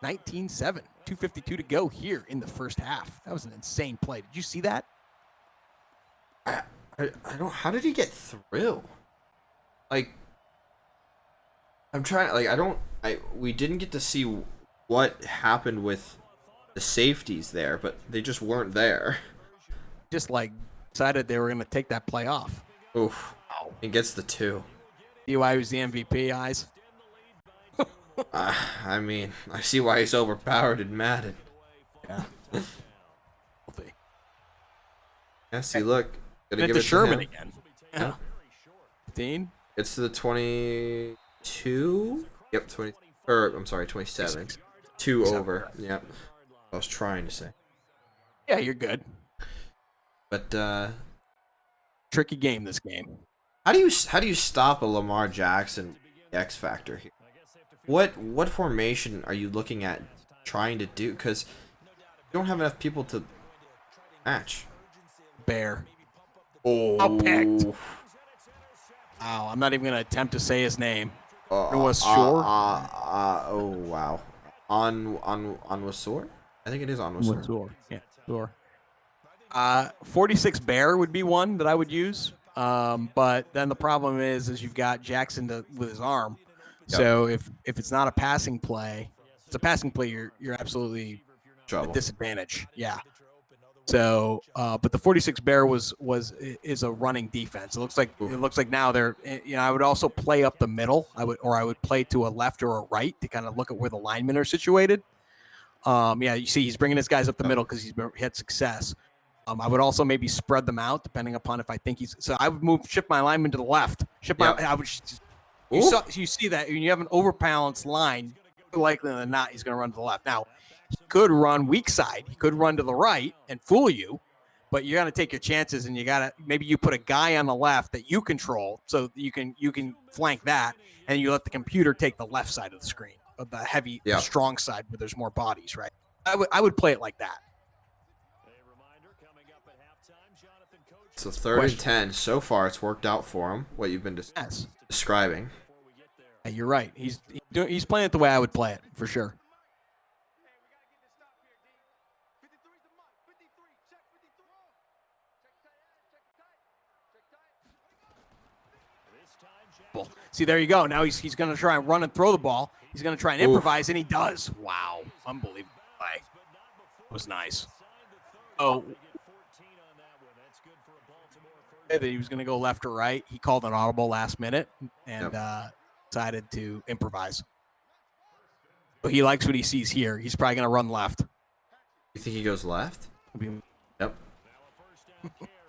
19-7. 2:52 to go here in the first half. That was an insane play. Did you see that? I don't. How did he get through? Like, I'm trying. Like, we didn't get to see what happened with the safeties there, but they just weren't there. Just like decided they were going to take that play off. Oof. And gets the 2. See why he was the MVP, Eyes? I mean, I see why he's overpowered in Madden. Yeah. Yeah, see, look. Gonna give it to Sherman again. Yeah. 15. It's to the 22. Yep, 20. Or, I'm sorry, 27. 2 over. Yep. I was trying to say. Yeah, you're good. But, tricky game, this game. How do you stop a Lamar Jackson X Factor here? What formation are you looking at trying to do? Because you don't have enough people to match. Bear. Oh. Picked. Wow, I'm not even going to attempt to say his name. Was Shore? Oh, wow. On Wasor? I think it is on Wasor. Yeah, Wasor. 46 Bear would be one that I would use. But then the problem is you've got Jackson with his arm. Yep. So if it's not a passing play, it's a passing play, you're absolutely at disadvantage. Yeah. So, but the 46 Bear is a running defense. It looks like now they're, I would also play up the middle. I would play to a left or a right to kind of look at where the linemen are situated. Yeah, you see, he's bringing his guys up the middle because he had success. I would also maybe spread them out depending upon if I think so I would shift my lineman to the left. You see that when you have an overbalanced line, likely than not, he's going to run to the left. Now, he could run weak side. He could run to the right and fool you, but you got to take your chances, and maybe you put a guy on the left that you control, so you can flank that, and you let the computer take the left side of the screen, of the heavy, strong side where there's more bodies. Right? I would play it like that. So 3rd and 10. So far, it's worked out for him. What you've been describing. Yeah, you're right. He's playing it the way I would play it for sure. See, there you go. Now he's going to try and run and throw the ball. He's going to try and improvise, and he does. Wow, unbelievable play. That was nice. Oh. That he was going to go left or right. He called an audible last minute and decided to improvise. But he likes what he sees here. He's probably going to run left. You think he goes left? Yep.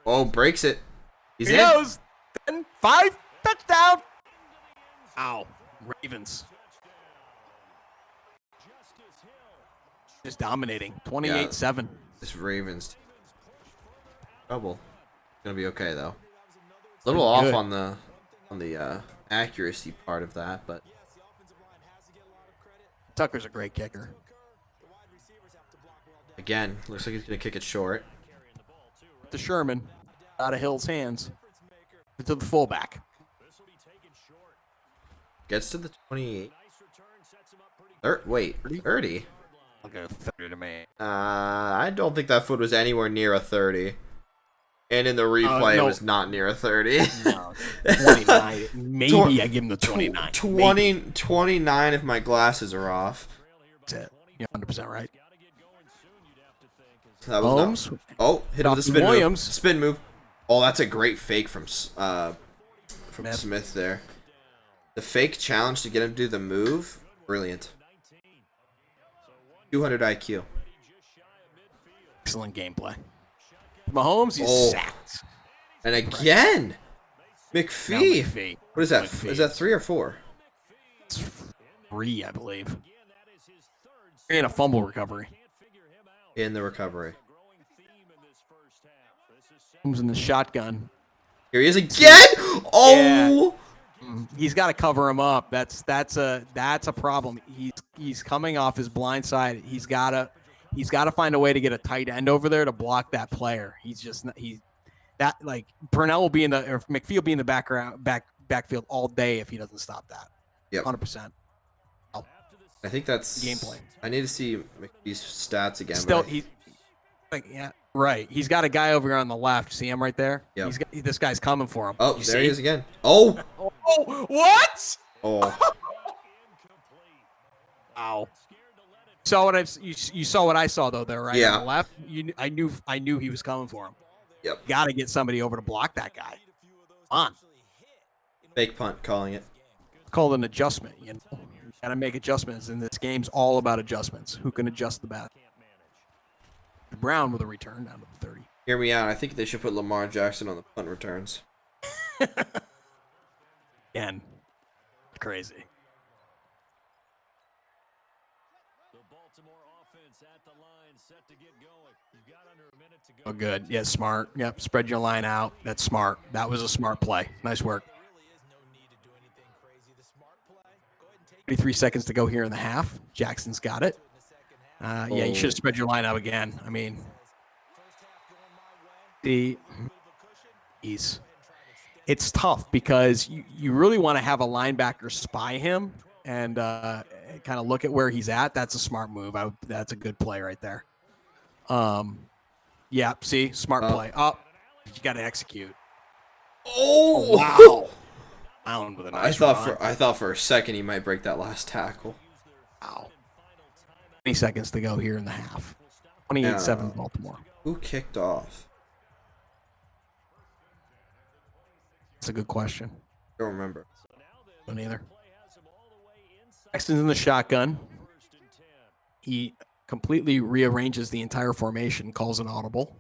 Oh, breaks it. He's in. Goes. 10-5. Touchdown. Ow. Ravens. Just dominating. 28-7. This Ravens. Trouble. Gonna be okay though. A little off on the accuracy part of that, but Tucker's a great kicker. Again, looks like he's gonna kick it short. To Sherman, out of Hill's hands, to the fullback. Gets to the 28. 30. I'll go 30 to me. I don't think that foot was anywhere near a 30. And in the replay, it was not near a 30. No, 29. Maybe I give him the 29. 29 if my glasses are off. That's it. You're 100% right. That was hit him with a spin move. Spin move. Oh, that's a great fake from Smith there. The fake challenge to get him to do the move. Brilliant. 200 IQ. Excellent gameplay. Mahomes, he's sacked. And again, McPhee. What is that? Is that 3 or 4? It's 3, I believe. And a fumble recovery. in the recovery. Comes in the shotgun. Here he is again. Oh, yeah. He's got to cover him up. That's a problem. He's coming off his blind side. He's got to find a way to get a tight end over there to block that player. Purnell will be or McPhee will be in the backfield all day if he doesn't stop that. Yep. 100%. I think that's gameplay. I need to see McPhee's stats again. Still, right. He's got a guy over here on the left. See him right there? Yeah. This guy's coming for him. Oh, there he is again. Oh. Oh, what? Oh. Ow. You saw what I saw though there, right? Yeah. On the left. I knew he was coming for him. Yep. Got to get somebody over to block that guy. Come on. Fake punt, calling it. It's called an adjustment. You got to make adjustments, and this game's all about adjustments. Who can adjust the bat? Brown with a return down to the 30. Hear me out. I think they should put Lamar Jackson on the punt returns. Again, crazy. Oh, good. Yeah, smart. Yep, spread your line out. That's smart. That was a smart play. Nice work. 33 seconds to go here in the half. Jackson's got it. Yeah, you should have spread your line out again. I mean, it's tough because you really want to have a linebacker spy him and kind of look at where he's at. That's a smart move. That's a good play right there. Yeah, see, smart play. Oh, you got to execute. Oh, wow! With a nice I thought for a second he might break that last tackle. Wow. 20 seconds to go here in the half. 28-7 Baltimore. Who kicked off? That's a good question. Don't remember. Don't either. Jackson's in the shotgun. He completely rearranges the entire formation, calls an audible.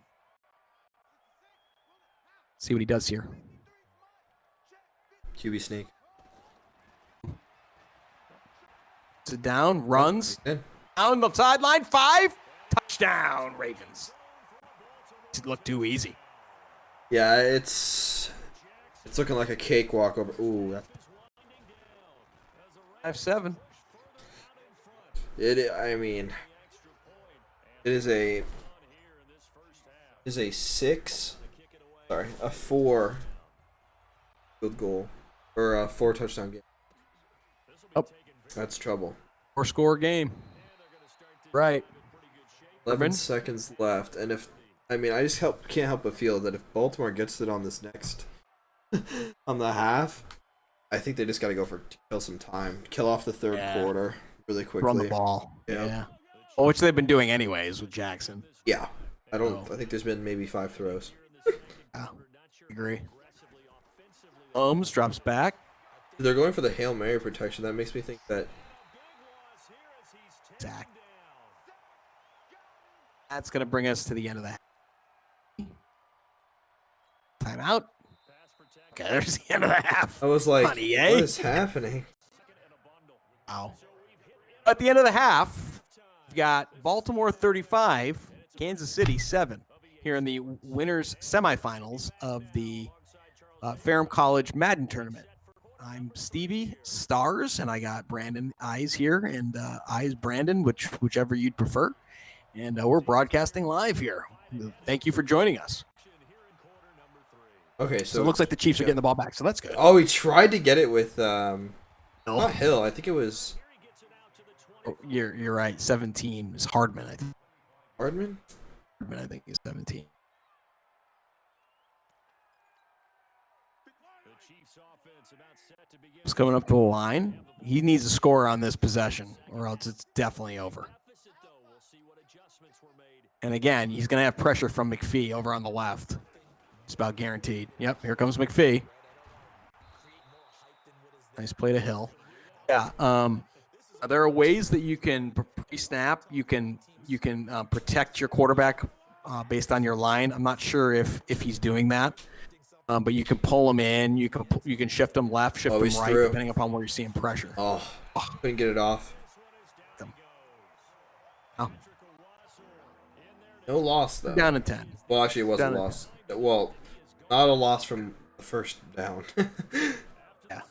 See what he does here. QB sneak. Sit down, runs. Down the sideline, 5. Touchdown, Ravens. It looked too easy. Yeah, it's looking like a cakewalk over. Ooh. 5-7. I mean, it is a 4 field goal or a 4 touchdown game. Oh, that's trouble. 4-score game. Right. 11 seconds left, and I just can't help but feel that if Baltimore gets it on this next on the half, I think they just got to go for kill some time, kill off the third quarter really quickly. Run the ball. Yeah. Well, which they've been doing anyways with Jackson. Yeah. I think there's been maybe 5 throws. Yeah. Agree. Holmes drops back. They're going for the Hail Mary protection. That makes me think that Zach. That's going to bring us to the end of the half. Timeout. Okay, there's the end of the half. I was like, what eh? is happening? Wow. At the end of the half, we've got Baltimore 35, Kansas City 7 here in the winners semifinals of the Ferrum College Madden Tournament. I'm Stevie Stars, and I got Brandon Eyes here, and Eyes Brandon, whichever you'd prefer. And we're broadcasting live here. Thank you for joining us. Okay, so it looks like the Chiefs are getting the ball back, so that's good. Oh, he tried to get it with not Hill. I think it was. Oh, you're right. 17 is Hardman. I think. Hardman, I think he's 17. He's coming up to the line. He needs a score on this possession, or else it's definitely over. And again, he's going to have pressure from McPhee over on the left. It's about guaranteed. Yep, here comes McPhee. Nice play to Hill. Yeah, there are ways that you can pre-snap. You can protect your quarterback based on your line. I'm not sure if he's doing that, but you can pull him in. You can shift him left, shift him right, depending upon where you're seeing pressure. Oh, couldn't get it off. Oh. No loss, though. Down to 10. Well, actually, it was a loss. Well, not a loss from the first down. Yeah.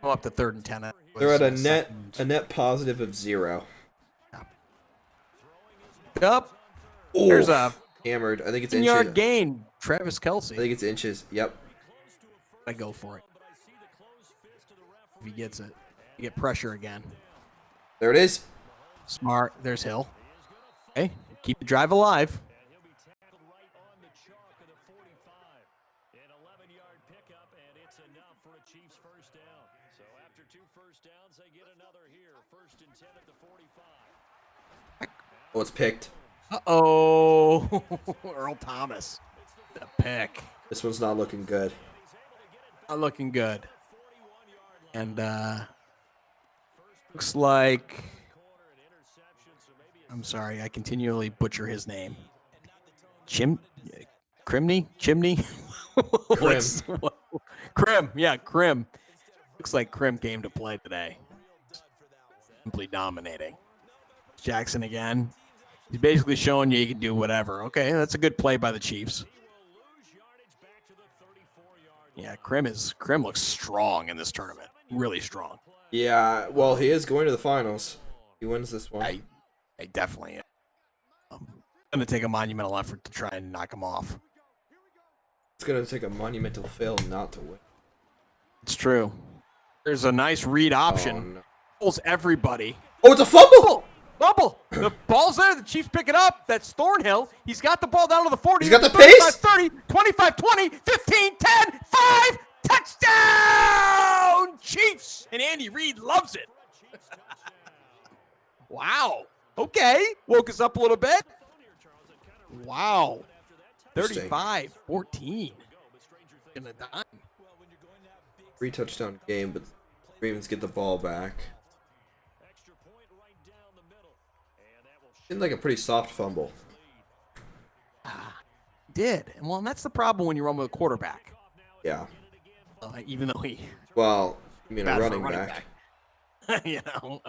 Go up to 3rd and 10. They're at a net positive of 0. Up. There's a hammered. I think it's inches. yard gain. Travis Kelce. I think it's inches. Yep. I go for it. If he gets it, you get pressure again. There it is. Smart. There's Hill. Okay. Keep the drive alive. Oh, it's picked. Uh-oh. Earl Thomas. The pick. This one's not looking good. Not looking good. And looks like, I'm sorry, I continually butcher his name. Crimney? Chimney? Krim. Yeah, Krim. Looks like Krim came to play today. Simply dominating. Jackson again. He's basically showing you can do whatever. Okay, that's a good play by the Chiefs. Yeah, Krim looks strong in this tournament. Really strong. Yeah, well, he is going to the finals. He wins this one. I definitely am. Going to take a monumental effort to try and knock him off. It's going to take a monumental fail not to win. It's true. There's a nice read option. Oh, no. Pulls everybody. Oh, it's a fumble! Fumble! The ball's there. The Chiefs pick it up. That's Thornhill. He's got the ball down to the 40. He's got the 35, pace. 30, 25, 20, 15, 10, 5. Touchdown! Chiefs! And Andy Reid loves it. Wow. Okay. Woke us up a little bit. Wow. 35-14. In the dime. 3-touchdown game, but Ravens get the ball back. Seemed like a pretty soft fumble. Did. And well, and that's the problem when you run with a quarterback. Yeah. Even though he... Well, you mean a running back. You know?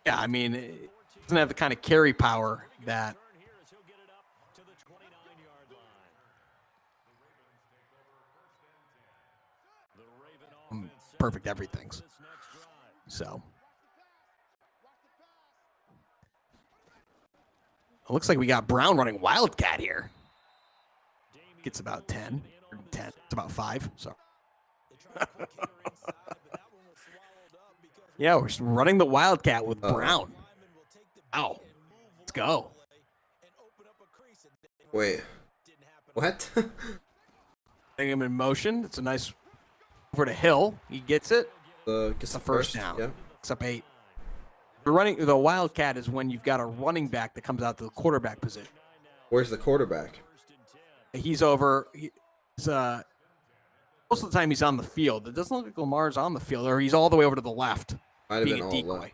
Yeah, I mean, it doesn't have the kind of carry power that... Perfect everything's. So... It looks like we got Brown running Wildcat here. Gets about 10. 10. It's about 5. Sorry. Yeah, we're running the Wildcat with Brown. Wow. Let's go. Wait. What? Putting him in motion. It's a nice over to Hill. He gets it. Gets the first down. Yeah. It's up 8. The Wildcat is when you've got a running back that comes out to the quarterback position. Where's the quarterback? He's over. Most of the time he's on the field. It doesn't look like Lamar's on the field, or he's all the way over to the left. Might have being been a all decoy. left.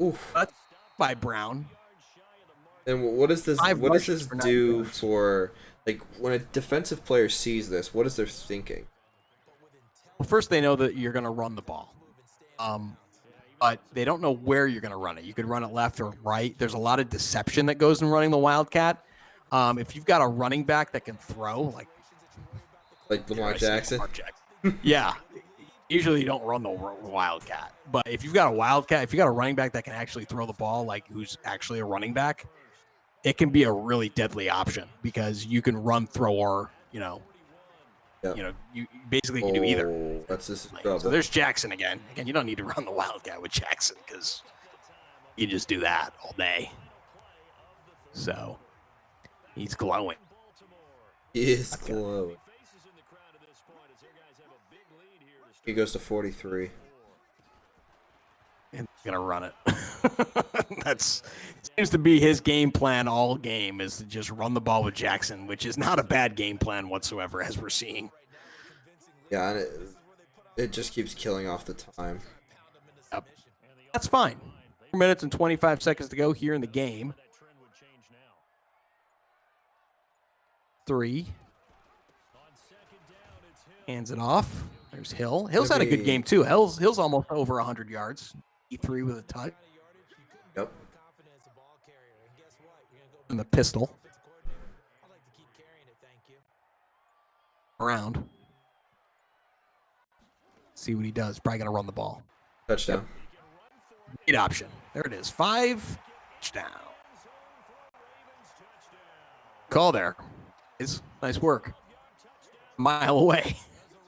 Oof. That's by Brown. And what does this? What does this do for like when a defensive player sees this? What is their thinking? Well, first they know that you're going to run the ball. But they don't know where you're going to run it. You could run it left or right. There's a lot of deception that goes in running the Wildcat. If you've got a running back that can throw, like Lamar Jackson. Yeah. Usually you don't run the Wildcat. But if you've got a Wildcat, if you've got a running back that can actually throw the ball, like who's actually a running back, it can be a really deadly option because you can run, throw, or, Yep. You basically can do either. That's just trouble. So there's Jackson again. Again, you don't need to run the Wildcat with Jackson because you just do that all day. So he's glowing. He is glowing. He goes to 43. And he's gonna run it. That's seems to be his game plan all game is to just run the ball with Jackson, which is not a bad game plan whatsoever, as we're seeing. Yeah, and it just keeps killing off the time. Yep. That's fine. 4 minutes and 25 seconds to go here in the game. 3. Hands it off. There's Hill. Hill's had a good game too. Hill's almost over 100 yards. E3 with a touch. Yep. And the pistol. Around. See what he does. Probably going to run the ball. Touchdown. Great option. There it is. 5. Touchdown. Call there. It's nice work. A mile away.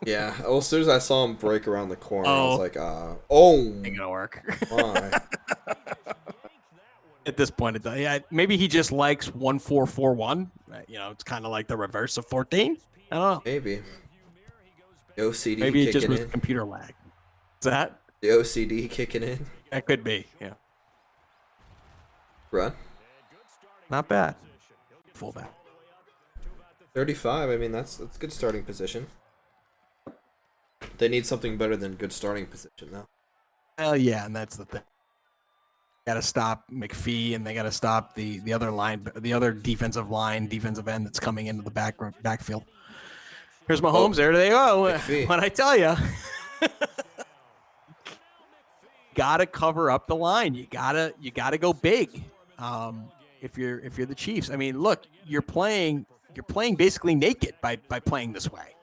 Yeah. Well, as soon as I saw him break around the corner, I was like, Ain't gonna work. My. At this point, maybe he just likes 1-4-4-1. It's kind of like the reverse of 14. I don't know. Maybe. The OCD maybe it just was in. computer lag. Is that? The OCD kicking in. That could be, yeah. Run. Not bad. Fullback. 35. I mean, that's good starting position. They need something better than good starting position now. Well, yeah, and that's the thing. Got to stop McPhee, and they got to stop the other line, the other defensive end that's coming into the backfield. Here's Mahomes. There they go. What I tell you, got to cover up the line. You gotta go big. If you're the Chiefs, I mean, look, you're playing basically naked by playing this way.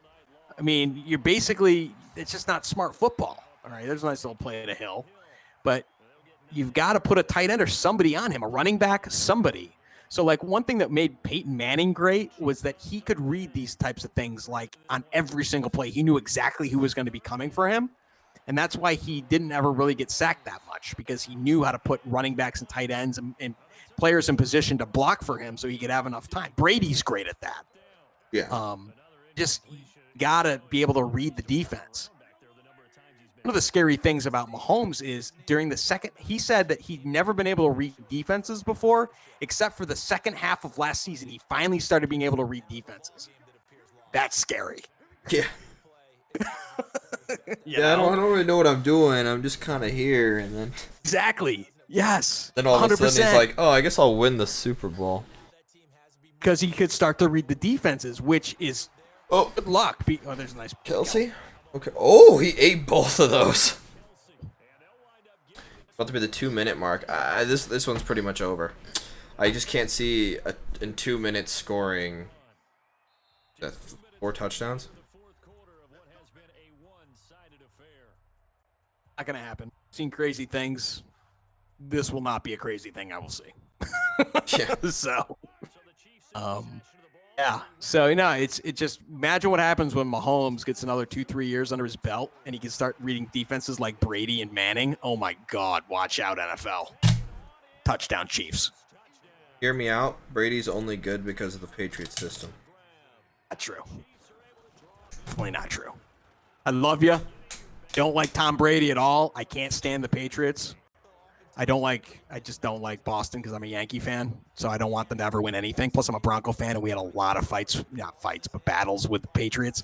I mean, it's just not smart football. All right, there's a nice little play at a hill, but you've got to put a tight end or somebody on him, a running back, somebody. So, like, one thing that made Peyton Manning great was that he could read these types of things, like, on every single play. He knew exactly who was going to be coming for him, and that's why he didn't ever really get sacked that much, because he knew how to put running backs and tight ends and players in position to block for him so he could have enough time. Brady's great at that. Yeah. Just got to be able to read the defense. One of the scary things about Mahomes is he said that he'd never been able to read defenses before, except for the second half of last season. He finally started being able to read defenses. That's scary. Yeah. I don't really know what I'm doing. I'm just kind of here, and then exactly. Yes. Then all of a sudden he's like, "Oh, I guess I'll win the Super Bowl." Because he could start to read the defenses, which is good luck. There's a nice Kelsey. Okay. Oh, he ate both of those. About to be the 2-minute mark. This one's pretty much over. I just can't see in 2 minutes scoring 4 touchdowns. Not gonna happen. Seen crazy things. This will not be a crazy thing. I will see. Yeah. So, yeah. So, it's just imagine what happens when Mahomes gets another 2-3 years under his belt and he can start reading defenses like Brady and Manning. Oh my God! Watch out, NFL. Touchdown, Chiefs. Hear me out. Brady's only good because of the Patriots system. Not true. Definitely not true. I love you. Don't like Tom Brady at all. I can't stand the Patriots. I just don't like Boston because I'm a Yankee fan, so I don't want them to ever win anything. Plus, I'm a Bronco fan, and we had a lot of battles with the Patriots.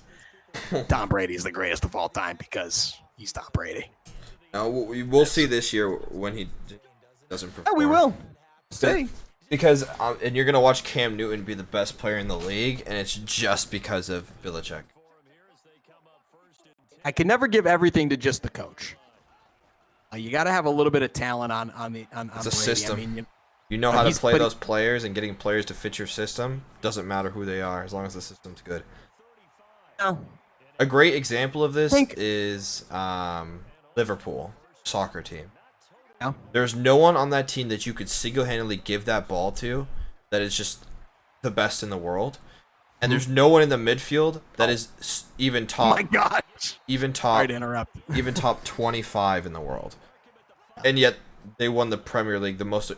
Tom Brady is the greatest of all time because he's Tom Brady. Now, we'll see this year when he doesn't perform. Yeah, we will. See. Because and you're going to watch Cam Newton be the best player in the league, and it's just because of Belichick. I can never give everything to just the coach. You got to have a little bit of talent on Brady. It's a system. I mean, you know how to play those players, and getting players to fit your system doesn't matter who they are as long as the system's good. No. A great example of this is Liverpool soccer team. Yeah. There's no one on that team that you could single-handedly give that ball to that is just the best in the world. And there's no one in the midfield that is even top. Oh my God! Even top. Sorry to interrupt. Even top 25 in the world, and yet they won the Premier League, the most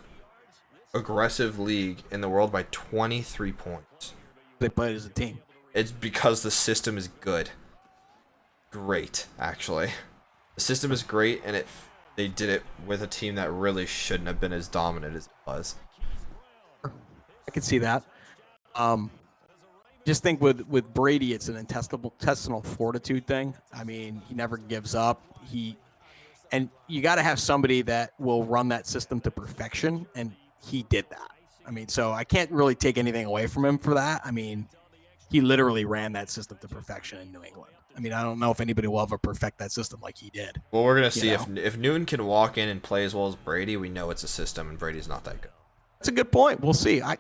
aggressive league in the world, by 23 points. They played as a team. It's because the system is good. Great, actually. The system is great, and they did it with a team that really shouldn't have been as dominant as it was. I can see that. Just think with Brady, it's an intestinal fortitude thing. I mean, he never gives up. And you got to have somebody that will run that system to perfection, and he did that. I mean, so I can't really take anything away from him for that. I mean, he literally ran that system to perfection in New England. I mean, I don't know if anybody will ever perfect that system like he did. Well, we're gonna see if Newton can walk in and play as well as Brady. We know it's a system, and Brady's not that good. That's a good point. We'll see. I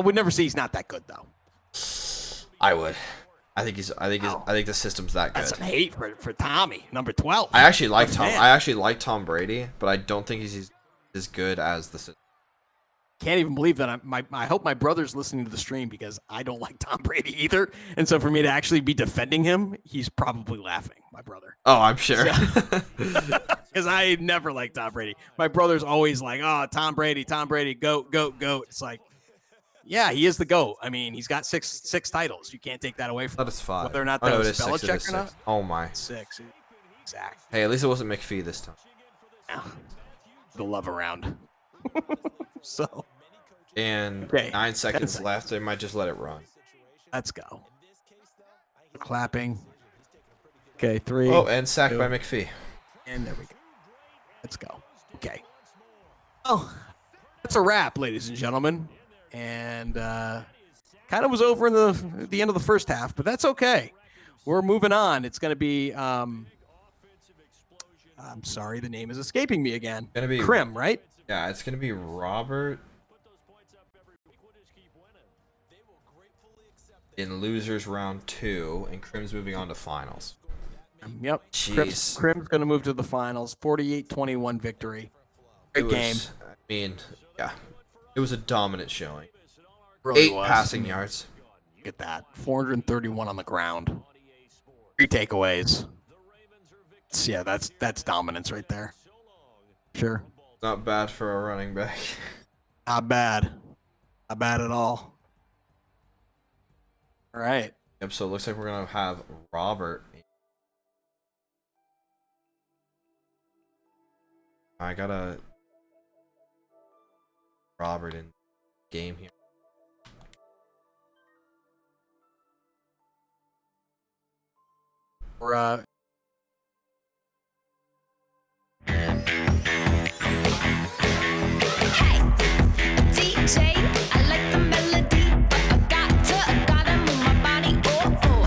would never say he's not that good though. I would. I think the system's that good. That's some hate for Tommy, number 12. I actually like Tom. I actually like Tom Brady, but I don't think he's as good as the system. Can't even believe that I hope my brother's listening to the stream because I don't like Tom Brady either. And so for me to actually be defending him, he's probably laughing, my brother. Oh, I'm sure. Because I never liked Tom Brady. My brother's always like, oh, Tom Brady, GOAT, GOAT, GOAT. It's like, yeah, he is the GOAT. I mean, he's got six titles. You can't take that away from him. That is 5. Whether or not that was Belichick or not. Oh, my. 6. Exactly. Hey, at least it wasn't McPhee this time. Yeah. The love around. So. And 9 seconds left. They might just let it run. Let's go. Clapping. Okay, 3. Oh, and sacked by McPhee. And there we go. Let's go. Okay. Oh, that's a wrap, ladies and gentlemen. And kind of was over in the end of the first half, but that's okay. We're moving on. It's going to be I'm sorry, the name is escaping me again. Gonna be Krim, right? Yeah, it's going to be Robert in losers round 2, and Krim's moving on to finals. Yep. Jeez. Krim's going to move to the finals. 48-21 victory. Great game. I mean, yeah. It was a dominant showing. Really 8 was. passing yards. Look at that. 431 on the ground. 3 takeaways. Yeah, that's dominance right there. Sure. Not bad for a running back. Not bad. Not bad at all. All right. Yep, so it looks like we're going to have Robert. I got a Robert in game here. We're DJ, I like the melody, but I gotta move my body. Oh, oh,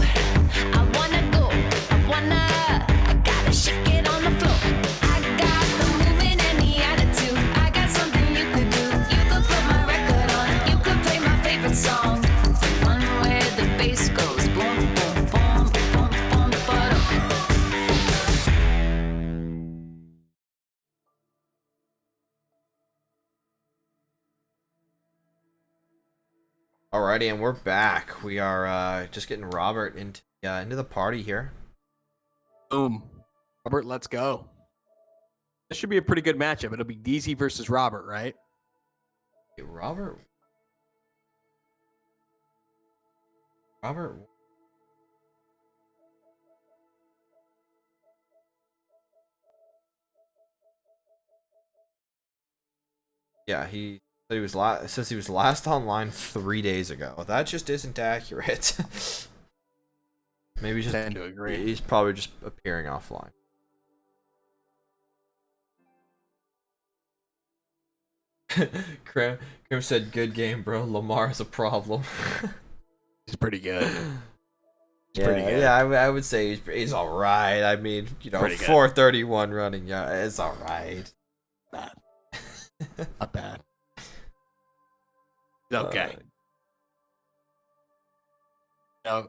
I gotta shake it on the floor. I got the movement and the attitude. I got something you could do. You could put my record on. You could play my favorite song. One where the bass goes boom, boom, boom, boom, boom, boom. Alrighty, and we're back. We are just getting Robert into the party here. boom. Robert, let's go. This should be a pretty good matchup. It'll be DZ versus Robert, right? Hey, Robert. Yeah, he said he was it says he was last online 3 days ago. That just isn't accurate. Maybe just tend to agree. He's probably just appearing offline. Krim said, "Good game, bro. Lamar's a problem." He's pretty good. He's pretty good. Yeah, I would say he's all right. I mean, 431 running. Yeah, it's all right. Bad. Not bad. Okay. Now,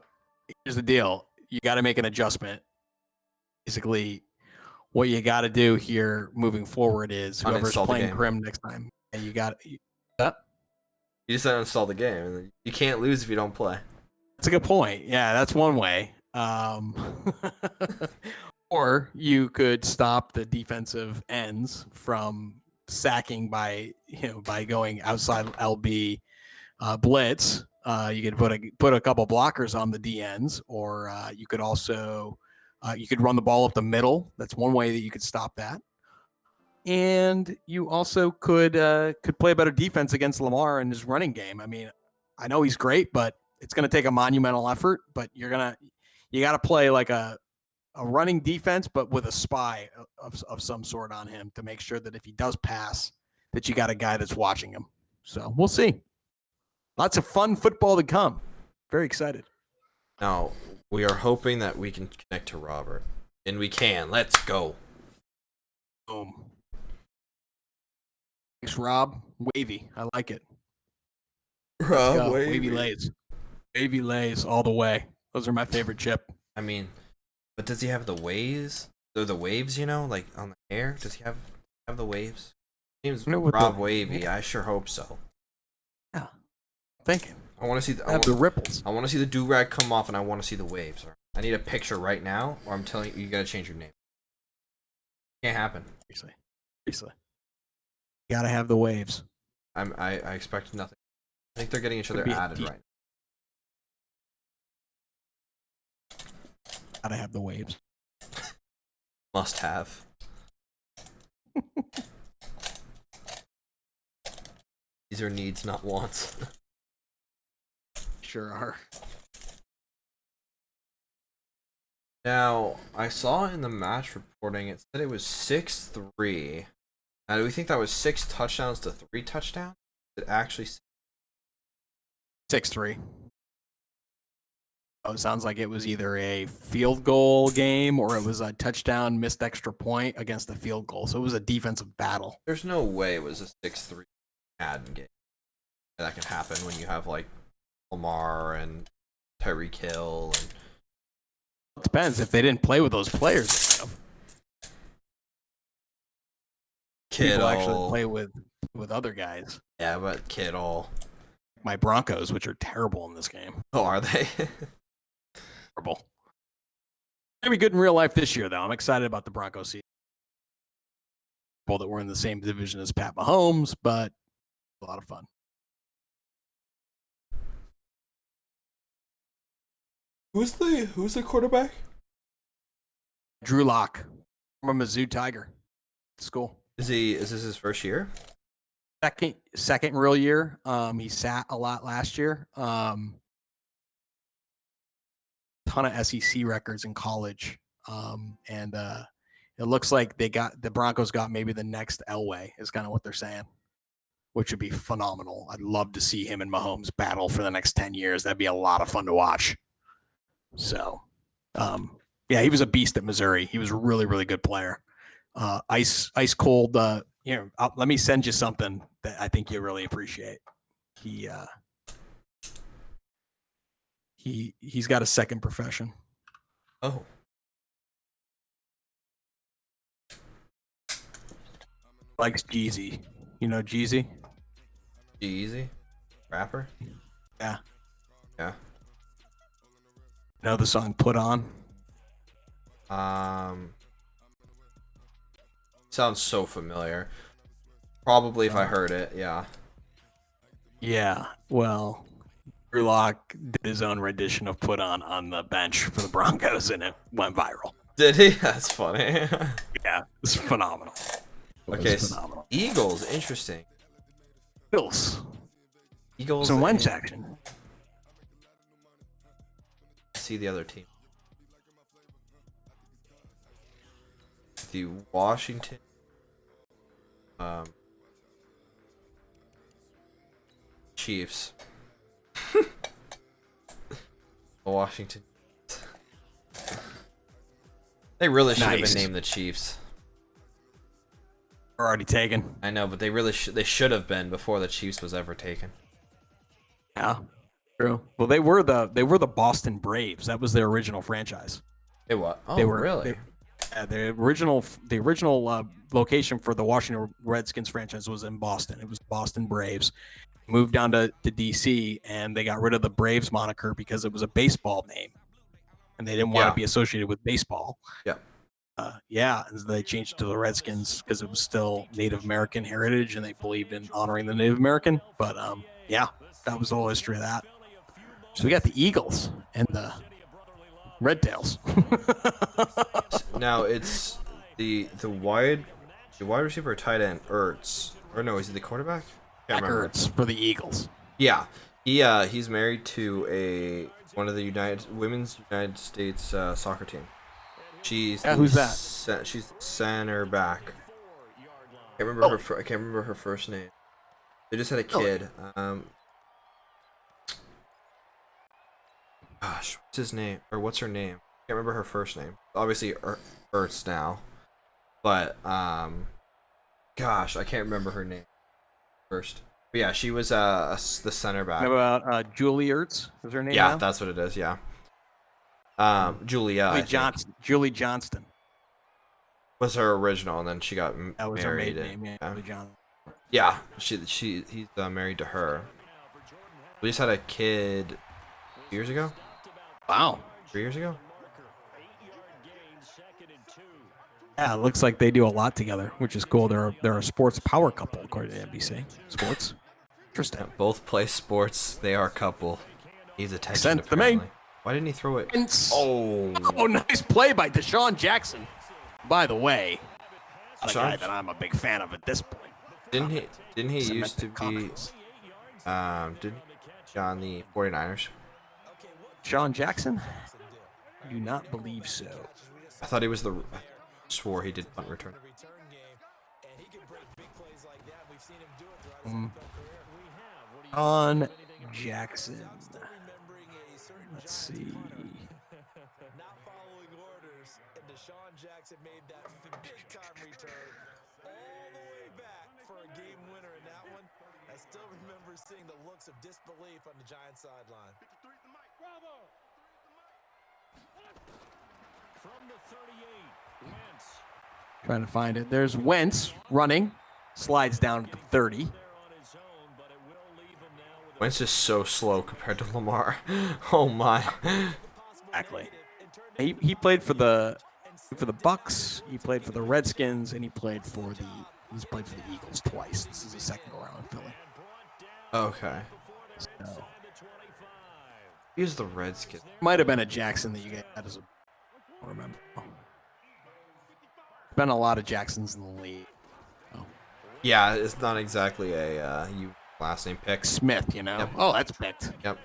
here's the deal. You got to make an adjustment. Basically, what you got to do here moving forward is whoever's playing Krim next time, and you got you just uninstall the game. You can't lose if you don't play. That's a good point. Yeah, that's one way. Or you could stop the defensive ends from sacking by going outside LB blitz. You could put a couple blockers on the DNs, or you could also you could run the ball up the middle. That's one way that you could stop that. And you also could play a better defense against Lamar and his running game. I mean, I know he's great, but it's going to take a monumental effort. But you got to play like a running defense, but with a spy of some sort on him to make sure that if he does pass, that you got a guy that's watching him. So we'll see. Lots of fun football to come. Very excited. Now, we are hoping that we can connect to Robert. And we can. Let's go. Boom. Thanks, Rob. Wavy. I like it. Let's go. Wavy lays. Wavy lays all the way. Those are my favorite chip. I mean, but does he have the waves? Or the waves, you know, like on the hair? Does he have the waves? Seems Rob Wavy. I sure hope so. Yeah. Thinking. I want to see the ripples. I want to see the do-rag come off, and I want to see the waves. I need a picture right now, or I'm telling you, you gotta change your name. Can't happen. Seriously. You gotta have the waves. I expect nothing. I think they're getting each other added right now. Gotta have the waves. Must have. These are needs, not wants. Sure are. Now, I saw in the match reporting it said it was 6-3. Now, do we think that was 6 touchdowns to 3 touchdowns? It actually 6-3. Oh, it sounds like it was either a field goal game or it was a touchdown missed extra point against a field goal. So it was a defensive battle. There's no way it was a 6-3 Madden game. That can happen when you have like Lamar and Tyreek Hill. And it depends if they didn't play with those players. People actually play with other guys. Yeah, but Kittle. My Broncos, which are terrible in this game. Oh, are they? Terrible. Gonna be good in real life this year, though. I'm excited about the Broncos season. That we're in the same division as Pat Mahomes, but a lot of fun. Who's the quarterback? Drew Lock from a Mizzou Tiger. School. Is this his first year? Second real year. He sat a lot last year. Ton of SEC records in college. And it looks like the Broncos got maybe the next Elway is kind of what they're saying, which would be phenomenal. I'd love to see him and Mahomes battle for the next 10 years. That'd be a lot of fun to watch. So, yeah, he was a beast at Missouri. He was a really, really good player. Ice cold. Let me send you something that I think you'll really appreciate. He's got a second profession. Oh. Likes Jeezy. You know Jeezy? Jeezy? Rapper? Yeah. Yeah. Know the song Put On? Sounds so familiar. Probably if I heard it, yeah. Yeah, well, Drew Lock did his own rendition of Put On the bench for the Broncos, and it went viral. Did he? That's funny. Yeah, it's phenomenal. Okay, phenomenal. Eagles, interesting. Eagles. Some Wentz action. See the other team. The Washington Chiefs. The Washington. They really should have been named the Chiefs. We're already taken. I know, but they should have been before the Chiefs was ever taken. Yeah, true. Well, they were the Boston Braves. That was their original franchise. They what? Oh, they were really? The original location for the Washington Redskins franchise was in Boston. It was Boston Braves. Moved down to DC, and they got rid of the Braves moniker because it was a baseball name, and they didn't want to be associated with baseball. Yeah. And they changed it to the Redskins because it was still Native American heritage, and they believed in honoring the Native American. But that was the whole history of that. So we got the Eagles and the Red Tails. Now it's the wide receiver or tight end Ertz, or no, is he the quarterback? Ertz for the Eagles. Yeah, he's married to one of the women's United States soccer team. She's who's that? She's center back. I can't remember her first name. They just had a kid. Gosh, what's his name? Or what's her name? Can't remember her first name. Obviously, Ertz now. But, gosh, I can't remember her name first. But yeah, she was the center back. What about Julie Ertz? Is her name? Yeah, now? that's what it is. Yeah. Julia Julie Johnston was her original, and then she got that was married. Her maiden name, yeah. Julie Johnston. Yeah, he's married to her. We just had a kid 2 years ago. Wow. 3 years ago. Yeah, it looks like they do a lot together, which is cool. They're a sports power couple, according to NBC Sports. Interesting. Yeah, both play sports. They are a couple. He's attention. Sent to me. Why didn't he throw it? Oh, nice play by Deshaun Jackson. By the way, a guy that I'm a big fan of at this point. Didn't he used to be? Did on the 49ers? Deshaun Jackson? I do not believe so. I thought he was the. Swore he did punt return. On Jackson. Let's see. Not following orders, and Deshaun Jackson made that big time return all the way back for a game winner in that one. I still remember seeing the looks of disbelief on the Giants sideline. From the 38, Wentz. Trying to find it. There's Wentz running. Slides down to the 30. Wentz is so slow compared to Lamar. Oh my. Exactly. He played for the Bucks. He played for the Redskins, and he's played for the Eagles twice. This is his second go around in Philly. Okay. So, He's the Redskins. might have been a Jackson that you get as a. I don't remember. Been a lot of Jacksons in the league. Oh. Yeah, it's not exactly a last name pick. Smith, you know. Yep. Oh, that's picked. Yep.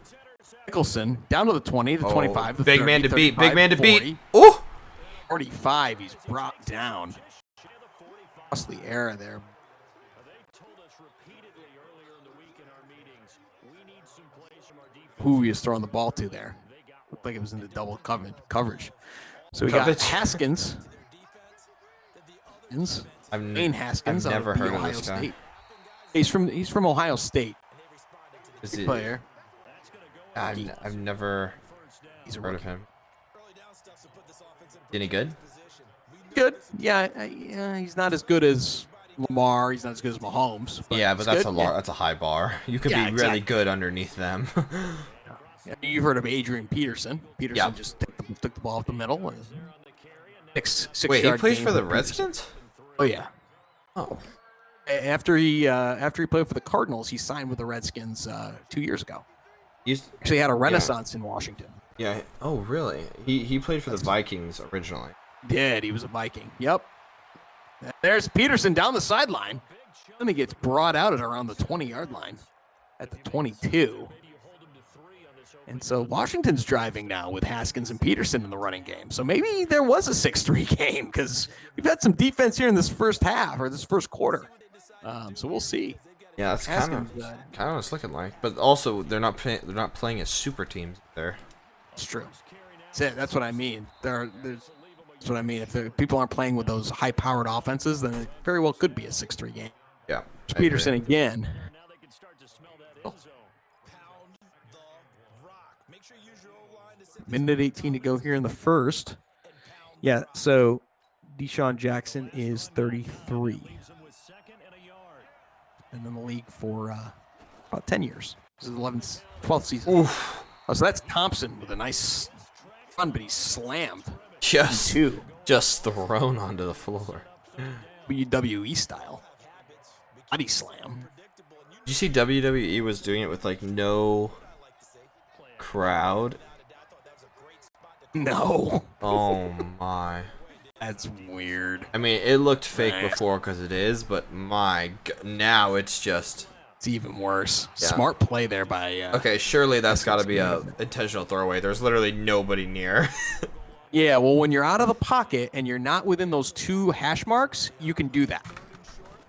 Nicholson down to the 20, the 25, the big 30, man to beat. 35, Big man to 40, beat. Oh. 45. He's brought down. Lost the era there. Who he is throwing the ball to there? Looked like it was into double coverage. So we got Haskins. Wayne Haskins. I've never heard of Ohio this guy. State. He's from Ohio State. Is he? Player. I've never heard of him. Any good? Good. Yeah, he's not as good as Lamar. He's not as good as Mahomes. But Yeah, but that's good. that's a high bar. You could be really good underneath them. Yeah, you've heard of Adrian Peterson. Peterson just took the ball up the middle. And six Wait, he plays game for the Peterson. Redskins? Oh yeah. Oh. After he played for the Cardinals, he signed with the Redskins 2 years ago. He's Actually had a renaissance in Washington. Yeah. Oh, really? He played for the Vikings originally. He was a Viking. Yep. There's Peterson down the sideline. Then he gets brought out at around the 20-yard line at the 22. And so Washington's driving now with Haskins and Peterson in the running game. So maybe there was a 6-3 game because we've had some defense here in this first half or this first quarter. So we'll see. Yeah, that's kind of what it's looking like. But also, they're not playing as super teams there. It's true. That's what I mean. That's what I mean. If people aren't playing with those high-powered offenses, then it very well could be a 6-3 game. Yeah. Peterson again. Minute 18 to go here in the first. Yeah, so Deshaun Jackson is 33. Been in the league for about 10 years. This is 12th season. Oof. Oh, so that's Thompson with a nice run, but he's slammed. Just thrown onto the floor. WWE style. Body slam. Did you see WWE was doing it with like no crowd? No. Oh my. That's weird. I mean, it looked fake before because it is, but my God, now it's even worse. Yeah. Smart play there by. Okay, surely that's got to be a intentional throwaway. There's literally nobody near. Yeah, well, when you're out of the pocket and you're not within those 2 hash marks, you can do that.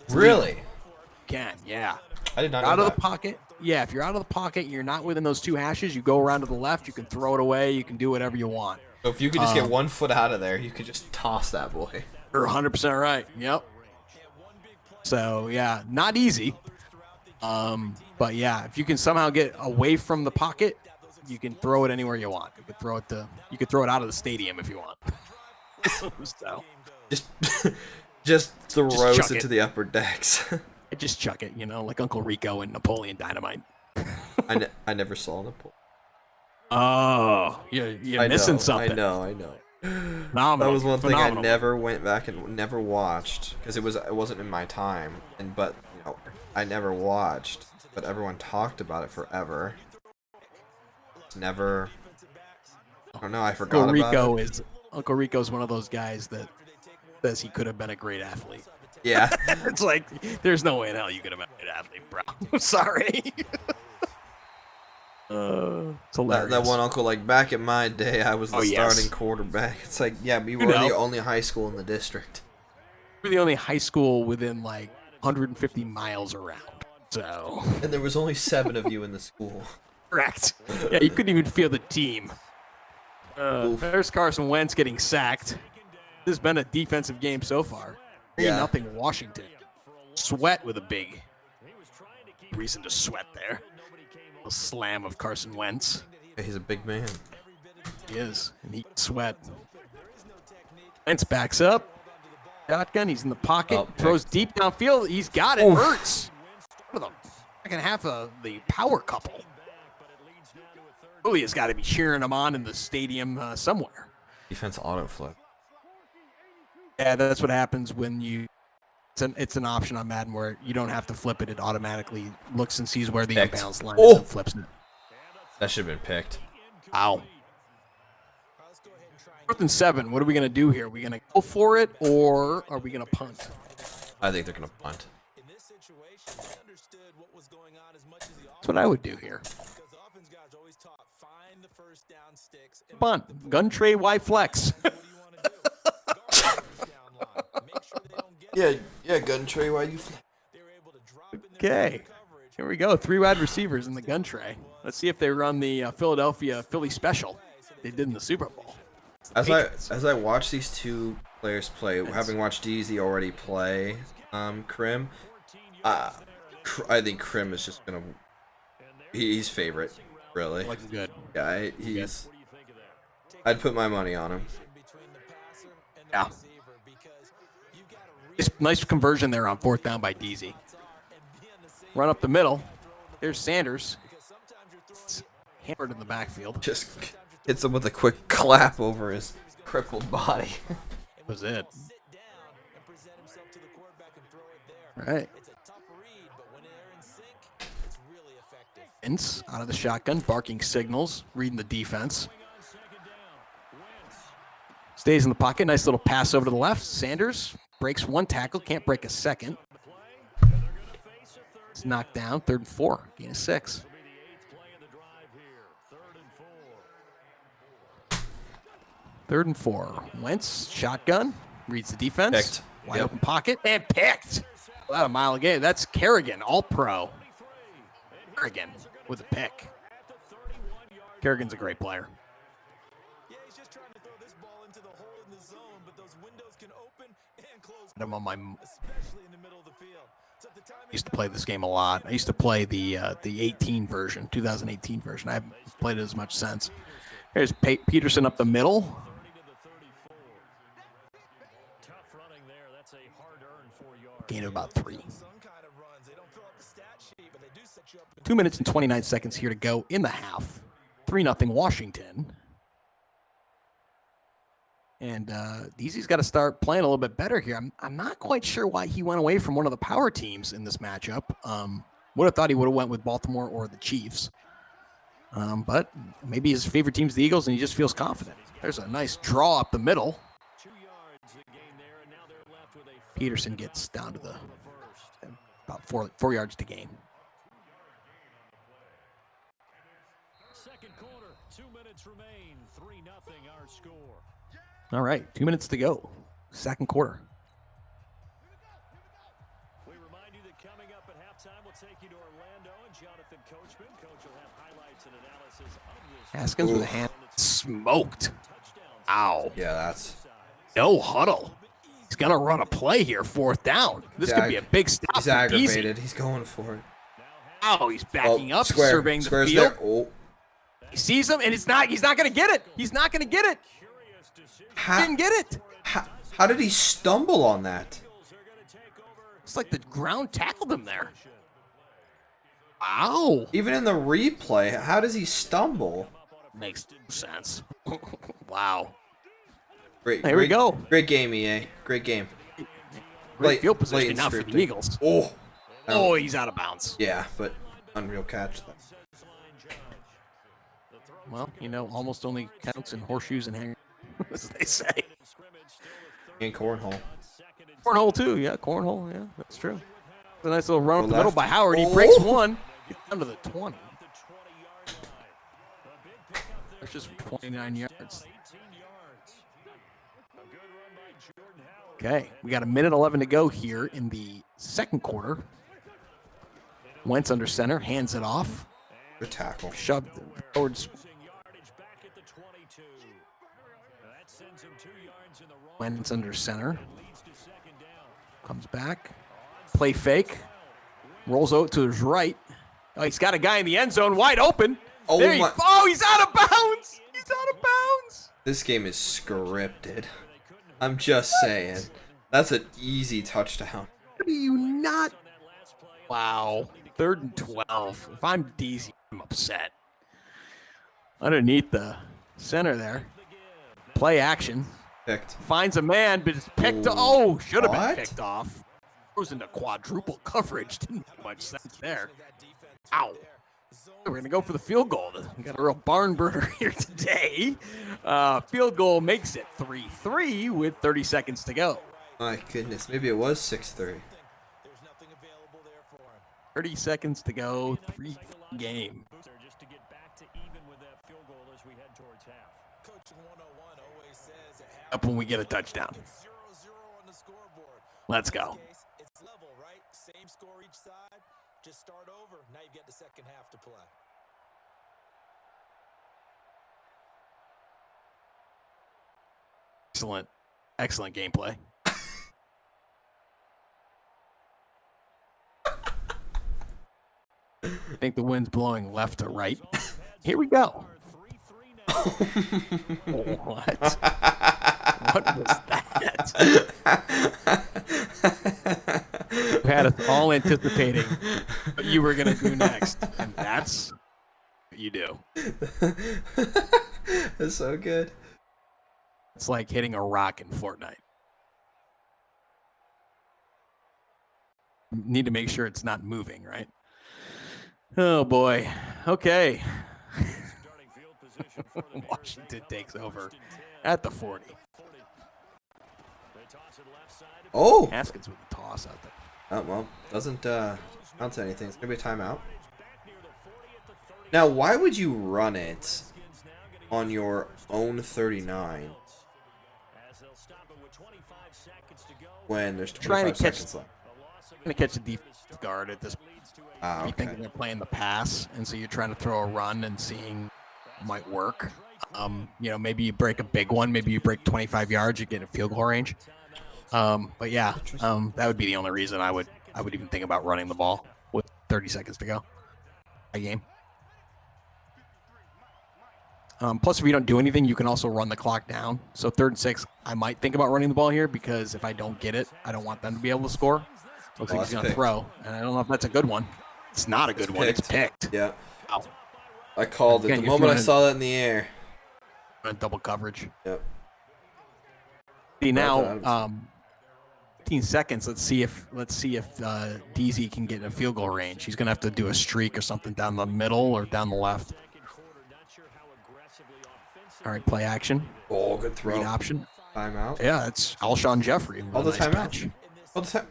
Really? You can, yeah. I did not know Out of that. the pocket. Yeah, if you're out of the pocket, you're not within those 2 hashes, you go around to the left, you can throw it away, you can do whatever you want. So if you could just get 1 foot out of there, you could just toss that boy. You're 100% right. Yep. So, yeah, not easy. But yeah, if you can somehow get away from the pocket, you can throw it anywhere you want. You could throw it out of the stadium if you want. So just throw it into the upper decks. Just chuck it, like Uncle Rico and Napoleon Dynamite. I never saw Napoleon. Oh, you're missing something. I know. Phenomenal. That was one thing I never went back and never watched because it wasn't in my time. But I never watched. But everyone talked about it forever. It's never. I don't know. I forgot about it. Uncle Rico's one of those guys that says he could have been a great athlete. Yeah. It's like there's no way in hell you could have been a great athlete, bro. I'm sorry. It's hilarious. That one uncle, like back in my day, I was the starting quarterback. It's like, yeah, we were the only high school in the district. We're the only high school within like 150 miles around. So. And there was only 7 of you in the school. Correct. Yeah, you couldn't even feel the team. There's Carson Wentz getting sacked. This has been a defensive game so far. 3-0 Washington. Sweat with a big reason to sweat there. A slam of Carson Wentz. Yeah, he's a big man. He is, and he can sweat. Wentz backs up. Shotgun, he's in the pocket. Throws deep downfield. He's got it. Hurts. One of the second half of the power couple. Julia's got to be cheering him on in the stadium somewhere. Defense auto flip. Yeah, that's what happens when you. It's an option on Madden where you don't have to flip it. It automatically looks and sees where the inbounds line is and flips it. That should have been picked. Ow. 4th and 7. What are we going to do here? Are we going to go for it or are we going to punt? I think they're going to punt. That's what I would do here. Punt. Gun tray Y flex. Yeah, gun tray. Why you? Okay, here we go. 3 wide receivers in the gun tray. Let's see if they run the Philadelphia Philly special they did in the Super Bowl. As I watch these two players play, having watched DZ already play, Krim, I think Krim is just gonna. He's favorite, really. Looks good. Yeah, he's. I'd put my money on him. Yeah. Nice conversion there on 4th down by DZ. Run up the middle. There's Sanders. It's hammered in the backfield. Just hits him with a quick clap over his crippled body. That was it. All right. Vince out of the shotgun, barking signals, reading the defense. Stays in the pocket. Nice little pass over to the left. Sanders breaks 1 tackle, can't break a second. It's knocked down. 3rd and 4. Gain of 6. 3rd and 4. Wentz, shotgun, reads the defense. Picked. Wide open pocket, and picked. About a mile a game. That's Kerrigan, all-pro. Kerrigan with a pick. Kerrigan's a great player. I'm on my. Used to play this game a lot. I used to play the 18 version, 2018 version. I haven't played it as much since. Here's Peterson up the middle. Gain of about 3. 2 minutes and 29 seconds here to go in the half. 3-0 Washington. And DZ's got to start playing a little bit better here. I'm not quite sure why he went away from one of the power teams in this matchup. Would have thought he would have went with Baltimore or the Chiefs. But maybe his favorite team's the Eagles, and he just feels confident. There's a nice draw up the middle. Peterson gets down to the about 4 yards to gain. Second quarter, 2 minutes remain. 3-0 our score. All right, 2 minutes to go. Second quarter. We remind you that coming up at halftime, we'll take you to Orlando and Jonathan Coachman. Coach will have highlights and analysis of this. Haskins with a hand smoked. Ow. Yeah, that's. No huddle. He's going to run a play here, 4th down. This could be a big stop. He's aggravated. He's going for it. Oh, he's backing up, square, surveying the square's field. There. Oh. He sees him, and he's not going to get it. He's not going to get it. He didn't get it. How did he stumble on that? It's like the ground tackled him there. Wow. Even in the replay, how does he stumble? Makes sense. Wow. Here we go. Great game, EA. Great game. Great field position now for the Eagles. Oh, he's out of bounds. Yeah, but unreal catch. Well, almost only counts in horseshoes and hangers, as they say. And cornhole. Cornhole, too. Yeah, cornhole. Yeah, that's true. A nice little run up the middle by Howard. He breaks one. Gets down to the 20. That's just 29 yards. Okay, we got 1:11 to go here in the second quarter. Wentz under center, hands it off. Good tackle. Shoved towards Wentz under center. Comes back. Play fake. Rolls out to his right. Oh, he's got a guy in the end zone wide open. Oh, he's out of bounds. He's out of bounds. This game is scripted. I'm just saying. That's an easy touchdown. How do you not? Wow. 3rd and 12. If I'm DC, I'm upset. Underneath the center there. Play action. Picked. Finds a man, but it's picked. Should have been picked off. Goes into quadruple coverage. Didn't make much sense there. Ow. We're going to go for the field goal. We got a real barn burner here today. Field goal makes it 3-3 with 30 seconds to go. My goodness. Maybe it was 6-3. 30 seconds to go. 3 game. Up when we get a touchdown. Let's go. It's level, right? Same score each side. Just start over. Now you get the second half to play. Excellent gameplay. I think the wind's blowing left to right. Here we go. What? What was that? You had us all anticipating what you were going to do next, and that's what you do. That's so good. It's like hitting a rock in Fortnite. You need to make sure it's not moving, right? Oh, boy. Okay. Washington takes over at the 40. Oh! Haskins with the toss out there. Oh, well, doesn't count to anything. It's going to be a timeout. Now, why would you run it on your own 39 when there's 25 seconds left? Trying to catch the defensive guard at this point. Okay. You think they're playing the pass, and so you're trying to throw a run and seeing might work. Maybe you break a big one. Maybe you break 25 yards. You get a field goal range. But yeah, that would be the only reason I would even think about running the ball with 30 seconds to go. A game. Plus, if you don't do anything, you can also run the clock down. So 3rd and 6, I might think about running the ball here because if I don't get it, I don't want them to be able to score. Looks like he's going to throw, and I don't know if that's a good one. It's not a good one. It's picked. Yeah. Ow. I called it the moment I saw that in the air. Double coverage. Yep. See now, 15 seconds. Let's see if DZ can get in a field goal range. He's gonna have to do a streak or something down the middle or down the left. All right, play action. Oh, good throw. Read option. Timeout. Yeah, it's Alshon Jeffrey. All the timeout. All the time.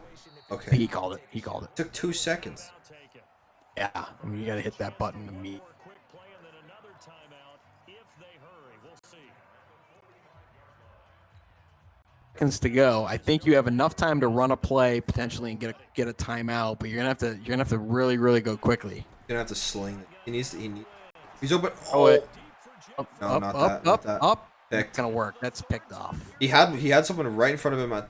Okay. He called it. It took 2 seconds. Yeah, I mean you got to hit that button to meet. Seconds to go. I think you have enough time to run a play potentially and get a timeout, but you're gonna have to really go quickly. You're gonna have to sling it. He's open. Up. Picked. It's gonna work. That's picked off. He had someone right in front of him.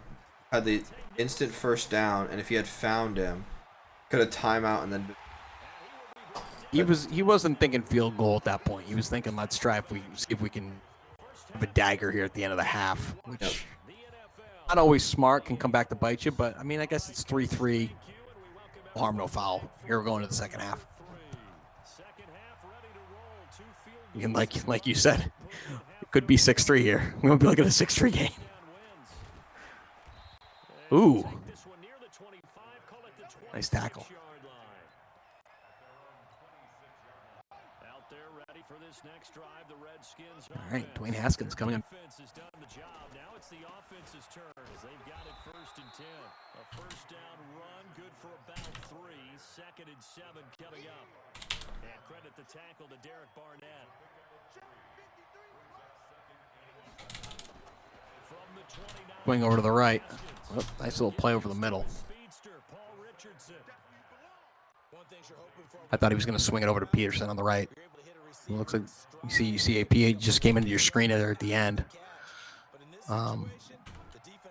Had the instant first down, and if he had found him, could have timeout and then. He wasn't thinking field goal at that point. He was thinking, let's try see if we can have a dagger here at the end of the half, which not always smart, can come back to bite you. But I mean, I guess it's 3-3, no harm, no foul. Here we're going to the second half. And like you said, it could be 6-3 here. We're gonna be looking at a 6-3 game. Ooh, nice tackle. All right, Dwayne Haskins coming in. Now it's the offense's turn as they've got it 1st and 10. A first down run, good for about 3. 2nd and 7 coming up. And credit the tackle to Derek Barnett. From the 29. Swing over to the right. Oh, nice little play over the middle. I thought he was going to swing it over to Peterson on the right. It looks like you see AP just came into your screen there at the end.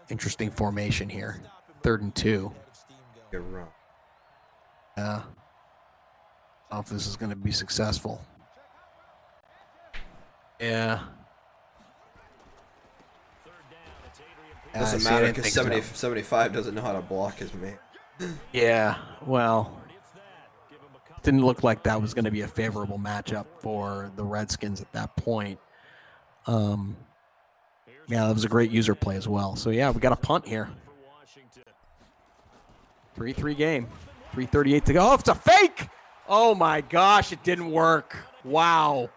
Interesting formation here. 3rd and 2. Good run. I don't know if this is going to be successful. Yeah. Doesn't matter because 75 doesn't know how to block his man. Yeah, well, didn't look like that was going to be a favorable matchup for the Redskins at that point. Yeah, that was a great user play as well. So, yeah, we got a punt here. 3-3 game. 3:38 to go. Oh, it's a fake! Oh, my gosh, it didn't work. Wow.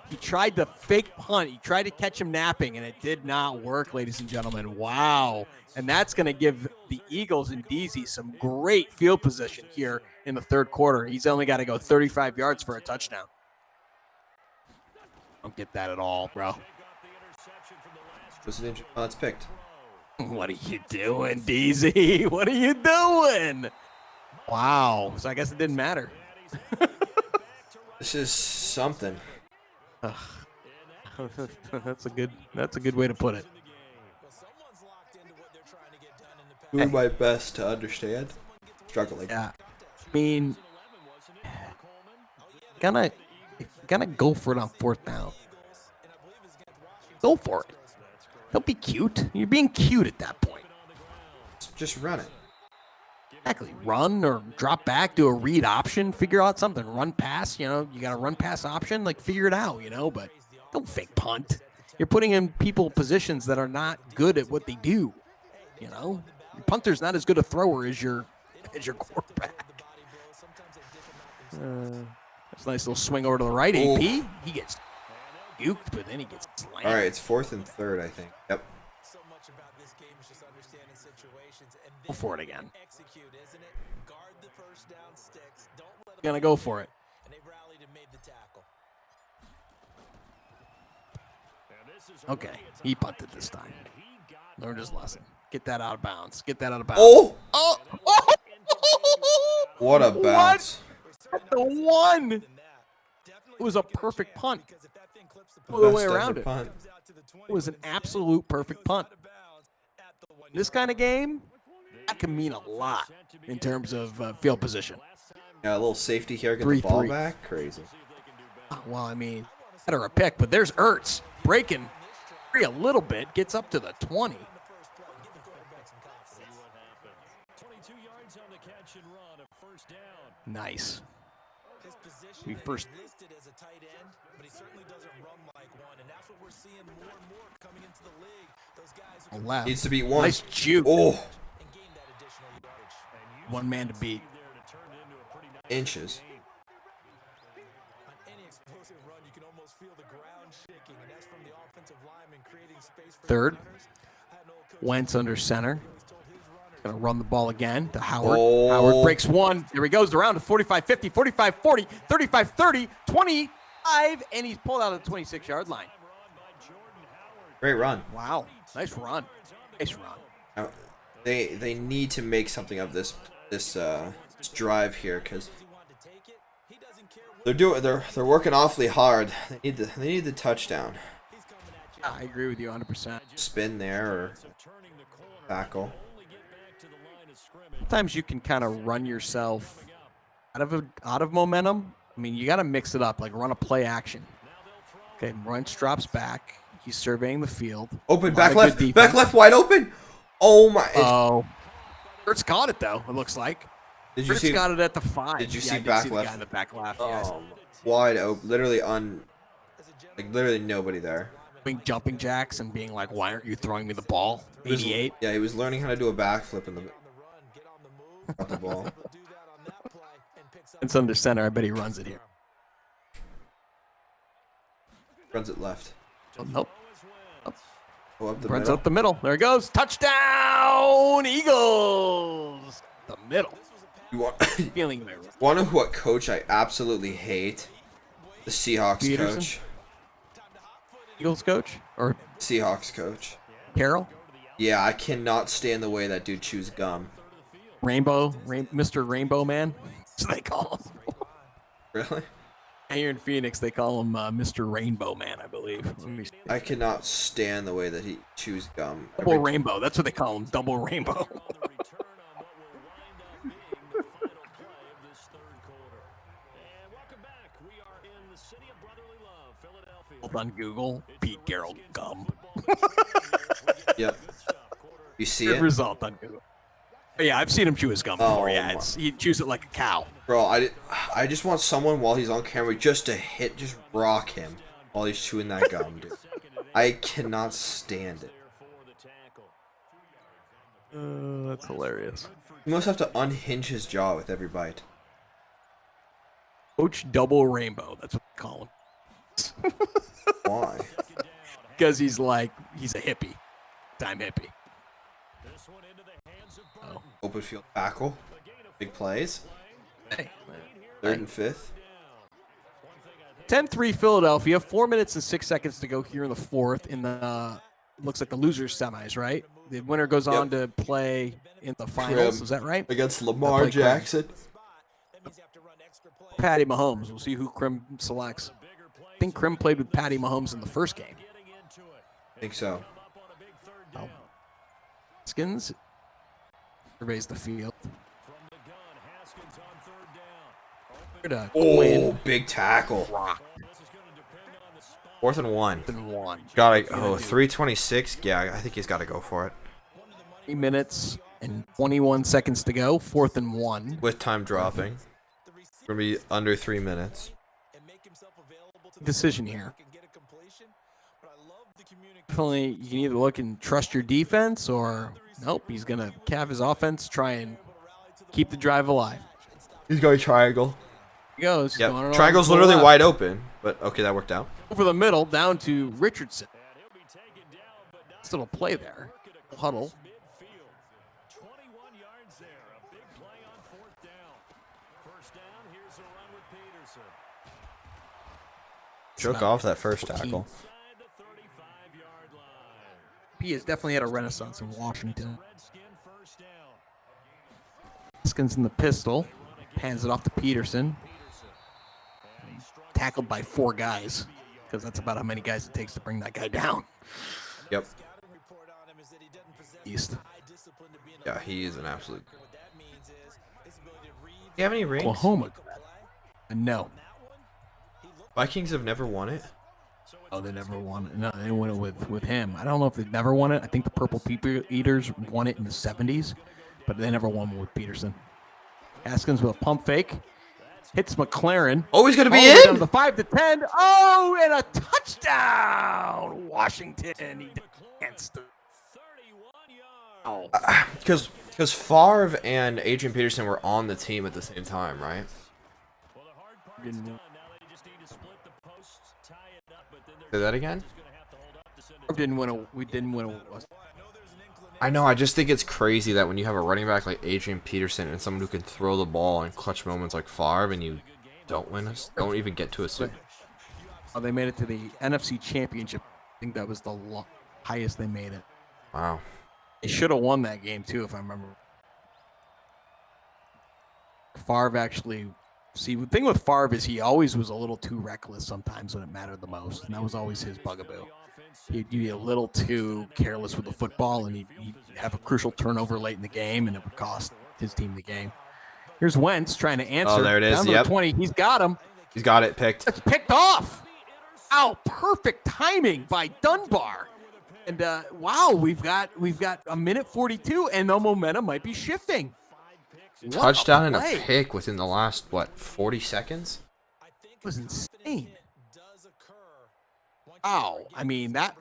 He tried the fake punt. He tried to catch him napping, and it did not work, ladies and gentlemen. Wow. And that's going to give the Eagles and DZ some great field position here in the 3rd quarter. He's only got to go 35 yards for a touchdown. Don't get that at all, bro. Oh, it's picked. What are you doing, DZ? What are you doing? Wow. So I guess it didn't matter. This is something. That's a good way to put it. Doing my best to understand. Struggling. Yeah. I mean, gonna go for it on 4th down. Go for it. Don't be cute. You're being cute at that point. Just run it. Exactly. Run or drop back, do a read option, figure out something. Run pass, you got a run pass option, figure it out, but don't fake punt. You're putting in people positions that are not good at what they do. Your punter's not as good a thrower as your quarterback. That's a nice little swing over to the right. Ooh. AP, he gets duked, but then he gets slammed. All right, it's 4th and 3rd, I think. Yep. Go for it again. Gonna go for it. Okay, he punted this time. Learned his lesson. Get that out of bounds. Get that out of bounds. Oh! Oh! What a bounce. What? The one. It was a perfect punt. All the way around it. Punt. It was an absolute perfect punt. This kind of game, that can mean a lot in terms of field position. Yeah, a little safety here, get the ball back. Crazy. Well, I mean, better a pick, but there's Ertz breaking free a little bit, gets up to the 20. Nice. We first. Left. Needs to beat one. Nice juke. Oh. One man to beat. Inches. Third. Wentz under center. Going to run the ball again to Howard. Oh. Howard breaks one. There he goes around to 45-50, 45-40, 35-30, 25, and he's pulled out of the 26-yard line. Great run. Wow. Nice run. Nice run. They need to make something of this drive here because they're working awfully hard. They need the touchdown. I agree with you 100%. Spin there or tackle. Sometimes you can kind of run yourself out of momentum I mean, you got to mix it up, like run a play action. Okay, Wentz drops back. He's surveying the field. Open, back left, wide open. Oh, my. Oh. Ertz got it, though, it looks like. Did you Ertz got it at the 5. Did you see I did back see left? The guy in the back left, Oh, yes. wide open. Literally nobody there. Doing jumping jacks and being like, why aren't you throwing me the ball? 88. Yeah, he was learning how to do a backflip in the ball. It's under center. I bet he runs it here. Runs it left. Oh, nope. Oh, up the Runs middle. up the middle. There it goes. Touchdown, Eagles. The middle. You want Feeling know what coach I absolutely hate? The Seahawks Peterson? coach. Eagles coach or Seahawks coach. Carroll? Yeah, I cannot stand the way that dude chews gum. Mr. Rainbow Man. That's what they call him. Really? Here in Phoenix, they call him Mr. Rainbow Man, I believe. I cannot stand the way that he chews gum. Double Rainbow. That's what they call him. Double Rainbow. On Google, Pete Carroll gum. Yep. You see Good it? result on Google. But yeah, I've seen him chew his gum before. Yeah, he chews it like a cow. Bro, I just want someone while he's on camera just rock him while he's chewing that gum, dude. I cannot stand it. That's hilarious. You must have to unhinge his jaw with every bite. Coach Double Rainbow. That's what they call him. Why? Because he's a hippie. Time hippie. Oh. Open field tackle. Big plays. Hey. 3rd and 5th. 10-3 Philadelphia. 4 minutes and 6 seconds to go here in the 4th. In the looks like the losers semis, right? The winner goes on to play in the finals. Is that right? Against Lamar Jackson. Patty Mahomes. We'll see who Krim selects. I think Krim played with Patty Mahomes in the first game. I think so. Oh. Skins surveys the field. Oh, big tackle. 4th and 1. Got it. Oh, 3:26. Yeah, I think he's got to go for it. 3 minutes and 21 seconds to go. 4th and 1. With time dropping. Gonna be under 3 minutes. Decision here. Definitely, you can either look and trust your defense, or nope, he's gonna calve his offense, try and keep the drive alive. He's going triangle. He goes. Yep. Triangle's literally wide open, but okay, that worked out. Over the middle, down to Richardson. Still a play there. Huddle. Choke off that first tackle. He has definitely had a renaissance in Washington. Skins in the pistol. Hands it off to Peterson. Tackled by 4 guys, because that's about how many guys it takes to bring that guy down. Yep. East. Yeah, he is an absolute. Do you have any rings? Oklahoma. No. Vikings have never won it. Oh, they never won it. No, they won it with him. I don't know if they never won it. I think the Purple People Eaters won it in the 70s, but they never won with Peterson. Haskins with a pump fake. Hits McLaren. Oh, he's going to be in? in? The 5-10. Oh, and a touchdown. Washington. He danced. Oh. Because Favre and Adrian Peterson were on the team at the same time, right? Say that again? We didn't win a. I know. I just think it's crazy that when you have a running back like Adrian Peterson and someone who can throw the ball in clutch moments like Favre, and you don't don't even get to a Super. Oh, they made it to the NFC Championship. I think that was the highest they made it. Wow. They should have won that game too, if I remember. Favre actually. See, the thing with Favre is he always was a little too reckless sometimes when it mattered the most, and that was always his bugaboo. He'd be a little too careless with the football, and he'd have a crucial turnover late in the game, and it would cost his team the game. Here's Wentz trying to answer. Oh, there it is. Down to the 20. He's got him. He's got it picked. It's picked off. Ow, perfect timing by Dunbar. And wow, we've got a minute 42, and the momentum might be shifting. Touchdown and a pick within the last 40 seconds. It was insane. Wow, I mean that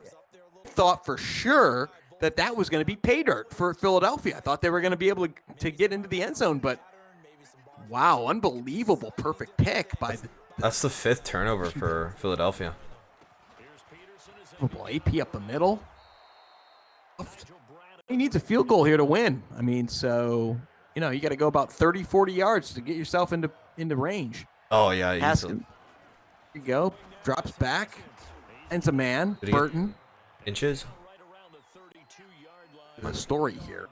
thought for sure that was going to be pay dirt for Philadelphia. I thought they were going to be able to get into the end zone, but wow, unbelievable perfect pick by the. That's the 5th turnover for Philadelphia. Oh boy, AP up the middle. He needs a field goal here to win. I mean, so, you got to go about 30, 40 yards to get yourself into range. Oh, yeah. Haskins. Here you go. Drops back. Ends a man. Burton. Inches? A story here.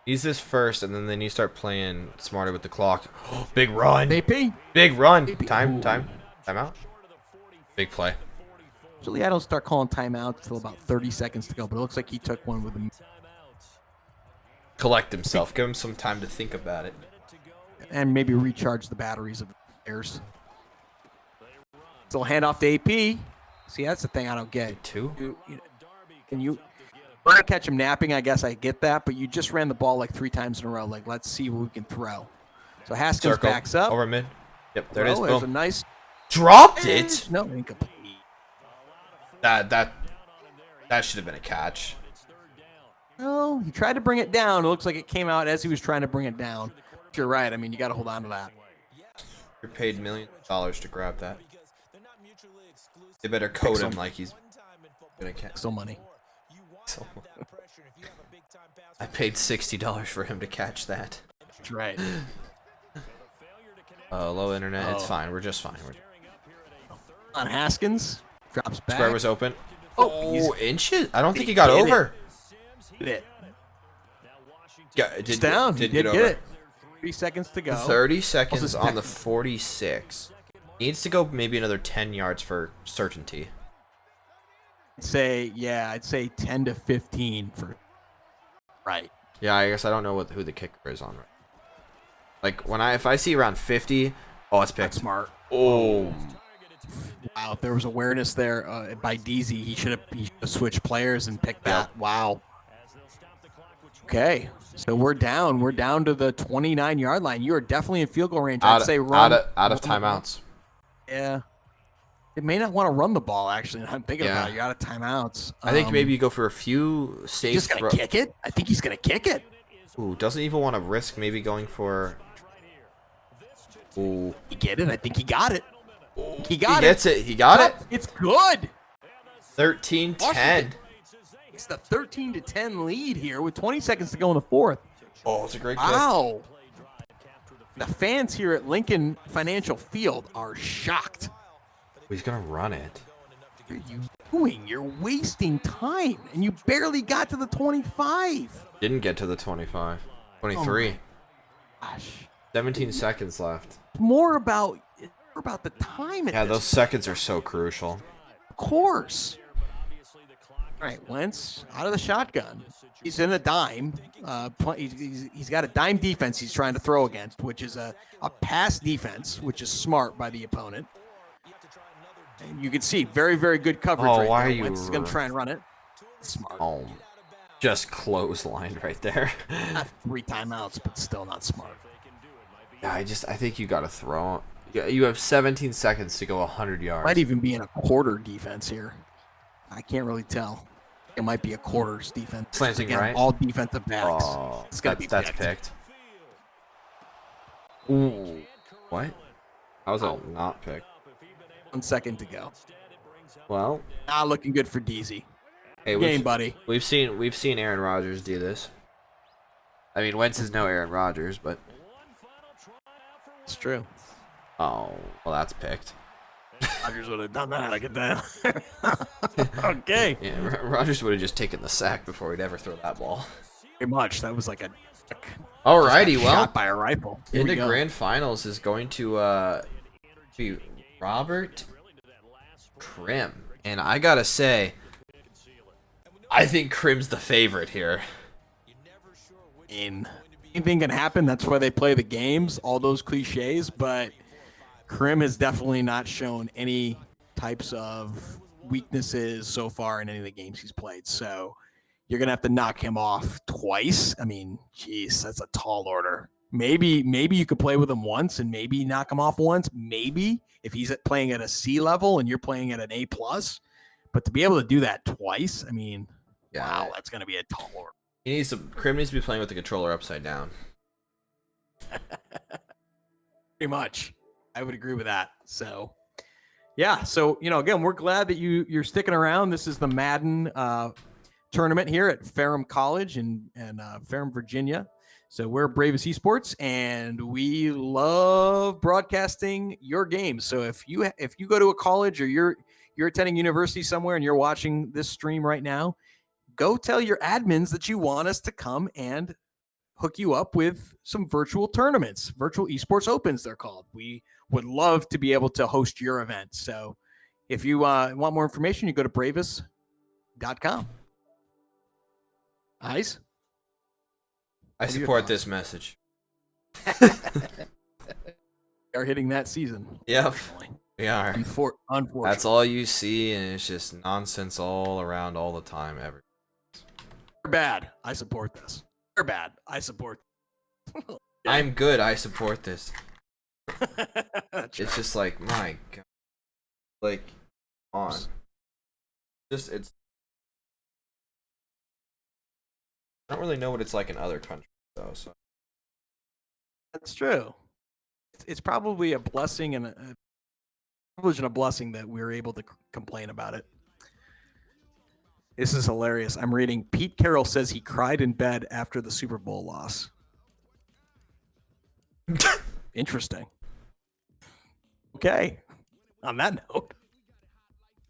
Use this first, and then you start playing smarter with the clock. Big run. AP. Big run. AP. Time out. Big play. Usually I don't start calling timeouts until about 30 seconds to go, but it looks like he took one with him. Collect himself. Give him some time to think about it. And maybe recharge the batteries of the players. So hand off to AP. See, that's the thing I don't get. Two? We're going to catch him napping, I guess I get that, but you just ran the ball like 3 times in a row. Like, let's see what we can throw. So Haskins backs up. Over mid. Yep, there it is. There's Boom. a nice... Dropped it? No, incomplete. That should have been a catch. Oh, he tried to bring it down. It looks like it came out as he was trying to bring it down. But you're right. I mean, you got to hold on to that. You're paid millions of dollars to grab that. They better code him like he's gonna catch. So money. I paid $60 for him to catch that. That's right. Low internet. It's fine. We're just fine. On Haskins. Drops back. Square was open. Oh, inches? I don't think he got over. Did Did down. Did get get over. it. 3 seconds to go. 30 seconds on the 46. Needs to go maybe another 10 yards for certainty. I'd say 10 to 15 for right. Yeah, I guess I don't know who the kicker is on. Like if I see around 50, it's picked. That's smart. Oh. Wow, if there was awareness there by DZ, he should have switched players and picked that. Wow. Okay, so we're down. We're down to the 29-yard line. You are definitely in field goal range. I'd say run. Out of timeouts. Yeah. They may not want to run the ball, actually. I'm thinking about it. You're out of timeouts. I think maybe you go for a few safe. He's going to kick it? I think he's going to kick it. Ooh, doesn't even want to risk maybe going for... Ooh. He get it? I think he got it. He gets it. He got it. It's good. 13-10. It's the 13-10 lead here with 20 seconds to go in the 4th. Oh, it's a great kick. Wow. The fans here at Lincoln Financial Field are shocked. He's going to run it. What are you doing? You're wasting time, and you barely got to the 25. Didn't get to the 25. 23. Gosh. 17 seconds left. More about the time. Yeah, those seconds are so crucial. Of course. All right, Wentz out of the shotgun. He's in a dime. He's got a dime defense he's trying to throw against, which is a pass defense, which is smart by the opponent. And you can see very, very good coverage right why there. are you... Wentz is going to try and run it. Smart. Oh, just clotheslined right there. Not 3 timeouts, but still not smart. Yeah, I think you got to throw. You have 17 seconds to go 100 yards. Might even be in a quarter defense here. I can't really tell. It might be a quarters defense. Slanting again, right. All defensive backs. Oh, it's gotta be that's picked. Ooh, what? How was that not picked? 1 second to go. Well, not looking good for DZ. Hey, game, buddy. We've seen Aaron Rodgers do this. I mean, Wentz is no Aaron Rodgers, but it's true. Oh, well, that's picked. Rodgers would have done that. I get that. Okay. Yeah, Rodgers would have just taken the sack before he'd ever throw that ball. Pretty much. That was like a. Alrighty, well, shot by a rifle. Into grand finals is going to be Robert Krim, and I gotta say, I think Krim's the favorite here. In anything can happen. That's why they play the games, all those cliches. But Krim has definitely not shown any types of weaknesses so far in any of the games he's played. So you're going to have to knock him off twice. I mean, geez, that's a tall order. Maybe you could play with him once and maybe knock him off once. Maybe if he's playing at a C level and you're playing at an A+. But to be able to do that twice, I mean, wow, that's going to be a tall order. Krim needs to be playing with the controller upside down. Pretty much. I would agree with that. So, yeah. So, again, we're glad that you're sticking around. This is the Madden tournament here at Ferrum College in Ferrum, Virginia. So we're Bravest Esports, and we love broadcasting your games. So if you go to a college or you're attending university somewhere and you're watching this stream right now, go tell your admins that you want us to come and hook you up with some virtual tournaments, virtual esports opens, they're called. We would love to be able to host your event. So if you want more information, you go to bravest.com. Ice? I support this message. We are hitting that season. Yep, we are. Unfortunately. That's all you see, and it's just nonsense all around all the time. You're bad. I support this. You're bad. I support this. I'm good. I support this. It's just like, my God. Like, on. It's. I don't really know what it's like in other countries, though. So that's true. It's probably a blessing and a privilege and a blessing that we're able to complain about it. This is hilarious. I'm reading. Pete Carroll says he cried in bed after the Super Bowl loss. Interesting. Okay. On that note.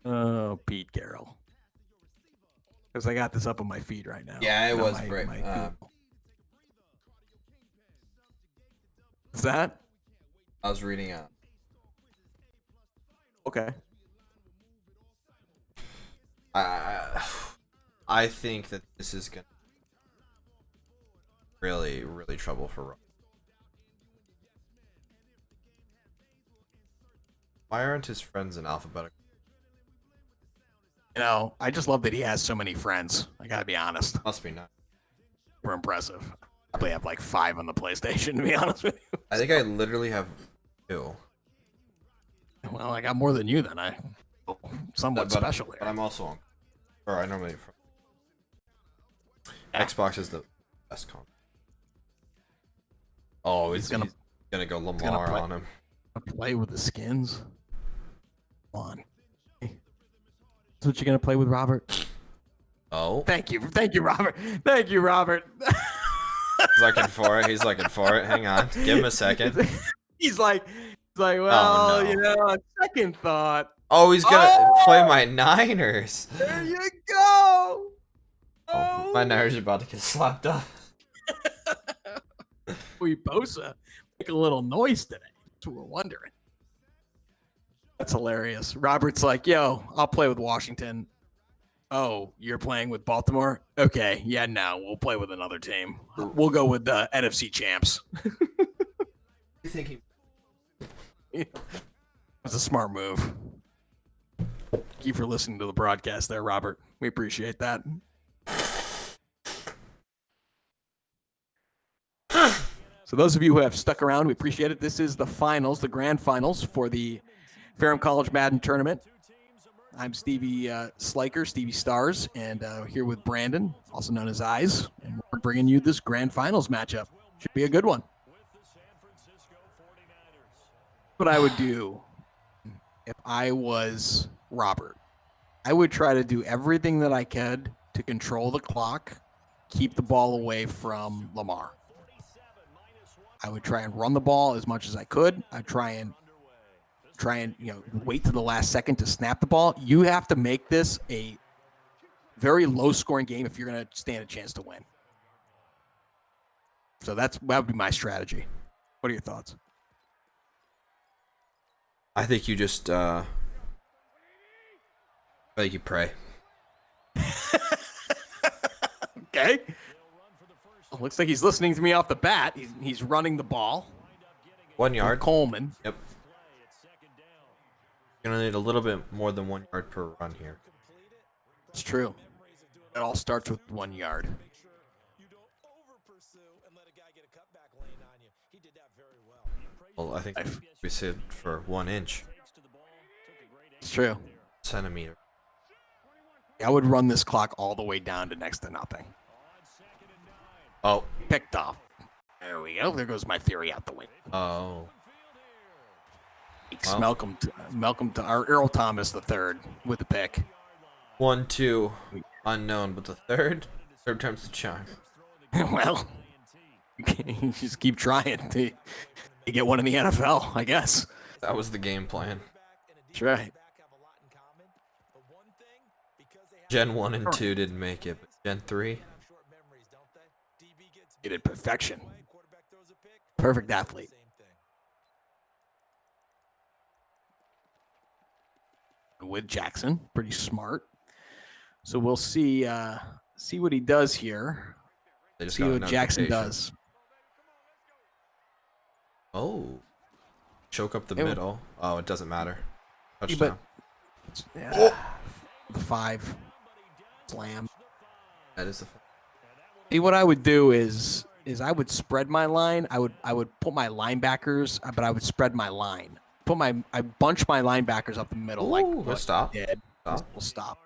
Oh, Pete Carroll. Because I got this up on my feed right now. Yeah, it was great. Is that? I was reading out. Okay. I think that this is gonna really, really trouble for Rob. Why aren't his friends in alphabetical? I just love that he has so many friends. I gotta be honest. Must be nice. We're impressive. I probably have like 5 on the PlayStation, to be honest with you. I think I literally have 2. Well, I got more than you then. Somewhat special here. But I'm also on. Or I normally. Xbox is the best console. Oh, he's gonna go Lamar on him. Play with the skins. Come on. That's what you're gonna play with, Robert. Oh. Thank you, Robert. Thank you, Robert. He's looking for it. Hang on. Give him a second. He's like, well, on second thought. Oh, he's gonna play my Niners. There you go. Oh, my Niners are about to get slapped up. We Bosa make a little noise today. That's what we're wondering. That's hilarious. Robert's like, yo, I'll play with Washington. Oh, you're playing with Baltimore? Okay, yeah, no, we'll play with another team. We'll go with the NFC champs. You think That's a smart move. Thank you for listening to the broadcast there, Robert. We appreciate that. So those of you who have stuck around, we appreciate it. This is the finals, the grand finals for the Ferrum College Madden Tournament. I'm Stevie Sliker, Stevie Stars, and here with Brandon, also known as Eyes, and we're bringing you this grand finals matchup. Should be a good one. What I would do if I was Robert, I would try to do everything that I could to control the clock, keep the ball away from Lamar. I would try and run the ball as much as I could. I'd try and wait to the last second to snap the ball. You have to make this a very low-scoring game if you're going to stand a chance to win. So that would be my strategy. What are your thoughts? I think you just I think you pray. Okay. looks like he's listening to me off the bat. He's running the ball. 1 yard. Coleman. Yep. You're going to need a little bit more than 1 yard per run here. It's true. It all starts with 1 yard. Well, I think we said for 1 inch. It's true. Centimeter. I would run this clock all the way down to next to nothing. Oh. Picked off. There we go. There goes my theory out the window. Oh. Well, Malcolm to our Earl Thomas III with the pick. 1-2 unknown, but the third time's the charm. Well, you just keep trying to get one in the NFL, I guess. That was the game plan. That's right. Gen 1 and 2 didn't make it, but Gen 3? It did perfection. Perfect athlete. With Jackson, pretty smart. So we'll see what he does here. See what Jackson does. Oh. Choke up the middle. Oh, it doesn't matter. Touchdown. The 5 slam. That is the. See, what I would do is I would spread my line. I would put my linebackers, but I would spread my line. I bunch my linebackers up the middle. We'll stop. We'll stop.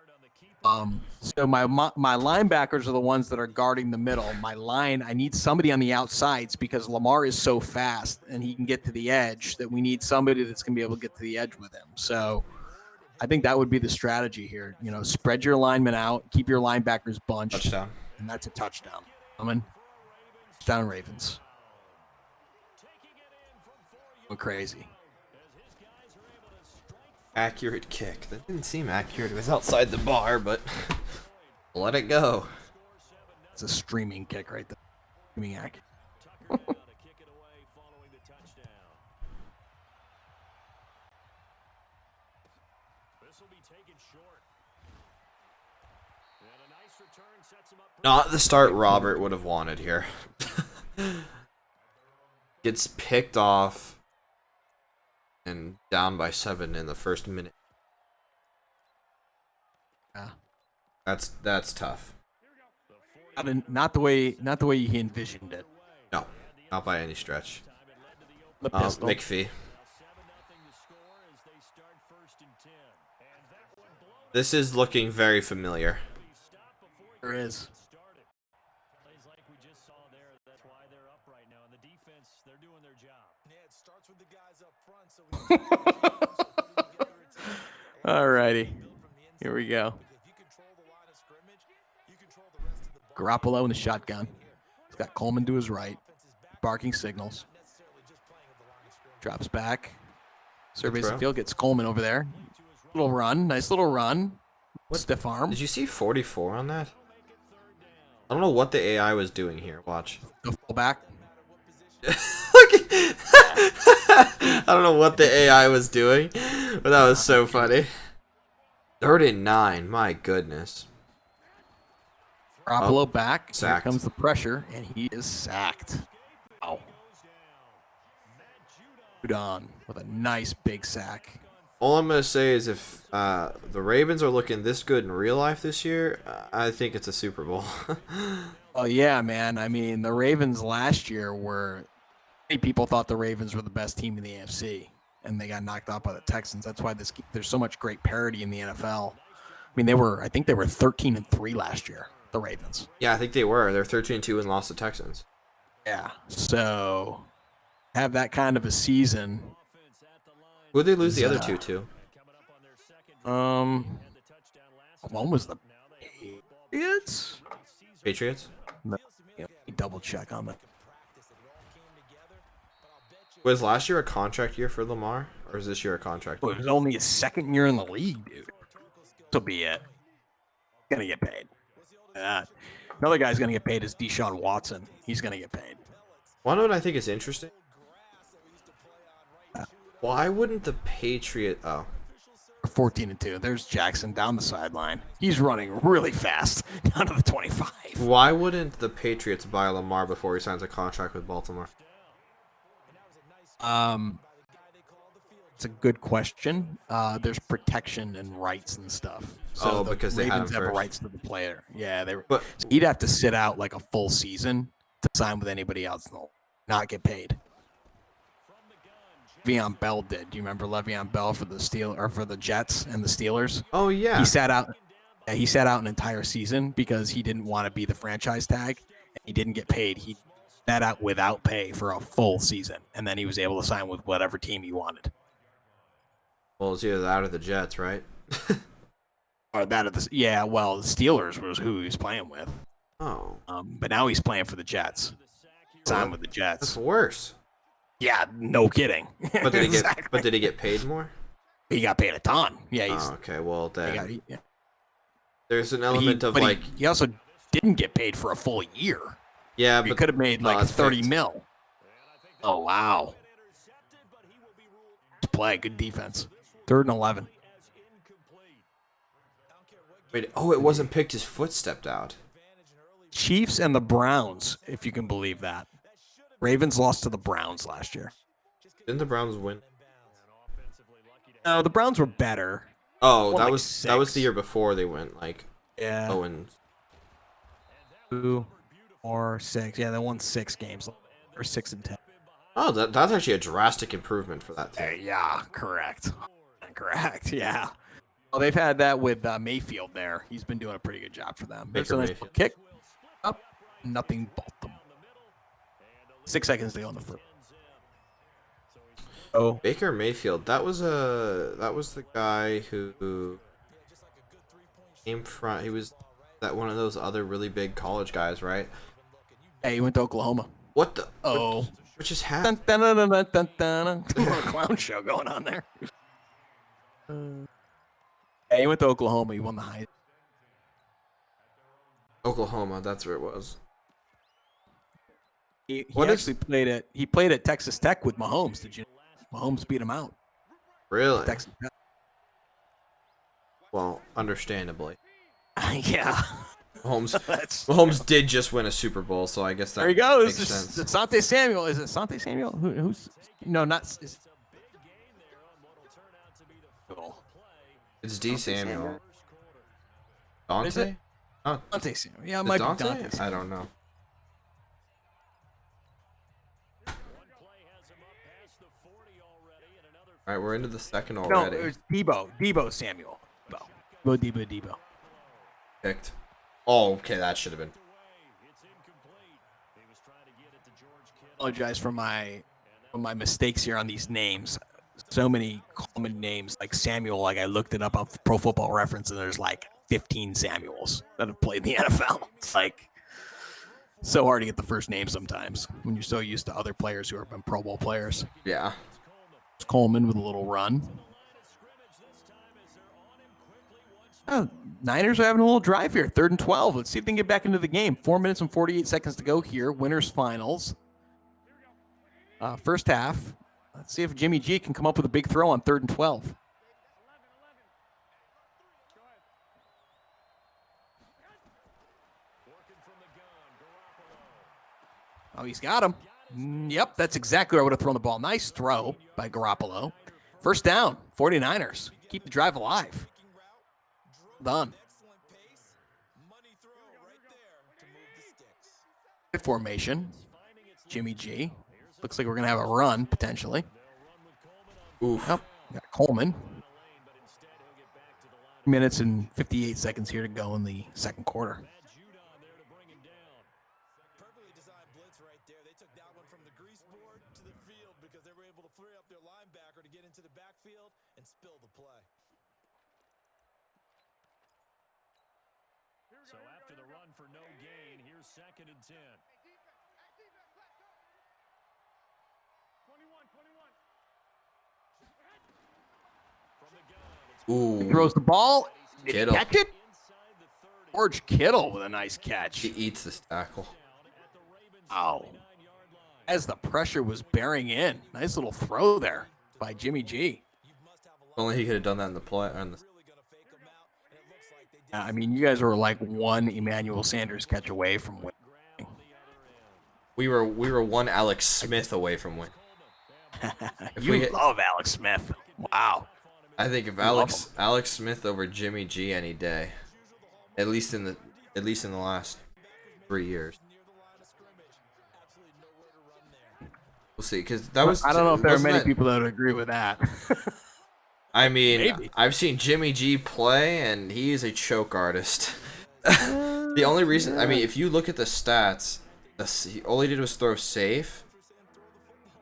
So my linebackers are the ones that are guarding the middle. My line, I need somebody on the outsides because Lamar is so fast and he can get to the edge that we need somebody that's going to be able to get to the edge with him. So I think that would be the strategy here. You know, spread your linemen out, keep your linebackers bunched. Touchdown. And that's a touchdown. Touchdown Ravens. Going crazy. Accurate kick. That didn't seem accurate. It was outside the bar, but let it go. It's a streaming kick right there. Streaming accurate. Not the start Robert would have wanted here. Gets picked off and down by 7 in the first minute. Yeah. That's tough. Not the way he envisioned it. No, not by any stretch. The pistol. McPhee. This is looking very familiar. There is. Alrighty. Here we go. Garoppolo in the shotgun. He's got Coleman to his right. Barking signals. Drops back. Surveys the field. Gets Coleman over there. Little run. Nice little run. Stiff arm. Did you see 44 on that? I don't know what the AI was doing here. Watch. The fullback. I don't know what the AI was doing, but that was so funny. 3rd and 9. My goodness. Garoppolo back. Sacked. Here comes the pressure, and he is sacked. Wow. Judon with a nice big sack. All I'm going to say is if the Ravens are looking this good in real life this year, I think it's a Super Bowl. Oh, yeah, man. I mean, the Ravens last year were... Many people thought the Ravens were the best team in the AFC, and they got knocked out by the Texans. That's why there's so much great parity in the NFL. I mean, I think they were 13-3 last year, the Ravens. Yeah, I think they were. They're 13-2 and lost to Texans. Yeah. So, have that kind of a season... Who did they lose the other two to? One was the Patriots. Patriots? No, double check on that. Was last year a contract year for Lamar, or is this year a contract year? It was only his 2nd year in the league, dude. This'll be it. Gonna get paid. Another guy's gonna get paid is Deshaun Watson. He's gonna get paid. One of what I think is interesting. Why wouldn't the 14-2. There's Jackson down the sideline. He's running really fast down to the 25. Why wouldn't the Patriots buy Lamar before he signs a contract with Baltimore? It's a good question. There's protection and rights and stuff. So because the they Ravens have rights to the player. Yeah, so he'd have to sit out like a full season to sign with anybody else and not get paid. Le'Veon Bell did. Do you remember Le'Veon Bell for the Jets and the Steelers? Oh yeah. He sat out. Yeah, he sat out an entire season because he didn't want to be the franchise tag. And he didn't get paid. He sat out without pay for a full season, and then he was able to sign with whatever team he wanted. Well, it's either that or the Jets, right? Or that of the the Steelers was who he was playing with. Oh. But now he's playing for the Jets. Signed with the Jets. That's worse. Yeah, no kidding. But did he get paid more? He got paid a ton. Yeah. Okay. Well, then there's an element of he also didn't get paid for a full year. Yeah, he but could have made like 30 mil. Oh wow. Play good defense. 3rd and 11. Wait. Oh, it wasn't picked. His foot stepped out. Chiefs and the Browns, if you can believe that. Ravens lost to the Browns last year. Didn't the Browns win? No, the Browns were better. Oh, that was the year before they went like 2 or 6. Yeah, they won 6 games or 6-10. Oh, that's actually a drastic improvement for that team. Yeah, correct. Yeah. Well, they've had that with Mayfield there. He's been doing a pretty good job for them. There's a nice kick up, nothing but them. 6 seconds to go on the first. Oh, Baker Mayfield. That was the guy who came from. He was that one of those other really big college guys, right? Hey, he went to Oklahoma. What the? Oh, what just happened? A clown show going on there. Hey, he went to Oklahoma. He won the Heisman. Oklahoma. That's where it was. He played at Texas Tech with Mahomes. Did you know? Mahomes beat him out. Really? Texas Tech. Well, understandably. Yeah. Mahomes did just win a Super Bowl, so I guess that there he goes. makes sense. Sante Samuel. Is it Sante Samuel? Who's no, not. It's D. Samuel. Dante? Is it? Oh, Dante Samuel. Yeah, it might Dante? be Dante Samuel. I don't know. All right, we're into the second already. No, it was Debo Samuel. Debo. Picked. Oh, okay, that should have been. Apologize for my mistakes here on these names. So many common names like Samuel. Like I looked it up on Pro Football Reference, and there's like 15 Samuels that have played in the NFL. It's like so hard to get the first name sometimes when you're so used to other players who have been Pro Bowl players. Yeah. It's Coleman with a little run. Oh, Niners are having a little drive here. 3rd and 12. Let's see if they can get back into the game. 4 minutes and 48 seconds to go here. Winners finals. First half. Let's see if Jimmy G can come up with a big throw on 3rd and 12. Oh, he's got him. Yep, that's exactly where I would have thrown the ball. Nice throw by Garoppolo. First down, 49ers. Keep the drive alive. Done. Formation. Jimmy G. Looks like we're going to have a run, potentially. Oof. Yep, got Coleman. 2 minutes and 58 seconds here to go in the second quarter. So after the run for no gain, here's 2nd and 10. Ooh. He throws the ball. Kittle. Catch it? George Kittle with a nice catch. He eats this tackle. Ow. As the pressure was bearing in. Nice little throw there by Jimmy G. Only he could have done that in the play. I mean, you guys were like one Emmanuel Sanders catch away from winning. We were one Alex Smith away from winning. You love Alex Smith. Wow. I think if Alex Smith over Jimmy G any day, at least in the last 3 years. We'll see, because that was. I don't know if there are many people that would agree with that. I mean, Maybe. I've seen Jimmy G play, and he is a choke artist. The only reason, I mean, if you look at the stats, all he did was throw safe.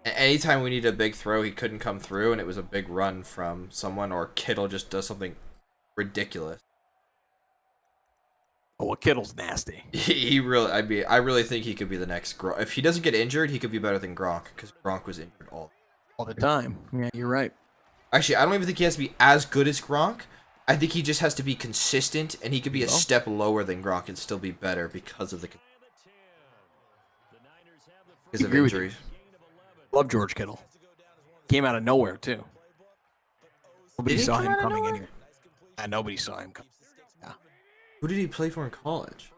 And anytime we needed a big throw, he couldn't come through, and it was a big run from someone, or Kittle just does something ridiculous. Oh, well, Kittle's nasty. I really think he could be the next Gronk. If he doesn't get injured, he could be better than Gronk, because Gronk was injured all the time. Yeah, you're right. Actually, I don't even think he has to be as good as Gronk. I think he just has to be consistent, and he could be a step lower than Gronk and still be better because of injuries. Love George Kittle. Came out of nowhere, too. Nobody saw him coming in here. Nobody saw him coming. Yeah. Who did he play for in college?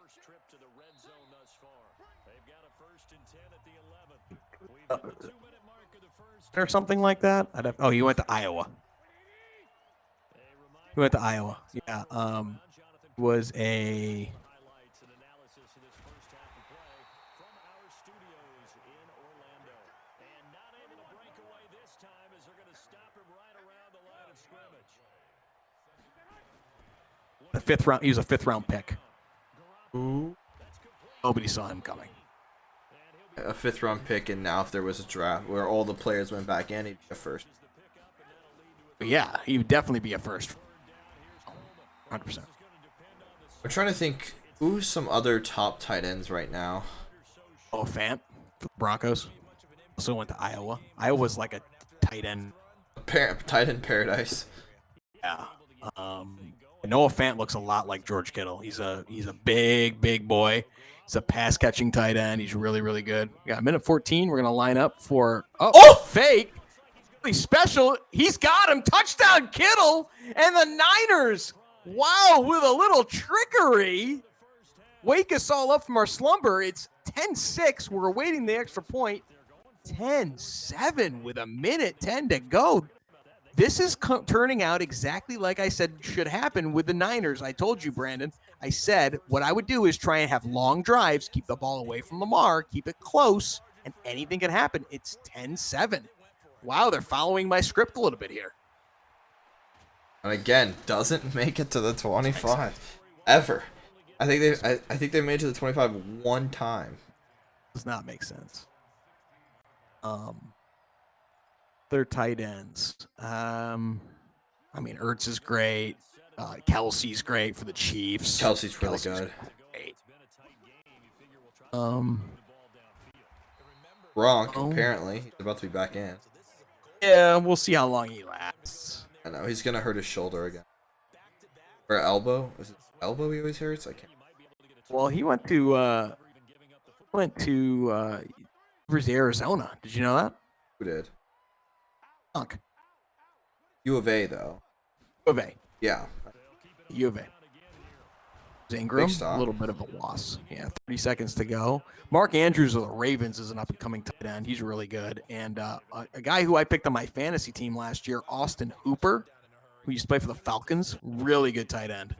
Or something like that. He went to Iowa. Yeah. Was a. The 5th round. He was a 5th round pick. Ooh. Nobody saw him coming. A 5th round pick, and now if there was a draft where all the players went back in, he'd be a first. Yeah, he would definitely be a first. 100%. I'm trying to think who's some other top tight ends right now. Oh, Fant for the Broncos. Also went to Iowa. Iowa's like a tight end. Tight end paradise. Yeah. Noah Fant looks a lot like George Kittle. He's a big boy. He's a pass catching tight end. He's really, really good. We got minute 14. We're gonna line up for fake. Really special. He's got him. Touchdown Kittle and the Niners. Wow, with a little trickery. Wake us all up from our slumber. It's 10-6. We're awaiting the extra point. 10-7 with a minute 10 to go. This is turning out exactly like I said should happen with the Niners. I told you, Brandon. I said what I would do is try and have long drives, keep the ball away from Lamar, keep it close, and anything can happen. It's 10-7. Wow, they're following my script a little bit here. And again, doesn't make it to the 25 ever. I think they made it to the 25 one time. Does not make sense. Their tight ends. I mean, Ertz is great. Kelsey's great for the Chiefs. Kelsey's really good. Great. Gronk, apparently, he's about to be back in. Yeah, we'll see how long he lasts. I know, he's going to hurt his shoulder again. Or elbow? Is it elbow he always hurts? I can't. Well, he went to Arizona. Did you know that? Who did? Gronk. U of A, though. U of A. Yeah. U of A. Ingram, a little bit of a loss. Yeah, 30 seconds to go. Mark Andrews of the Ravens is an up-and-coming tight end. He's really good. And a guy who I picked on my fantasy team last year, Austin Hooper, who used to play for the Falcons, really good tight end.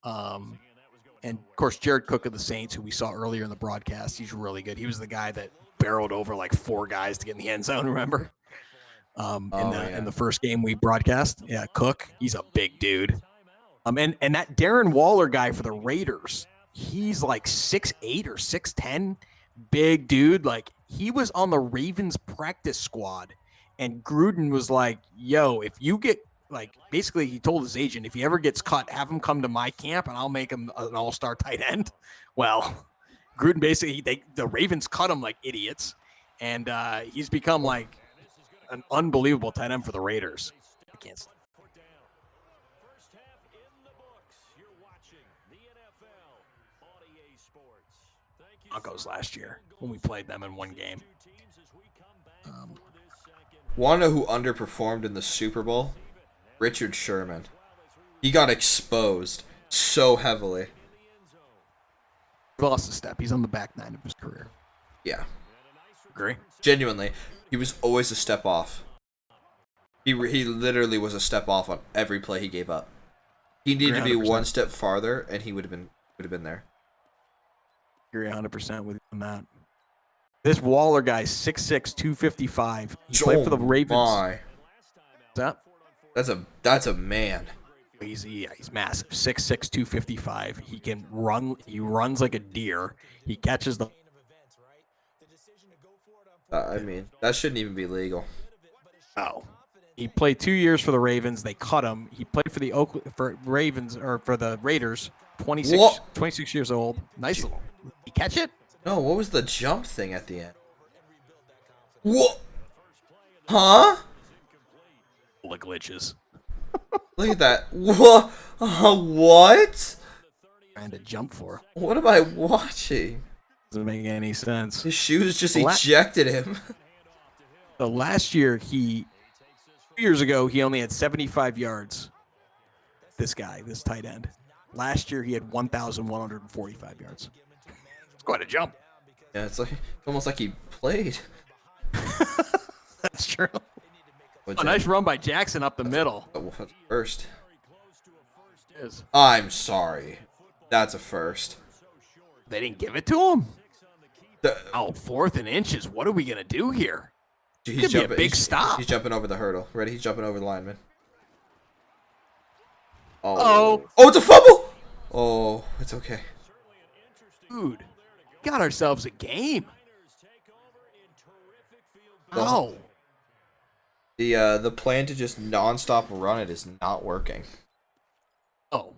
And, of course, Jared Cook of the Saints, who we saw earlier in the broadcast, he's really good. He was the guy that barreled over like 4 guys to get in the end zone, remember? In the first game we broadcast. Yeah, Cook, he's a big dude. And that Darren Waller guy for the Raiders, he's like 6'8" or 6'10", big dude. Like, he was on the Ravens practice squad, and Gruden was like, yo, if you get, like, basically he told his agent, if he ever gets cut, have him come to my camp and I'll make him an all-star tight end. Well, Gruden basically, the Ravens cut him like idiots, and he's become like an unbelievable tight end for the Raiders. I can't stand. Broncos last year when we played them in one game. Want to know who underperformed in the Super Bowl? Richard Sherman. He got exposed so heavily. He lost a step. He's on the back nine of his career. Yeah. Agree. Genuinely, he was always a step off. He literally was a step off on every play he gave up. He needed to be 1 step farther, and he would have been there. Agree 100% with you on that. This Waller guy, 6'6", 255. He played for the Ravens. My. That? That's a man. He's massive. 6'6", 255. He can run. He runs like a deer. He catches the. I mean, that shouldn't even be legal. Oh. He played 2 years for the Ravens. They cut him. He played for the for the Raiders. 26 years old. Nice little. He catch it? No, what was the jump thing at the end? What? Huh? The glitches. Look at that. What? What? Trying to jump for. What am I watching? Doesn't make any sense. His shoes just ejected him. So last year, 2 years ago, he only had 75 yards. This tight end. Last year, he had 1,145 yards. It's quite a jump. Yeah, it's almost like he played. That's true. A nice run by Jackson up the middle. That's first. Is. I'm sorry. That's a first. They didn't give it to him? 4th and inches. What are we going to do here? He's jumping, a big stop. He's jumping over the hurdle. Ready? He's jumping over the lineman. Oh, it's a fumble! Oh, it's okay. Dude, got ourselves a game. Oh. The plan to just nonstop run it is not working. Oh.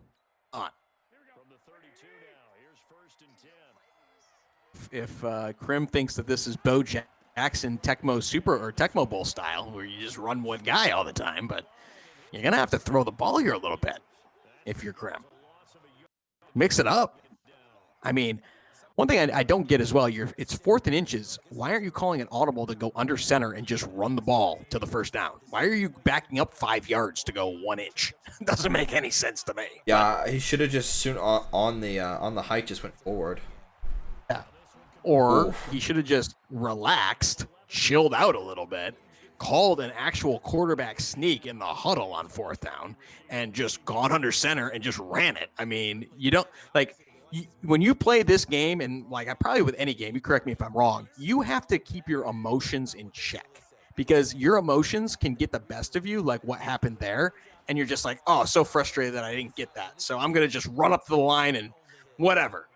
If Krim thinks that this is Bo Jackson Tecmo Bowl style, where you just run one guy all the time, but you're gonna have to throw the ball here a little bit if you're Krim. Mix it up. I mean, one thing I don't get as well, it's 4th and inches. Why aren't you calling an audible to go under center and just run the ball to the first down? Why are you backing up 5 yards to go 1 inch? Doesn't make any sense to me. Yeah, he should have just soon on the hike just went forward. Yeah. Or he should have just relaxed, chilled out a little bit, called an actual quarterback sneak in the huddle on 4th down, and just gone under center and just ran it. I mean, you don't when you play this game, and probably with any game, you correct me if I'm wrong, you have to keep your emotions in check, because your emotions can get the best of you, like what happened there, and you're just like, oh, so frustrated that I didn't get that, so I'm gonna just run up to the line and whatever.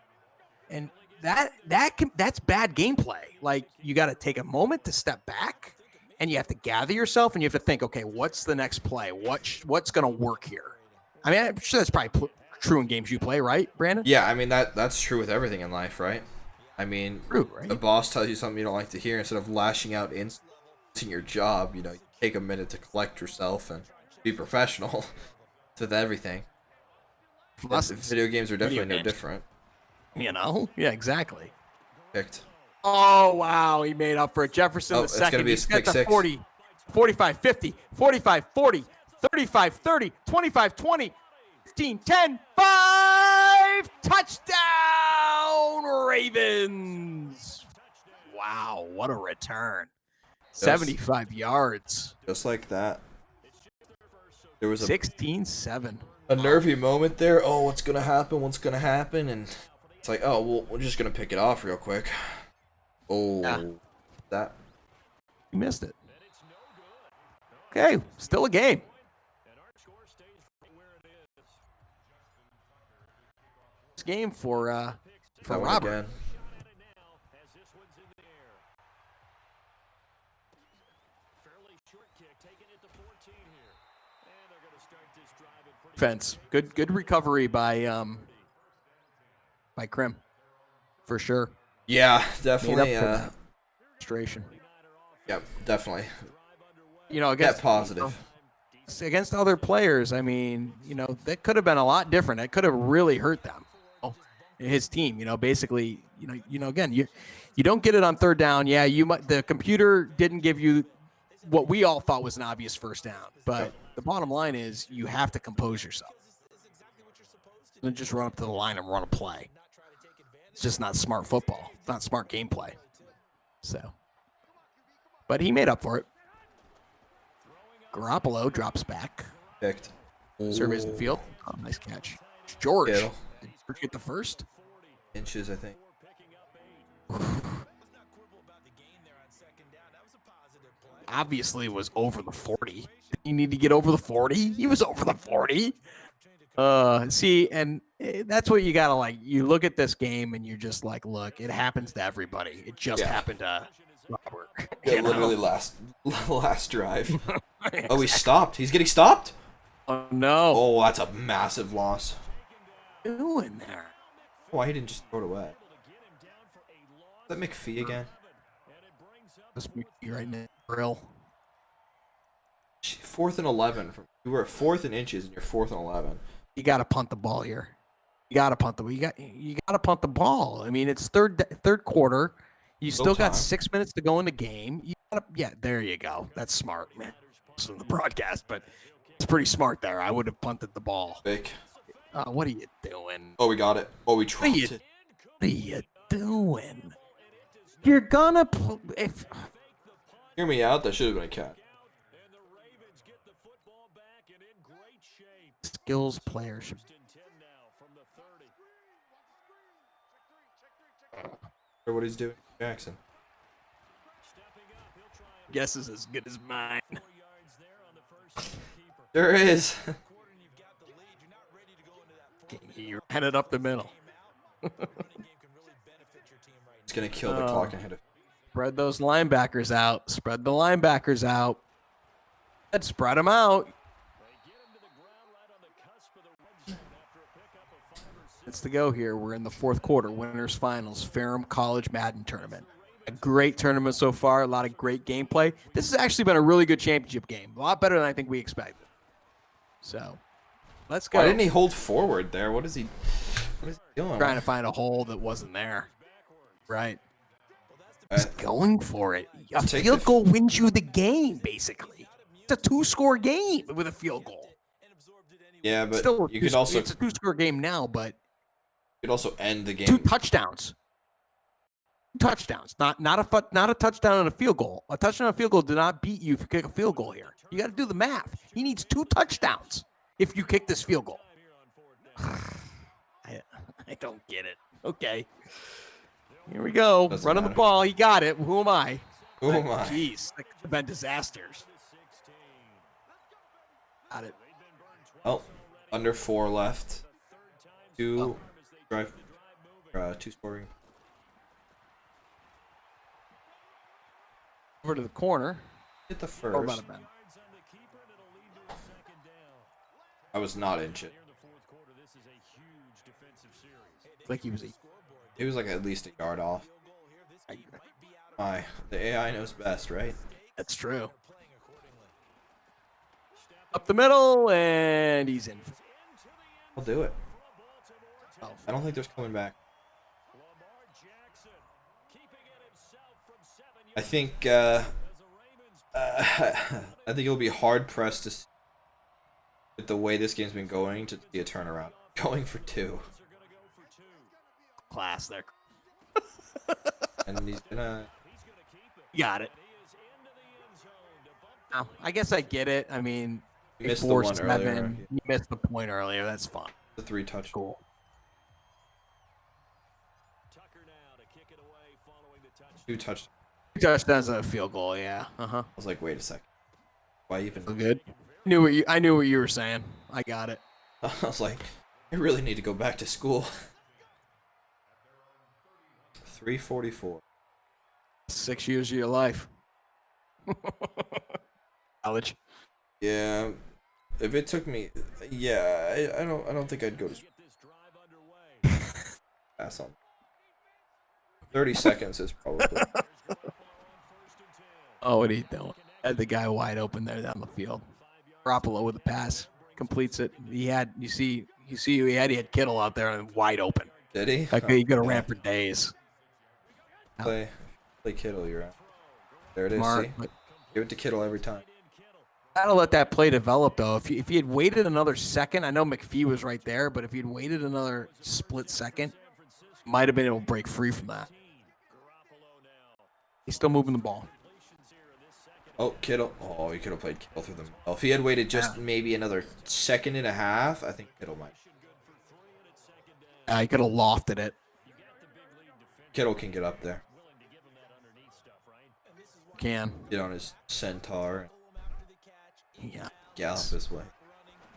And that's bad gameplay. Like, you got to take a moment to step back, and you have to gather yourself, and you have to think, okay, what's the next play? What's gonna work here? I mean, I'm sure that's probably true in games you play, right, Brandon? Yeah, I mean that's true with everything in life, right? I mean, true, right? The boss tells you something you don't like to hear. Instead of lashing out in your job, you take a minute to collect yourself and be professional with everything. Video games are definitely no different. Yeah, exactly. Picked. Oh, wow, he made up for it. Jefferson the second. He's got the 40, 45, 50, 45, 40, 35, 30, 25, 20, 15, 10, 5, touchdown, Ravens. Wow, what a return. 75 yards. Just like that. There was 16-7. A nervy moment there. Oh, what's going to happen? What's going to happen? And it's like, oh, well, we're just going to pick it off real quick. Oh, that. You missed it. Okay, still a game. This game for Robert. Again. Defense. Good recovery by Krim, for sure. Yeah, definitely. Frustration. Yep, definitely. Against positive. Against other players, I mean, that could have been a lot different. It could have really hurt them. His team, basically, again, you don't get it on 3rd down. Yeah, the computer didn't give you what we all thought was an obvious first down. But the bottom line is you have to compose yourself. Don't just run up to the line and run a play. It's just not smart football. It's not smart gameplay. So, but he made up for it. Garoppolo drops back. Picked. Surveys the field. Oh, nice catch. George. Kittle. Did George get the first? Inches, I think. Obviously was over the 40. You need to get over the 40. He was over the 40. See, and that's what you gotta like. You look at this game and you're just like, look, it happens to everybody. It just happened to Robert. Yeah, literally last drive. Oh, he stopped. He's getting stopped. Oh no! Oh, that's a massive loss. What are you doing there? Why he didn't just throw it away? Is that McPhee again? That's McPhee right now. Grill. 4th and 11. You were at 4th and inches, and you're 4th and 11. You got to punt the ball here. You got to punt the. You got to punt the ball. I mean, it's third quarter. You still got 6 minutes to go in the game. Yeah, there you go. That's smart, man. This is the broadcast, but it's pretty smart there. I would have punted the ball. Fake. What are you doing? Oh, we got it. Oh, we dropped it. What are you doing? You're gonna if. Hear me out. That should have been a catch. Skills player should. Or what he's doing, Jackson. Guess is as good as mine. There is. You ran it up the middle. It's gonna kill the clock and hit it. Spread those linebackers out. Spread the linebackers out. Let's spread them out. It's to go here. We're in the fourth quarter. Winners finals. Ferrum College Madden Tournament. A great tournament so far. A lot of great gameplay. This has actually been a really good championship game. A lot better than I think we expected. So, let's go. Why didn't he hold forward there? What is he doing? Trying to find a hole that wasn't there. Right. He's going for it. A field goal wins you the game, basically. It's a two-score game with a field goal. Yeah, but still, you could also. It's a two-score game now, but. You could also end the game. 2 touchdowns. 2 touchdowns. Not a touchdown and a field goal. A touchdown and a field goal do not beat you if you kick a field goal here. You got to do the math. He needs 2 touchdowns if you kick this field goal. I don't get it. Okay. Here we go. Running the ball. He got it. Who am I? Who am I? Jeez. That could have been disasters. Got it. Oh, under 4 left. 2 drive. 2 scoring. Over to the corner. Hit the first. I was not in shit. Like he was He was like at least a yard off. The AI knows best, right? That's true. Up the middle, and he's in. I'll do it. Oh. I don't think there's coming back. I think I think it'll be hard pressed to see, with the way this game's been going, to see a turnaround. Going for 2. Class there. And he's gonna. Got it. Now, I guess I get it. I mean, You missed the one earlier. You missed the point earlier. That's fine. The 3 touch. Cool. Two touchdowns. 2 touchdowns and a field goal. Yeah. I was like, wait a second. Why even? Good. I knew what you were saying. I got it. I was like, I really need to go back to school. 3:44. 6 years of your life. College. Yeah. If it took me, yeah, I don't think I'd go to school. Pass on. 30 seconds is probably. Oh, what are you doing? Had the guy wide open there down the field. Garoppolo with the pass, completes it. He had, you see who he had Kittle out there and wide open. Did he? Okay, you could have ran for days. Play Kittle, you're out. There it is. Smart, See? Give it to Kittle every time. Gotta let that play develop, though. If he had waited another second, I know McPhee was right there, but if he had waited another split second, might have been able to break free from that. He's still moving the ball. Oh, Kittle. Oh, he could have played Kittle through the middle. If he had waited just maybe another second and a half, I think Kittle might. He could have lofted it. Kittle can get up there. Can. Get on his centaur. Yeah. Gallop this way.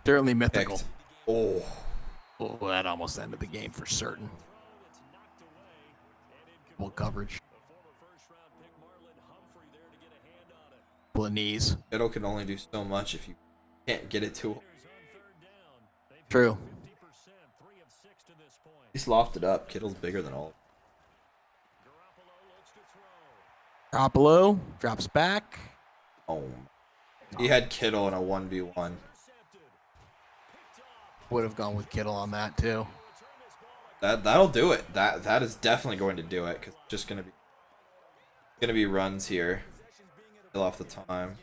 Certainly mythical. Oh. Oh, that almost ended the game for certain. Full coverage. Couple of knees. Kittle can only do so much if you can't get it to him. True. He's lofted up. Kittle's bigger than all. Garoppolo drops back. Oh. He had Kittle in a 1v1. Would have gone with Kittle on that too. That'll do it. That is definitely going to do it because it's just gonna be runs here. Kill off the time.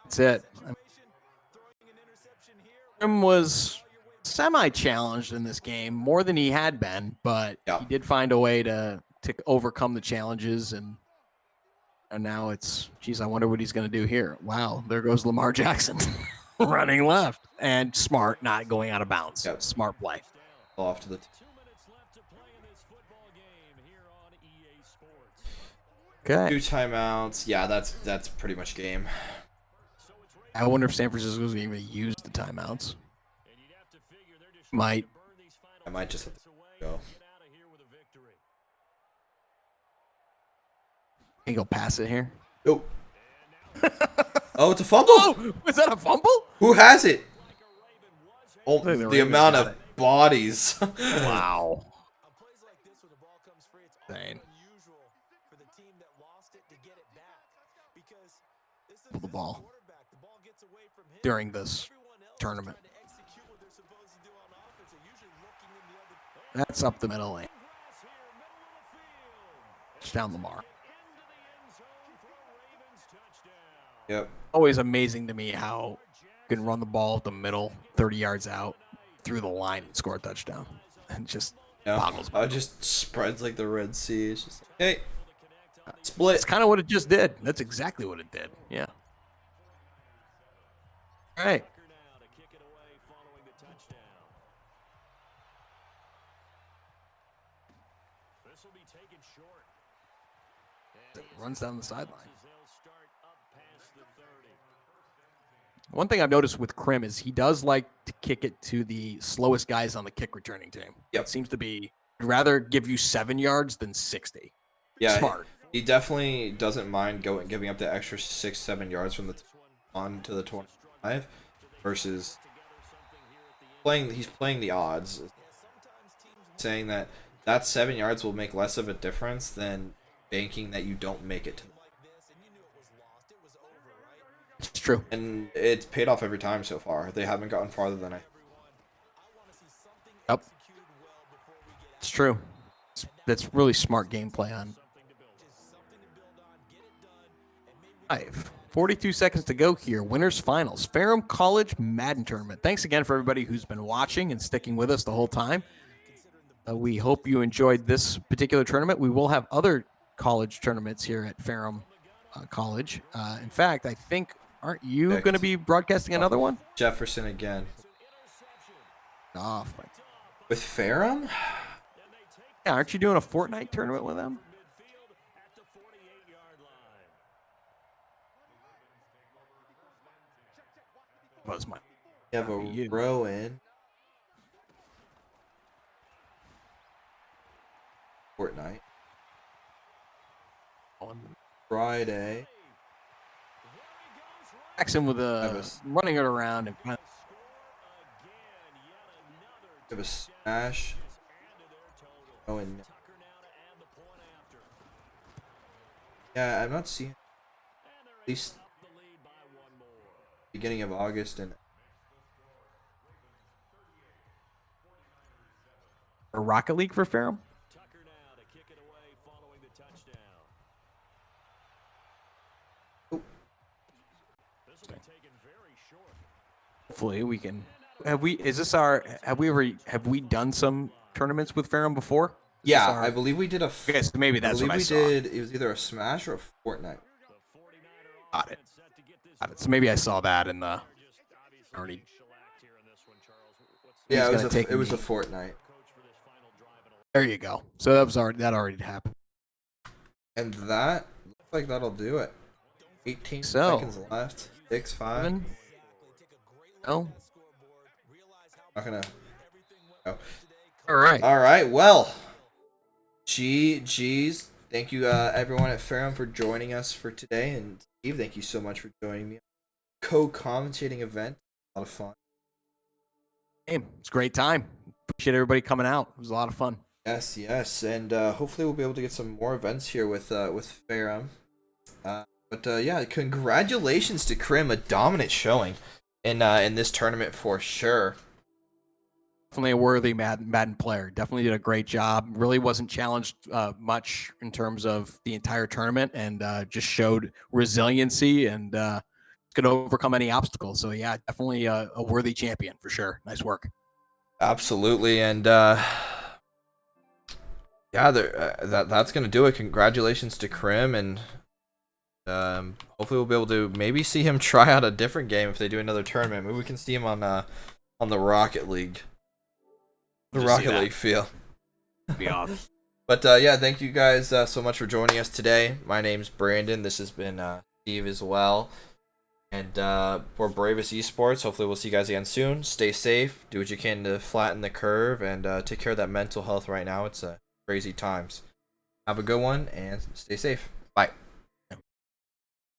That's it. Ferrum was semi-challenged in this game, more than he had been, but he did find a way to overcome the challenges, and now it's, geez, I wonder what he's going to do here. Wow, there goes Lamar Jackson running left, and smart, not going out of bounds. Yep. Smart play. Off to the. Okay. 2 timeouts. Yeah, that's pretty much game. I wonder if San Francisco's going to use the timeouts. Might. I might just let them go. Can you go pass it here? Oh. Oh, it's a fumble. Oh, was that a fumble? Who has it? Oh, The the Ravens amount got of bodies. Wow. Insane. Pull the ball during this tournament. That's up the middle lane. It's down Lamar. Yep. Always amazing to me how you can run the ball up the middle, 30 yards out, through the line and score a touchdown. And just boggles me. It just spreads like the Red Sea. It's just like, hey, split. That's kind of what it just did. That's exactly what it did. Yeah. All right. Runs down the sideline. One thing I've noticed with Krim is he does like to kick it to the slowest guys on the kick returning team. Yep. It seems to be, I'd rather give you 7 yards than 60. Yeah, Smart. He definitely doesn't mind giving up the extra 6-7 yards from the on to the 25 versus playing. He's playing the odds, saying that 7 yards will make less of a difference than banking that you don't make it to. It's true. And it's paid off every time so far. They haven't gotten farther than I. Yep. It's true. That's really smart gameplay on. 42 seconds to go here. Winners finals. Ferrum College Madden Tournament. Thanks again for everybody who's been watching and sticking with us the whole time. We hope you enjoyed this particular tournament. We will have other college tournaments here at Ferrum College. In fact, I think, aren't you going to be broadcasting another one? Jefferson again. Oh, with Ferrum? Yeah, aren't you doing a Fortnite tournament with them? Was my. You have a row in. Fortnite. On Friday. Jackson with running it around and have a smash. Oh, and yeah, I'm not seeing at least beginning of August and a Rocket League for Ferrum. hopefully we can. Have we done some tournaments with Ferrum before? Yeah, I believe we did a. Okay, so maybe that's what I saw. It was either a Smash or a Fortnite. Got it. So maybe I saw that in the already. Yeah, it was a Fortnite. There you go. So that already happened. And that looks like that'll do it. 18 seconds left. 6-5. Oh. Not gonna. Oh. All right. All right. Well. GG's. Thank you, everyone at Ferrum, for joining us for today, and Steve, thank you so much for joining me. Co-commentating event. A lot of fun. Hey, it's a great time. Appreciate everybody coming out. It was a lot of fun. Yes, and hopefully we'll be able to get some more events here with Ferrum. But yeah, congratulations to Krim, a dominant showing in this tournament for sure. Definitely a worthy Madden player. Definitely did a great job. Really wasn't challenged much in terms of the entire tournament, and just showed resiliency and could overcome any obstacles. So yeah, definitely a worthy champion for sure. Nice work. Absolutely, and yeah, that's gonna do it. Congratulations to Krim, and hopefully we'll be able to maybe see him try out a different game if they do another tournament. Maybe we can see him on the Rocket League. The Rocket League feel. Be awesome. But yeah, thank you guys so much for joining us today. My name's Brandon. This has been Steve as well. And for Bravest Esports, hopefully we'll see you guys again soon. Stay safe. Do what you can to flatten the curve, and take care of that mental health right now. It's crazy times. Have a good one, and stay safe.